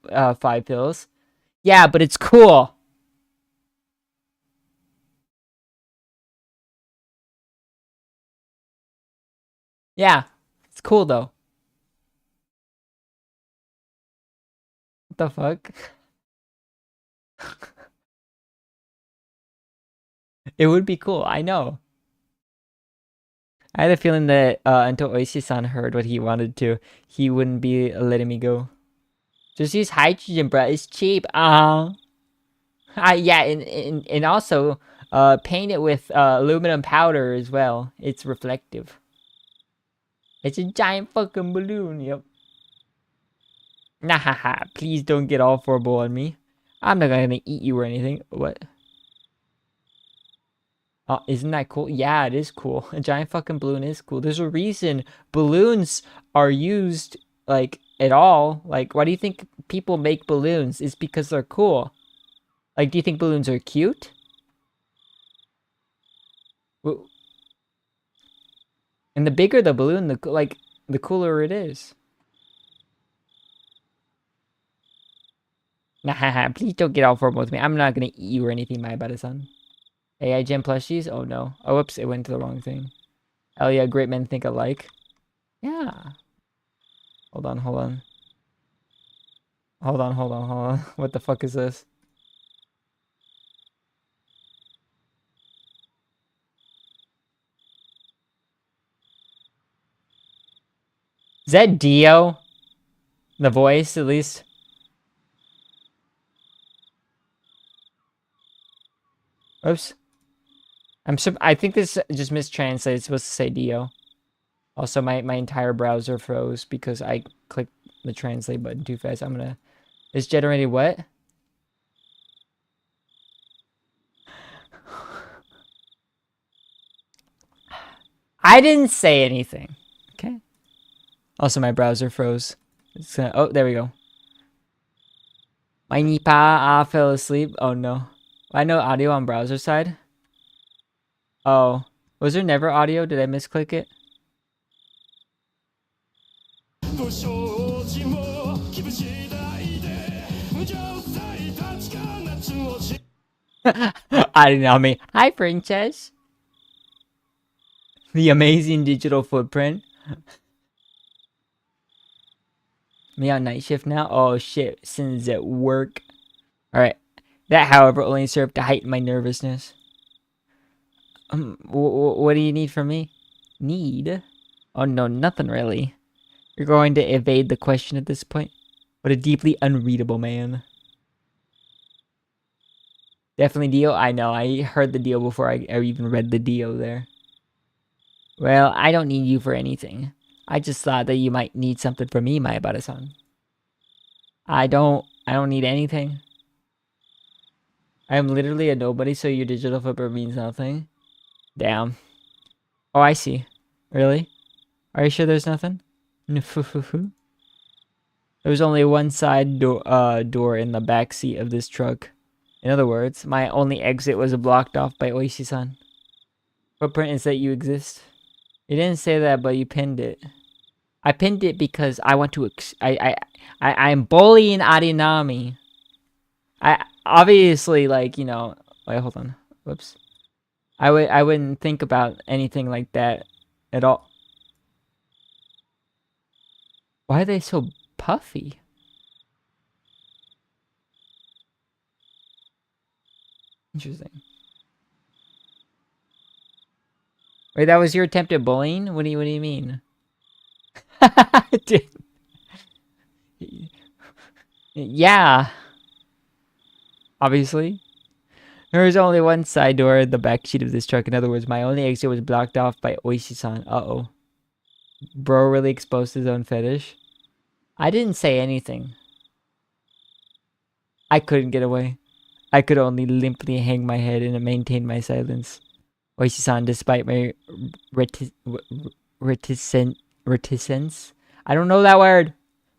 5 pills. Yeah, but it's cool. Yeah, it's cool though. What the fuck? It would be cool, I know. I had a feeling that until Oishi-san heard what he wanted to, he wouldn't be letting me go. Just use hydrogen, bro. It's cheap. Yeah, and also, paint it with aluminum powder as well. It's reflective. It's a giant fucking balloon. Yep. Nah, haha. Please don't get all horrible on me. I'm not gonna eat you or anything. What? Oh, isn't that cool? Yeah, it is cool. A giant fucking balloon is cool. There's a reason balloons are used, like, at all. Like, why do you think people make balloons? It's because they're cool. Like, do you think balloons are cute? And the bigger the balloon, the cooler it is. Nah, please don't get all formal with me. I'm not gonna eat you or anything, my son. AI Gen plushies? Oh no. Oh, whoops, it went to the wrong thing. Hell yeah, great men think alike. Yeah. Hold on, hold on. Hold on, hold on, hold on. What the fuck is this? Is that Dio? The voice, at least? Oops. I think this just mistranslated. It's supposed to say Dio. Also, my entire browser froze because I clicked the translate button too fast. It's generated what? I didn't say anything. Okay. Also, my browser froze. Oh, there we go. My nipa fell asleep. Oh no. I know audio on browser side. Oh. Was there never audio? Did I misclick it? I don't know me. Hi, princess. The amazing digital footprint. Me on night shift now? Oh shit, since at work. Alright. That, however, only served to heighten my nervousness. What do you need from me? Need? Oh no, nothing really. You're going to evade the question at this point? What a deeply unreadable man. Definitely Dio? I know, I heard the deal before I even read the Dio there. Well, I don't need you for anything. I just thought that you might need something from me, my Abada-san. I don't need anything. I am literally a nobody, so your digital footprint means nothing. Damn. Oh, I see. Really? Are you sure there's nothing? There was only one side door in the back seat of this truck. In other words, my only exit was blocked off by Oishi-san. Footprint is that you exist. You didn't say that, but you pinned it. I pinned it because I want to. I'm bullying Arinami. I obviously, like, you know. Wait, hold on. Whoops. I wouldn't think about anything like that at all. Why are they so puffy? Interesting. Wait, that was your attempt at bullying? What do you mean? Yeah. Obviously. There was only one side door in the back seat of this truck. In other words, my only exit was blocked off by Oishi-san. Uh-oh. Bro really exposed his own fetish. I didn't say anything. I couldn't get away. I could only limply hang my head and maintain my silence. Oishi-san, despite my reticence, I don't know that word,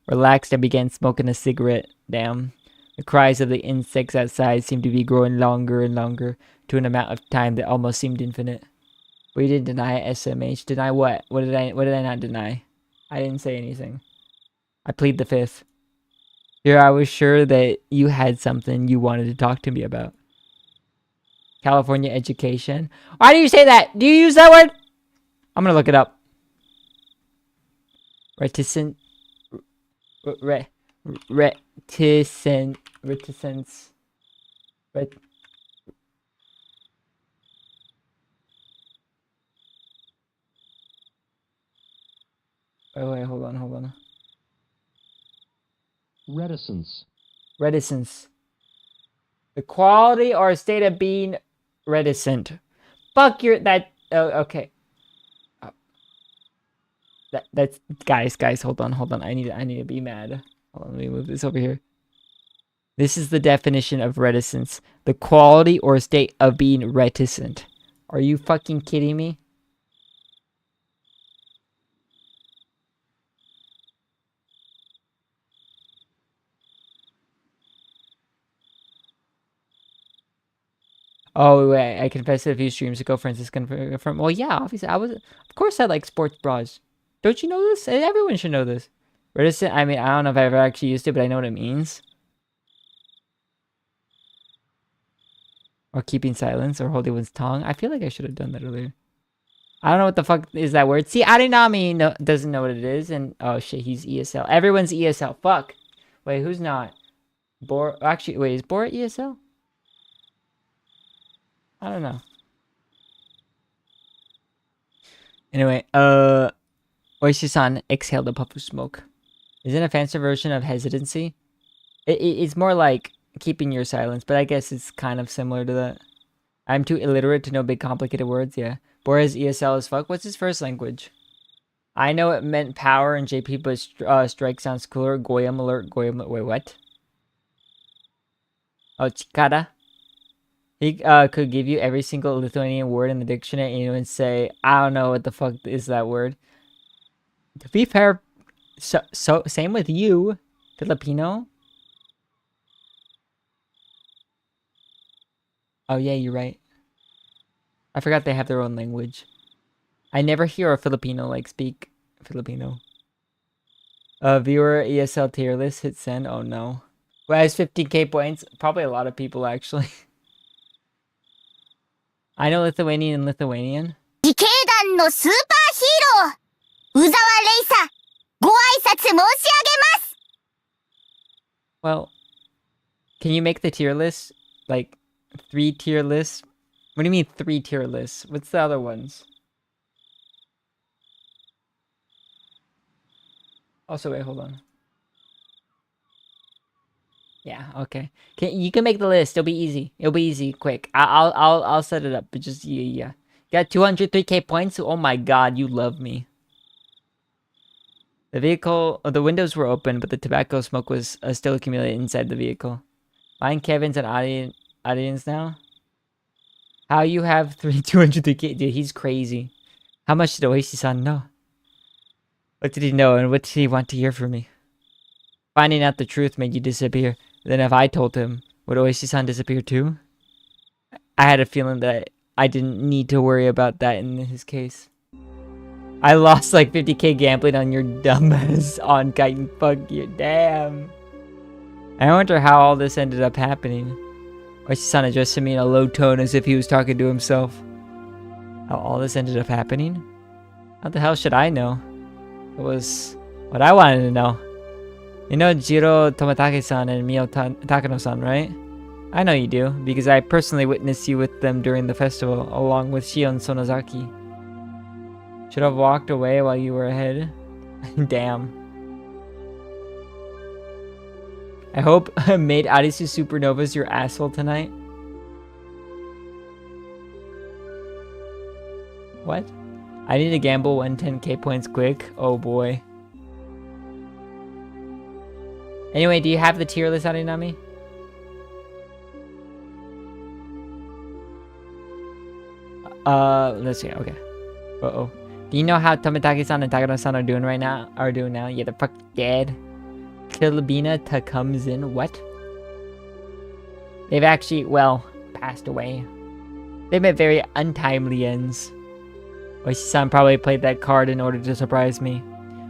relaxed and began smoking a cigarette. Damn. The cries of the insects outside seemed to be growing longer and longer, to an amount of time that almost seemed infinite. We didn't deny it, SMH. Deny what? What did I not deny? I didn't say anything. I plead the fifth. Here I was sure that you had something you wanted to talk to me about. California education. Why do you say that? Do you use that word? I'm gonna look it up. Reticent. Reticence. Wait, hold on. Reticence. Reticence. The quality or state of being reticent. Fuck your that. Oh, okay. That's guys. Hold on. I need to be mad. Hold on, let me move this over here. This is the definition of reticence: the quality or state of being reticent. Are you fucking kidding me? Oh wait, I confessed it a few streams ago. Francis confirmed. Well, yeah, obviously of course I like sports bras. Don't you know this? Everyone should know this. Reticent. I mean, I don't know if I ever actually used it, but I know what it means. Or keeping silence, or holding one's tongue. I feel like I should have done that earlier. I don't know what the fuck is that word. See, Arinami doesn't know what it is, and oh shit, he's ESL. Everyone's ESL. Fuck. Wait, who's not? Actually, wait, is Bora ESL? I don't know. Anyway, Oishi-san exhaled a puff of smoke. Isn't a fancier version of hesitancy? It's more like keeping your silence, but I guess it's kind of similar to that. I'm too illiterate to know big complicated words, yeah. Bora's ESL as fuck. What's his first language? I know it meant power in JP, but strike sounds cooler. Goyam alert, wait, what? Oh, Chikara? He could give you every single Lithuanian word in the dictionary and you would say, I don't know what the fuck is that word. To be fair, so same with you, Filipino. Oh yeah, you're right. I forgot they have their own language. I never hear a Filipino like speak Filipino. Viewer ESL tier list, hit send. Oh no. Who has 15k points? Probably a lot of people actually. I know Lithuanian and Lithuanian. Well, can you make the tier list? Like, 3 tier lists? What do you mean 3 tier lists? What's the other ones? Also, wait, got on. Yeah, okay. You can make the list. It'll be easy. It'll be easy, quick. I'll set it up. But just yeah. Got 203k points. Oh my god, you love me. The vehicle, the windows were open, but the tobacco smoke was still accumulating inside the vehicle. Mine, Kevin's an audience now. How you have 203k? Dude, he's crazy. How much did Oishi-san know? What did he know, and what did he want to hear from me? Finding out the truth made you disappear. Then if I told him, would Oishi-san disappear too? I had a feeling that I didn't need to worry about that in his case. I lost like 50k gambling on your dumbass on Kite. Fuck you. Damn. I wonder how all this ended up happening. Oishi-san addressed me in a low tone as if he was talking to himself. How all this ended up happening? How the hell should I know? It was what I wanted to know. You know Jiro Tomatake-san and Mio Takano-san, right? I know you do, because I personally witnessed you with them during the festival, along with Shion Sonozaki. Should have walked away while you were ahead. Damn. I hope made Arisu Supernovas your asshole tonight. What? I need to gamble 110k points quick. Oh boy. Anyway, do you have the tier list, Arinami? Let's see. Okay. Uh-oh. Do you know how Tomitaki-san and Takano-san are doing right now? Yeah, they're fucking dead. Kilabina comes in. What? They've actually, well, passed away. They met very untimely ends. Oishi-san probably played that card in order to surprise me.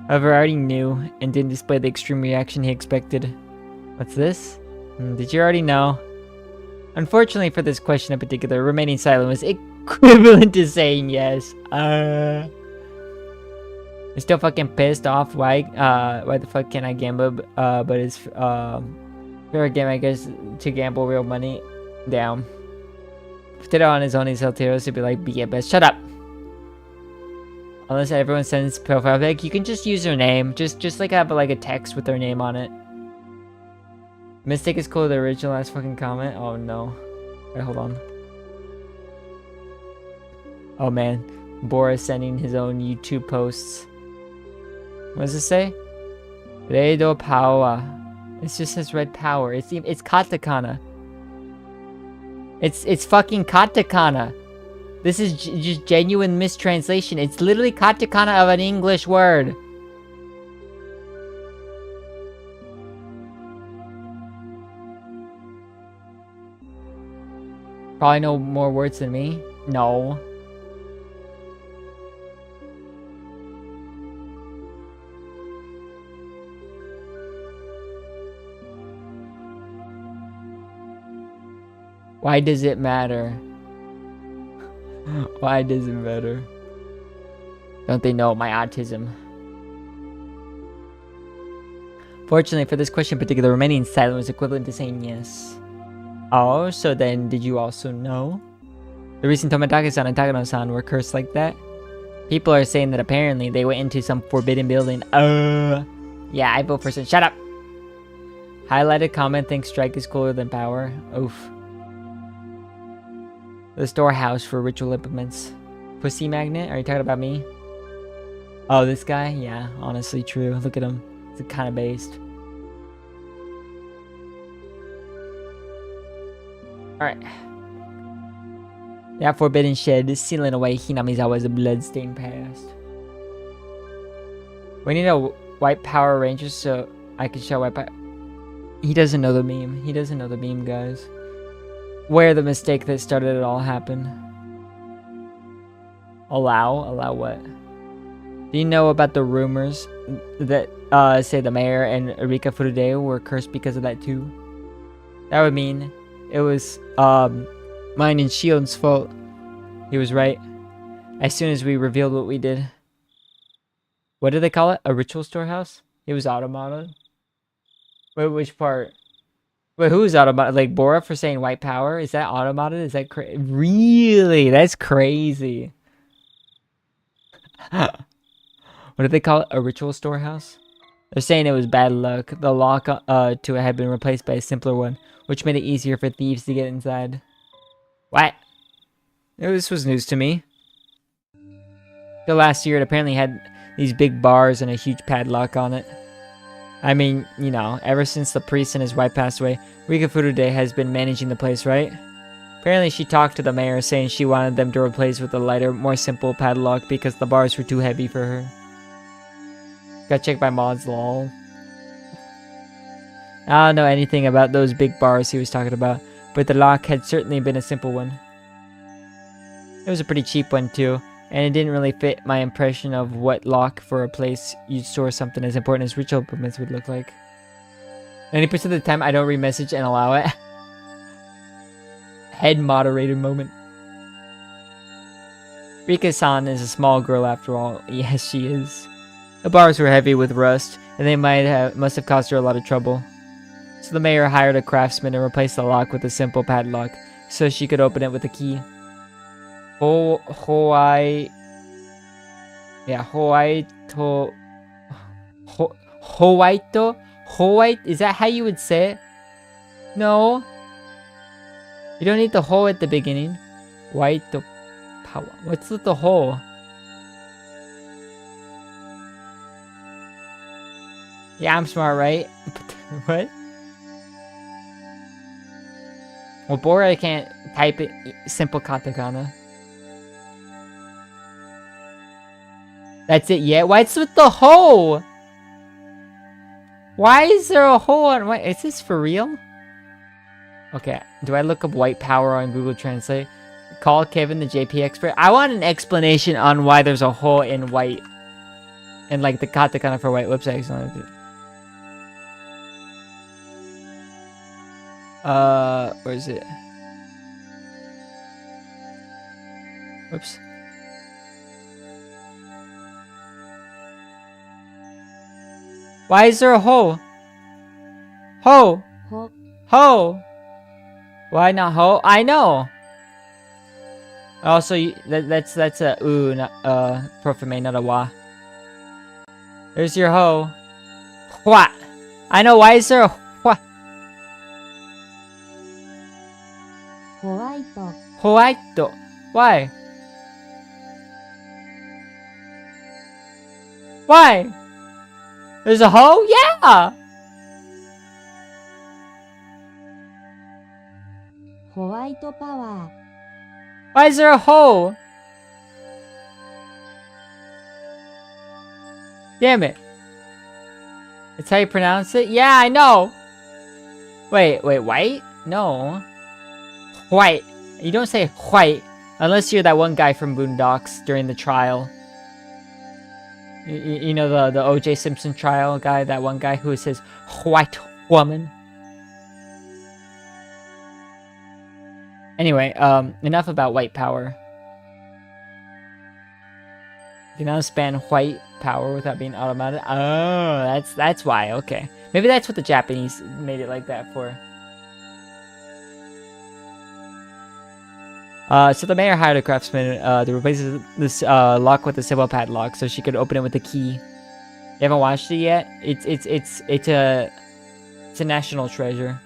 However, I already knew and didn't display the extreme reaction he expected. What's this? Did you already know? Unfortunately for this question in particular, remaining silent was equivalent to saying yes. I'm still fucking pissed off. Why the fuck can't I gamble? But it's fair game, I guess, to gamble real money. Damn. If he did it on his own, he's he'll be like, be it best. Shut up. Unless everyone sends profile pic, you can just use their name. Just like have like a text with their name on it. Mistake is cool. The original last fucking comment. Oh no. Wait, hold on. Oh man, Boris sending his own YouTube posts. What does it say? Redo power. It just says red power. It's katakana. It's fucking katakana. This is just genuine mistranslation. It's literally katakana of an English word. Probably know more words than me. No. Why does it matter? Why does it matter? Don't they know my autism? Fortunately for this question in particular, remaining silent was equivalent to saying yes. Oh, so then did you also know? The recent Tomadaka-san and Takano-san were cursed like that? People are saying that apparently they went into some forbidden building. Yeah, I vote for some. Shut up! Highlighted comment thinks strike is cooler than power. Oof. The storehouse for ritual implements. Pussy magnet? Are you talking about me? Oh, this guy? Yeah, honestly true. Look at him. It's kind of based. Alright. That forbidden shed is sealing away Hinamizawa's bloodstained past. We need a white Power Ranger so I can show white power. He doesn't know the meme. He doesn't know the meme, guys. Where the mistake that started it all happened. Allow what? Do you know about the rumors that say the mayor and Erika Furude were cursed because of that too? That would mean it was mine and Shion's fault. He was right. As soon as we revealed what we did. What did they call it? A ritual storehouse? It was automated? Wait, which part? Wait, who's automated? Like Bora for saying white power? Is that automated? Is that really? That's crazy. What did they call it? A ritual storehouse? They're saying it was bad luck. The lock to it had been replaced by a simpler one, which made it easier for thieves to get inside. What? This was news to me. The last year it apparently had these big bars and a huge padlock on it. I mean, you know, ever since the priest and his wife passed away, Rika Furude has been managing the place, right? Apparently she talked to the mayor saying she wanted them to replace with a lighter, more simple padlock because the bars were too heavy for her. Got checked by mods, lol. I don't know anything about those big bars he was talking about, but the lock had certainly been a simple one. It was a pretty cheap one too, and it didn't really fit my impression of what lock for a place you'd store something as important as ritual implements would look like. 90% of the time I don't re-message and allow it. Head moderator moment. Rika-san is a small girl after all. Yes, she is. The bars were heavy with rust, and they must have caused her a lot of trouble. So the mayor hired a craftsman and replaced the lock with a simple padlock, so she could open it with a key. Howaito. Is that how you would say it? No. You don't need the ho at the beginning. Waito power. What's with the ho? Yeah, I'm smart, right? What? Well, Bora can't type it simple katakana. That's it, yeah? What's with the ho? Why is there a hole on white? Is this for real? Okay, do I look up white power on Google Translate? Call Kevin the JP expert. I want an explanation on why there's a hole in white. And like the katakana for white. Whoops, I accidentally did. Where is it? Whoops. Why is there a hole? Ho! Ho! Why not ho? I know! Also, that's a ooh, not, profane, not a wa. There's your ho. What? I know, why is there a what? Hoaito. Why? Why? There's a hoe? Yeah! White power. Why is there a hoe? Damn it. That's how you pronounce it? Yeah, I know. Wait, white? No. White. You don't say white unless you're that one guy from Boondocks during the trial. You know the O.J. Simpson trial guy, that one guy who says white woman. Anyway, enough about white power. You now span white power without being automatic. Oh, that's why. Okay, maybe that's what the Japanese made it like that for. So the mayor hired a craftsman to replace this lock with a simple padlock, so she could open it with a key. You haven't watched it yet? It's a national treasure.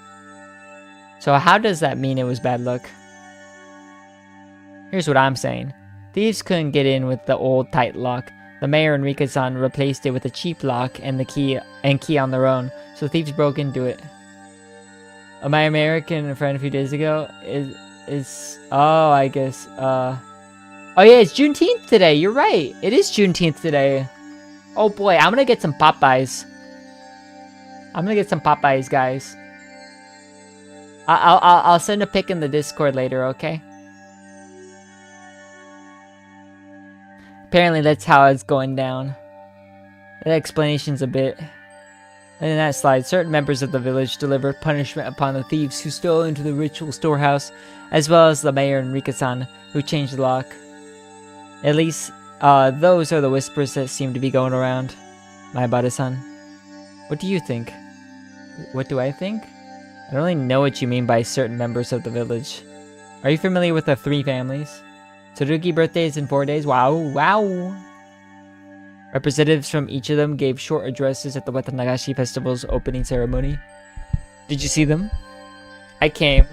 So how does that mean it was bad luck? Here's what I'm saying. Thieves couldn't get in with the old tight lock. The mayor and Rika-san replaced it with a cheap lock and the key on their own, so thieves broke into it. My American friend a few days ago is oh, I guess oh yeah, it's Juneteenth today. You're right. It is Juneteenth today. Oh boy, I'm gonna get some Popeyes. I'm gonna get some Popeyes, guys. I'll send a pic in the Discord later, okay? Apparently that's how it's going down. That explanation's a bit. And in that slide, certain members of the village delivered punishment upon the thieves who stole into the ritual storehouse, as well as the mayor and Rika-san, who changed the lock. At least, those are the whispers that seem to be going around. My Bada-san. What do you think? What do I think? I don't really know what you mean by certain members of the village. Are you familiar with the 3 families? Tsurugi birthday is in 4 days. Wow, wow. Representatives from each of them gave short addresses at the Watanagashi festival's opening ceremony. Did you see them? I came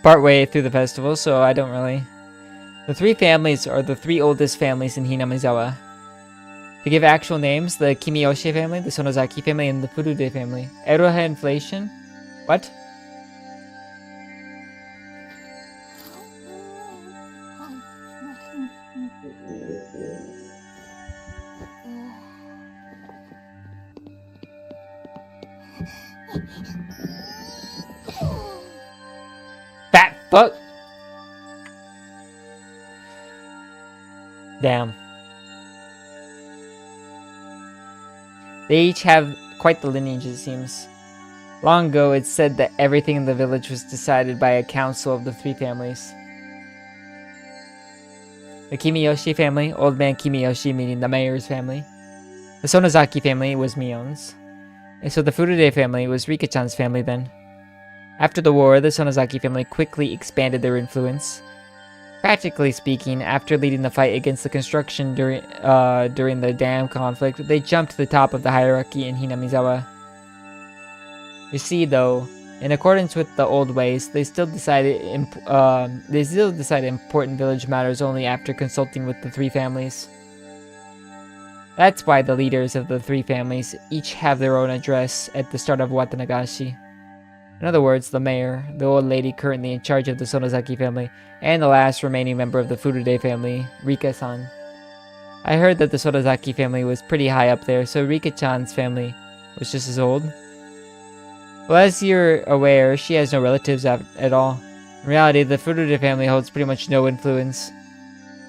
partway through the festival, so I don't really. The 3 families are the 3 oldest families in Hinamizawa. To give actual names, the Kimiyoshi family, the Sonozaki family, and the Furude family. Eroha inflation? What? Fat fuck! Damn. They each have quite the lineage, it seems. Long ago, it's said that everything in the village was decided by a council of the 3 families. The Kimiyoshi family, old man Kimiyoshi meaning the mayor's family. The Sonozaki family was Mion's. And so the Furude family was Rika-chan's family then. After the war, the Sonozaki family quickly expanded their influence. Practically speaking, after leading the fight against the construction during the dam conflict, they jumped to the top of the hierarchy in Hinamizawa. You see, though, in accordance with the old ways, they still decide important village matters only after consulting with the 3 families. That's why the leaders of the 3 families each have their own address at the start of Watanagashi. In other words, the mayor, the old lady currently in charge of the Sonozaki family, and the last remaining member of the Furude family, Rika-san. I heard that the Sonozaki family was pretty high up there, so Rika-chan's family was just as old. Well, as you're aware, she has no relatives at all. In reality, the Furude family holds pretty much no influence.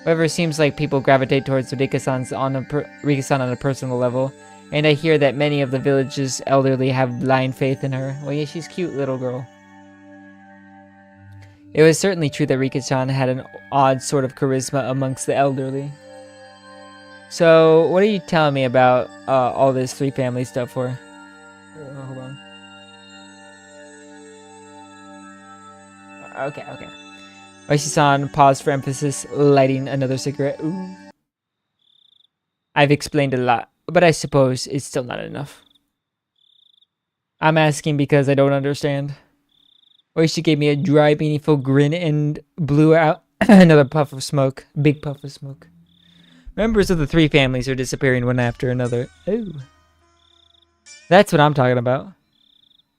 However, it seems like people gravitate towards Rika-san on a personal level, and I hear that many of the village's elderly have blind faith in her. Well, yeah, she's a cute little girl. It was certainly true that Rika-chan had an odd sort of charisma amongst the elderly. So, what are you telling me about all this 3 family stuff for? Hold on. Okay. Oishi-san paused for emphasis, lighting another cigarette. Ooh. I've explained a lot, but I suppose it's still not enough. I'm asking because I don't understand. Oishi gave me a dry, meaningful grin and blew out another puff of smoke. Big puff of smoke. Members of the three families are disappearing one after another. Ooh. That's what I'm talking about.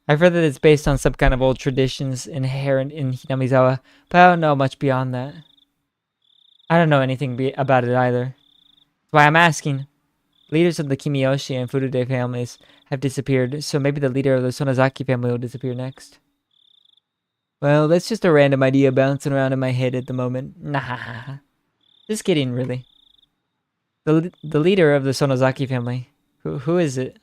I've heard that it's based on some kind of old traditions inherent in Hinamizawa, but I don't know much beyond that. I don't know anything about it either. That's why I'm asking. Leaders of the Kimiyoshi and Furude families have disappeared, so maybe the leader of the Sonozaki family will disappear next. Well, that's just a random idea bouncing around in my head at the moment. Nah. Just kidding, really. The leader of the Sonozaki family. Who is it?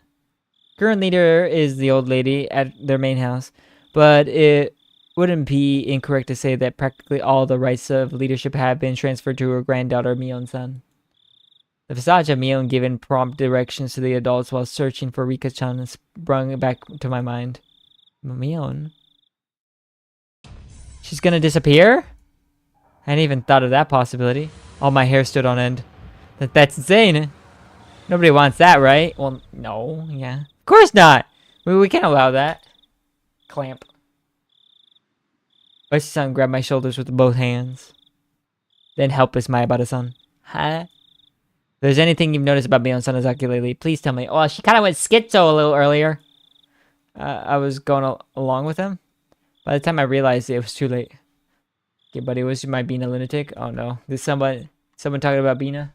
Current leader is the old lady at their main house, but it wouldn't be incorrect to say that practically all the rights of leadership have been transferred to her granddaughter, Mion-san. The visage of Mion giving prompt directions to the adults while searching for Rika-chan sprung back to my mind. Mion? She's gonna disappear? I hadn't even thought of that possibility. All my hair stood on end. That's insane. Nobody wants that, right? Well, no, yeah. Of course not! We can't allow that. Clamp. Oishi-san grabbed my shoulders with both hands. Then help us, Mayabata-san. Huh? If there's anything you've noticed about Mion Sonozaki lately, please tell me. Oh, she kind of went schizo a little earlier. I was going along with him. By the time I realized it was too late. Okay, buddy, was my Bina lunatic? Oh no. Is someone talking about Bina?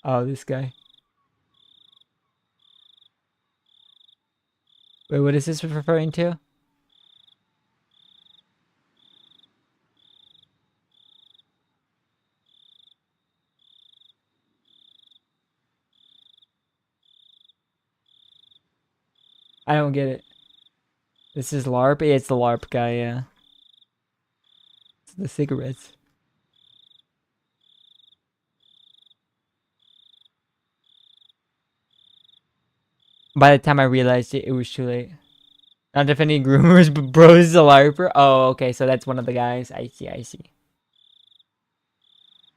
Oh, this guy. Wait, what is this referring to? I don't get it. This is LARP? Yeah, it's the LARP guy, yeah. It's the cigarettes. By the time I realized it, it was too late. Not defending groomers, but bro's a LARPer? Oh, okay, so that's one of the guys. I see.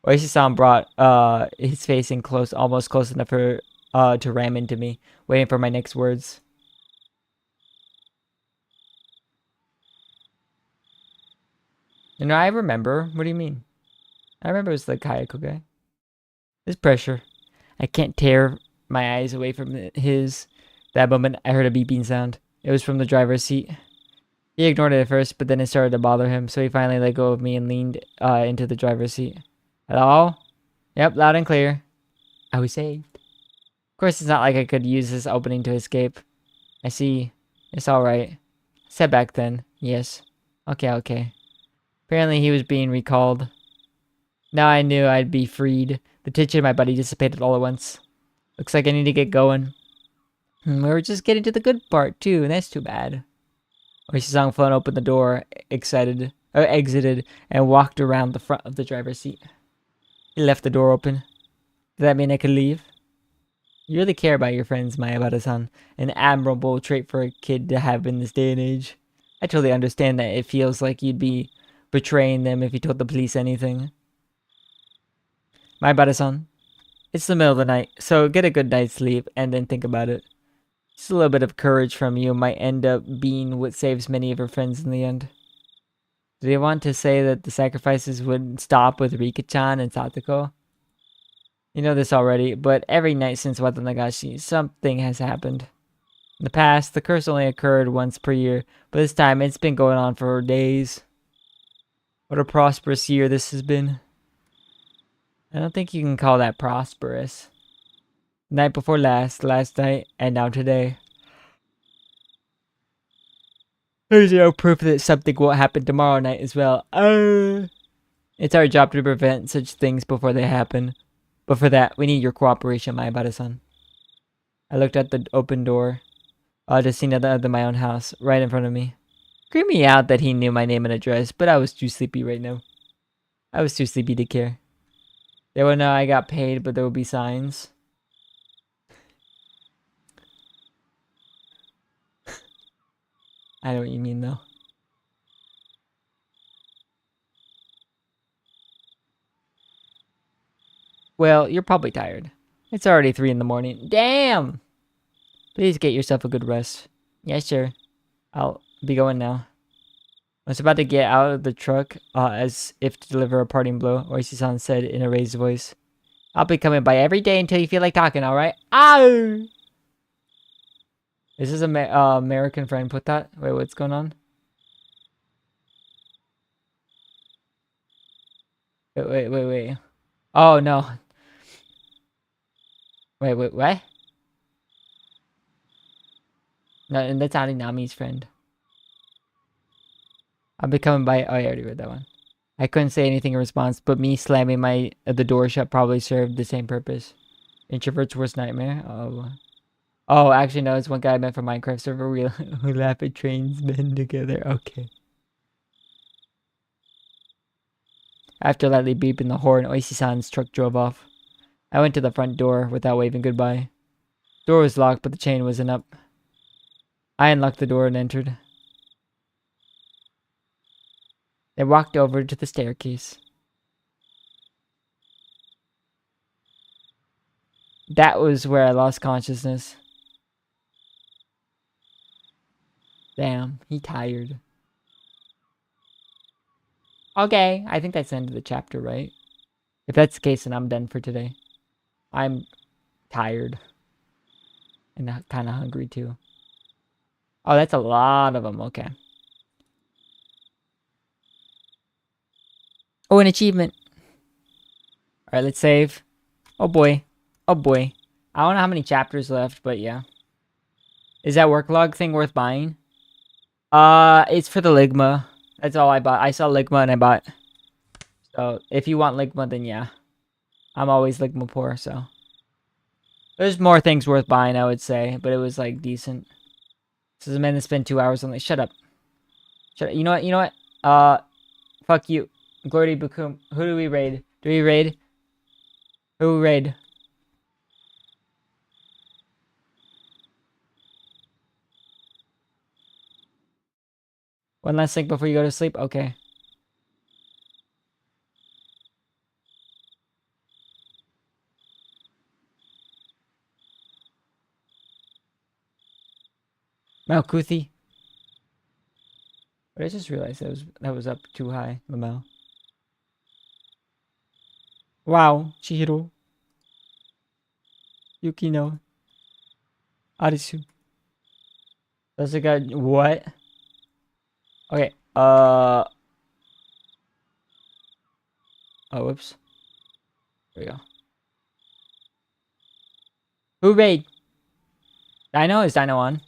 Oishi-san brought his face in almost close enough for to ram into me, waiting for my next words. You know, I remember. What do you mean? I remember it was the Kayako guy. There's pressure. I can't tear my eyes away from his. That moment, I heard a beeping sound. It was from the driver's seat. He ignored it at first, but then it started to bother him, so he finally let go of me and leaned into the driver's seat. Hello? Yep, loud and clear. I was saved. Of course, it's not like I could use this opening to escape. I see. It's alright. Said back then. Yes. Okay. Apparently he was being recalled. Now I knew I'd be freed. The tension in my body dissipated all at once. Looks like I need to get going. We were just getting to the good part, too, and that's too bad. Oishi-san flung open the door, exited, and walked around the front of the driver's seat. He left the door open. Did that mean I could leave? You really care about your friends, Mayabata-san. An admirable trait for a kid to have in this day and age. I totally understand that it feels like you'd be betraying them if you told the police anything. Mayabata-san, it's the middle of the night, so get a good night's sleep and then think about it. Just a little bit of courage from you might end up being what saves many of her friends in the end. Do they want to say that the sacrifices would stop with Rika-chan and Satoko? You know this already, but every night since Watanagashi, something has happened. In the past, the curse only occurred once per year, but this time it's been going on for days. What a prosperous year this has been. I don't think you can call that prosperous. Night before last night, and now today. There's no proof that something won't happen tomorrow night as well. It's our job to prevent such things before they happen. But for that, we need your cooperation, Mayabata-san. I looked at the open door. To see another of my own house, right in front of me. Creeped me out that he knew my name and address, but I was too sleepy right now. I was too sleepy to care. They would know I got paid, but there would be signs. I know what you mean, though. Well, you're probably tired. It's already 3 in the morning. Damn! Please get yourself a good rest. Yes, sir. I'll be going now. I was about to get out of the truck, as if to deliver a parting blow, Oishi-san said in a raised voice. I'll be coming by every day until you feel like talking, alright? Ow! Is this American friend put that? Wait, what's going on? Wait. Oh, no. Wait, what? No, that's not Inami's friend. I'll be coming by. Oh, I already read that one. I couldn't say anything in response, but me slamming the door shut probably served the same purpose. Introvert's worst nightmare? Oh, actually, no, it's one guy I met from Minecraft server. We laugh at trains men together. Okay. After lightly beeping the horn, Oishi-san's truck drove off. I went to the front door without waving goodbye. The door was locked, but the chain wasn't up. I unlocked the door and entered. They walked over to the staircase. That was where I lost consciousness. Damn, he tired. Okay, I think that's the end of the chapter, right? If that's the case, then I'm done for today. I'm tired. And kind of hungry, too. Oh, that's a lot of them. Okay. Oh, an achievement. Alright, let's save. Oh, boy. Oh, boy. I don't know how many chapters left, but yeah. Is that work log thing worth buying? It's for the Ligma. That's all I bought. I saw Ligma and I bought. So, if you want Ligma, then yeah. I'm always Ligma poor, so. There's more things worth buying, I would say. But it was, like, decent. This is a man that spent 2 hours on, like, shut up. Shut up. You know what? Fuck you. Glory Bakum. Who do we raid? Do we raid? Who we raid? One last thing before you go to sleep? Okay. Malkuthi. But I just realized that was up too high, Lamel. Wow, Chihiro. Yukino. Arisu. That's a guy. What? Okay. Oh, whoops. There we go. Who raid? Dino? Is Dino on?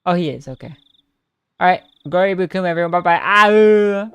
Oh, he is. Okay. Alright. Glory Bukum, everyone. Bye-bye. Ah!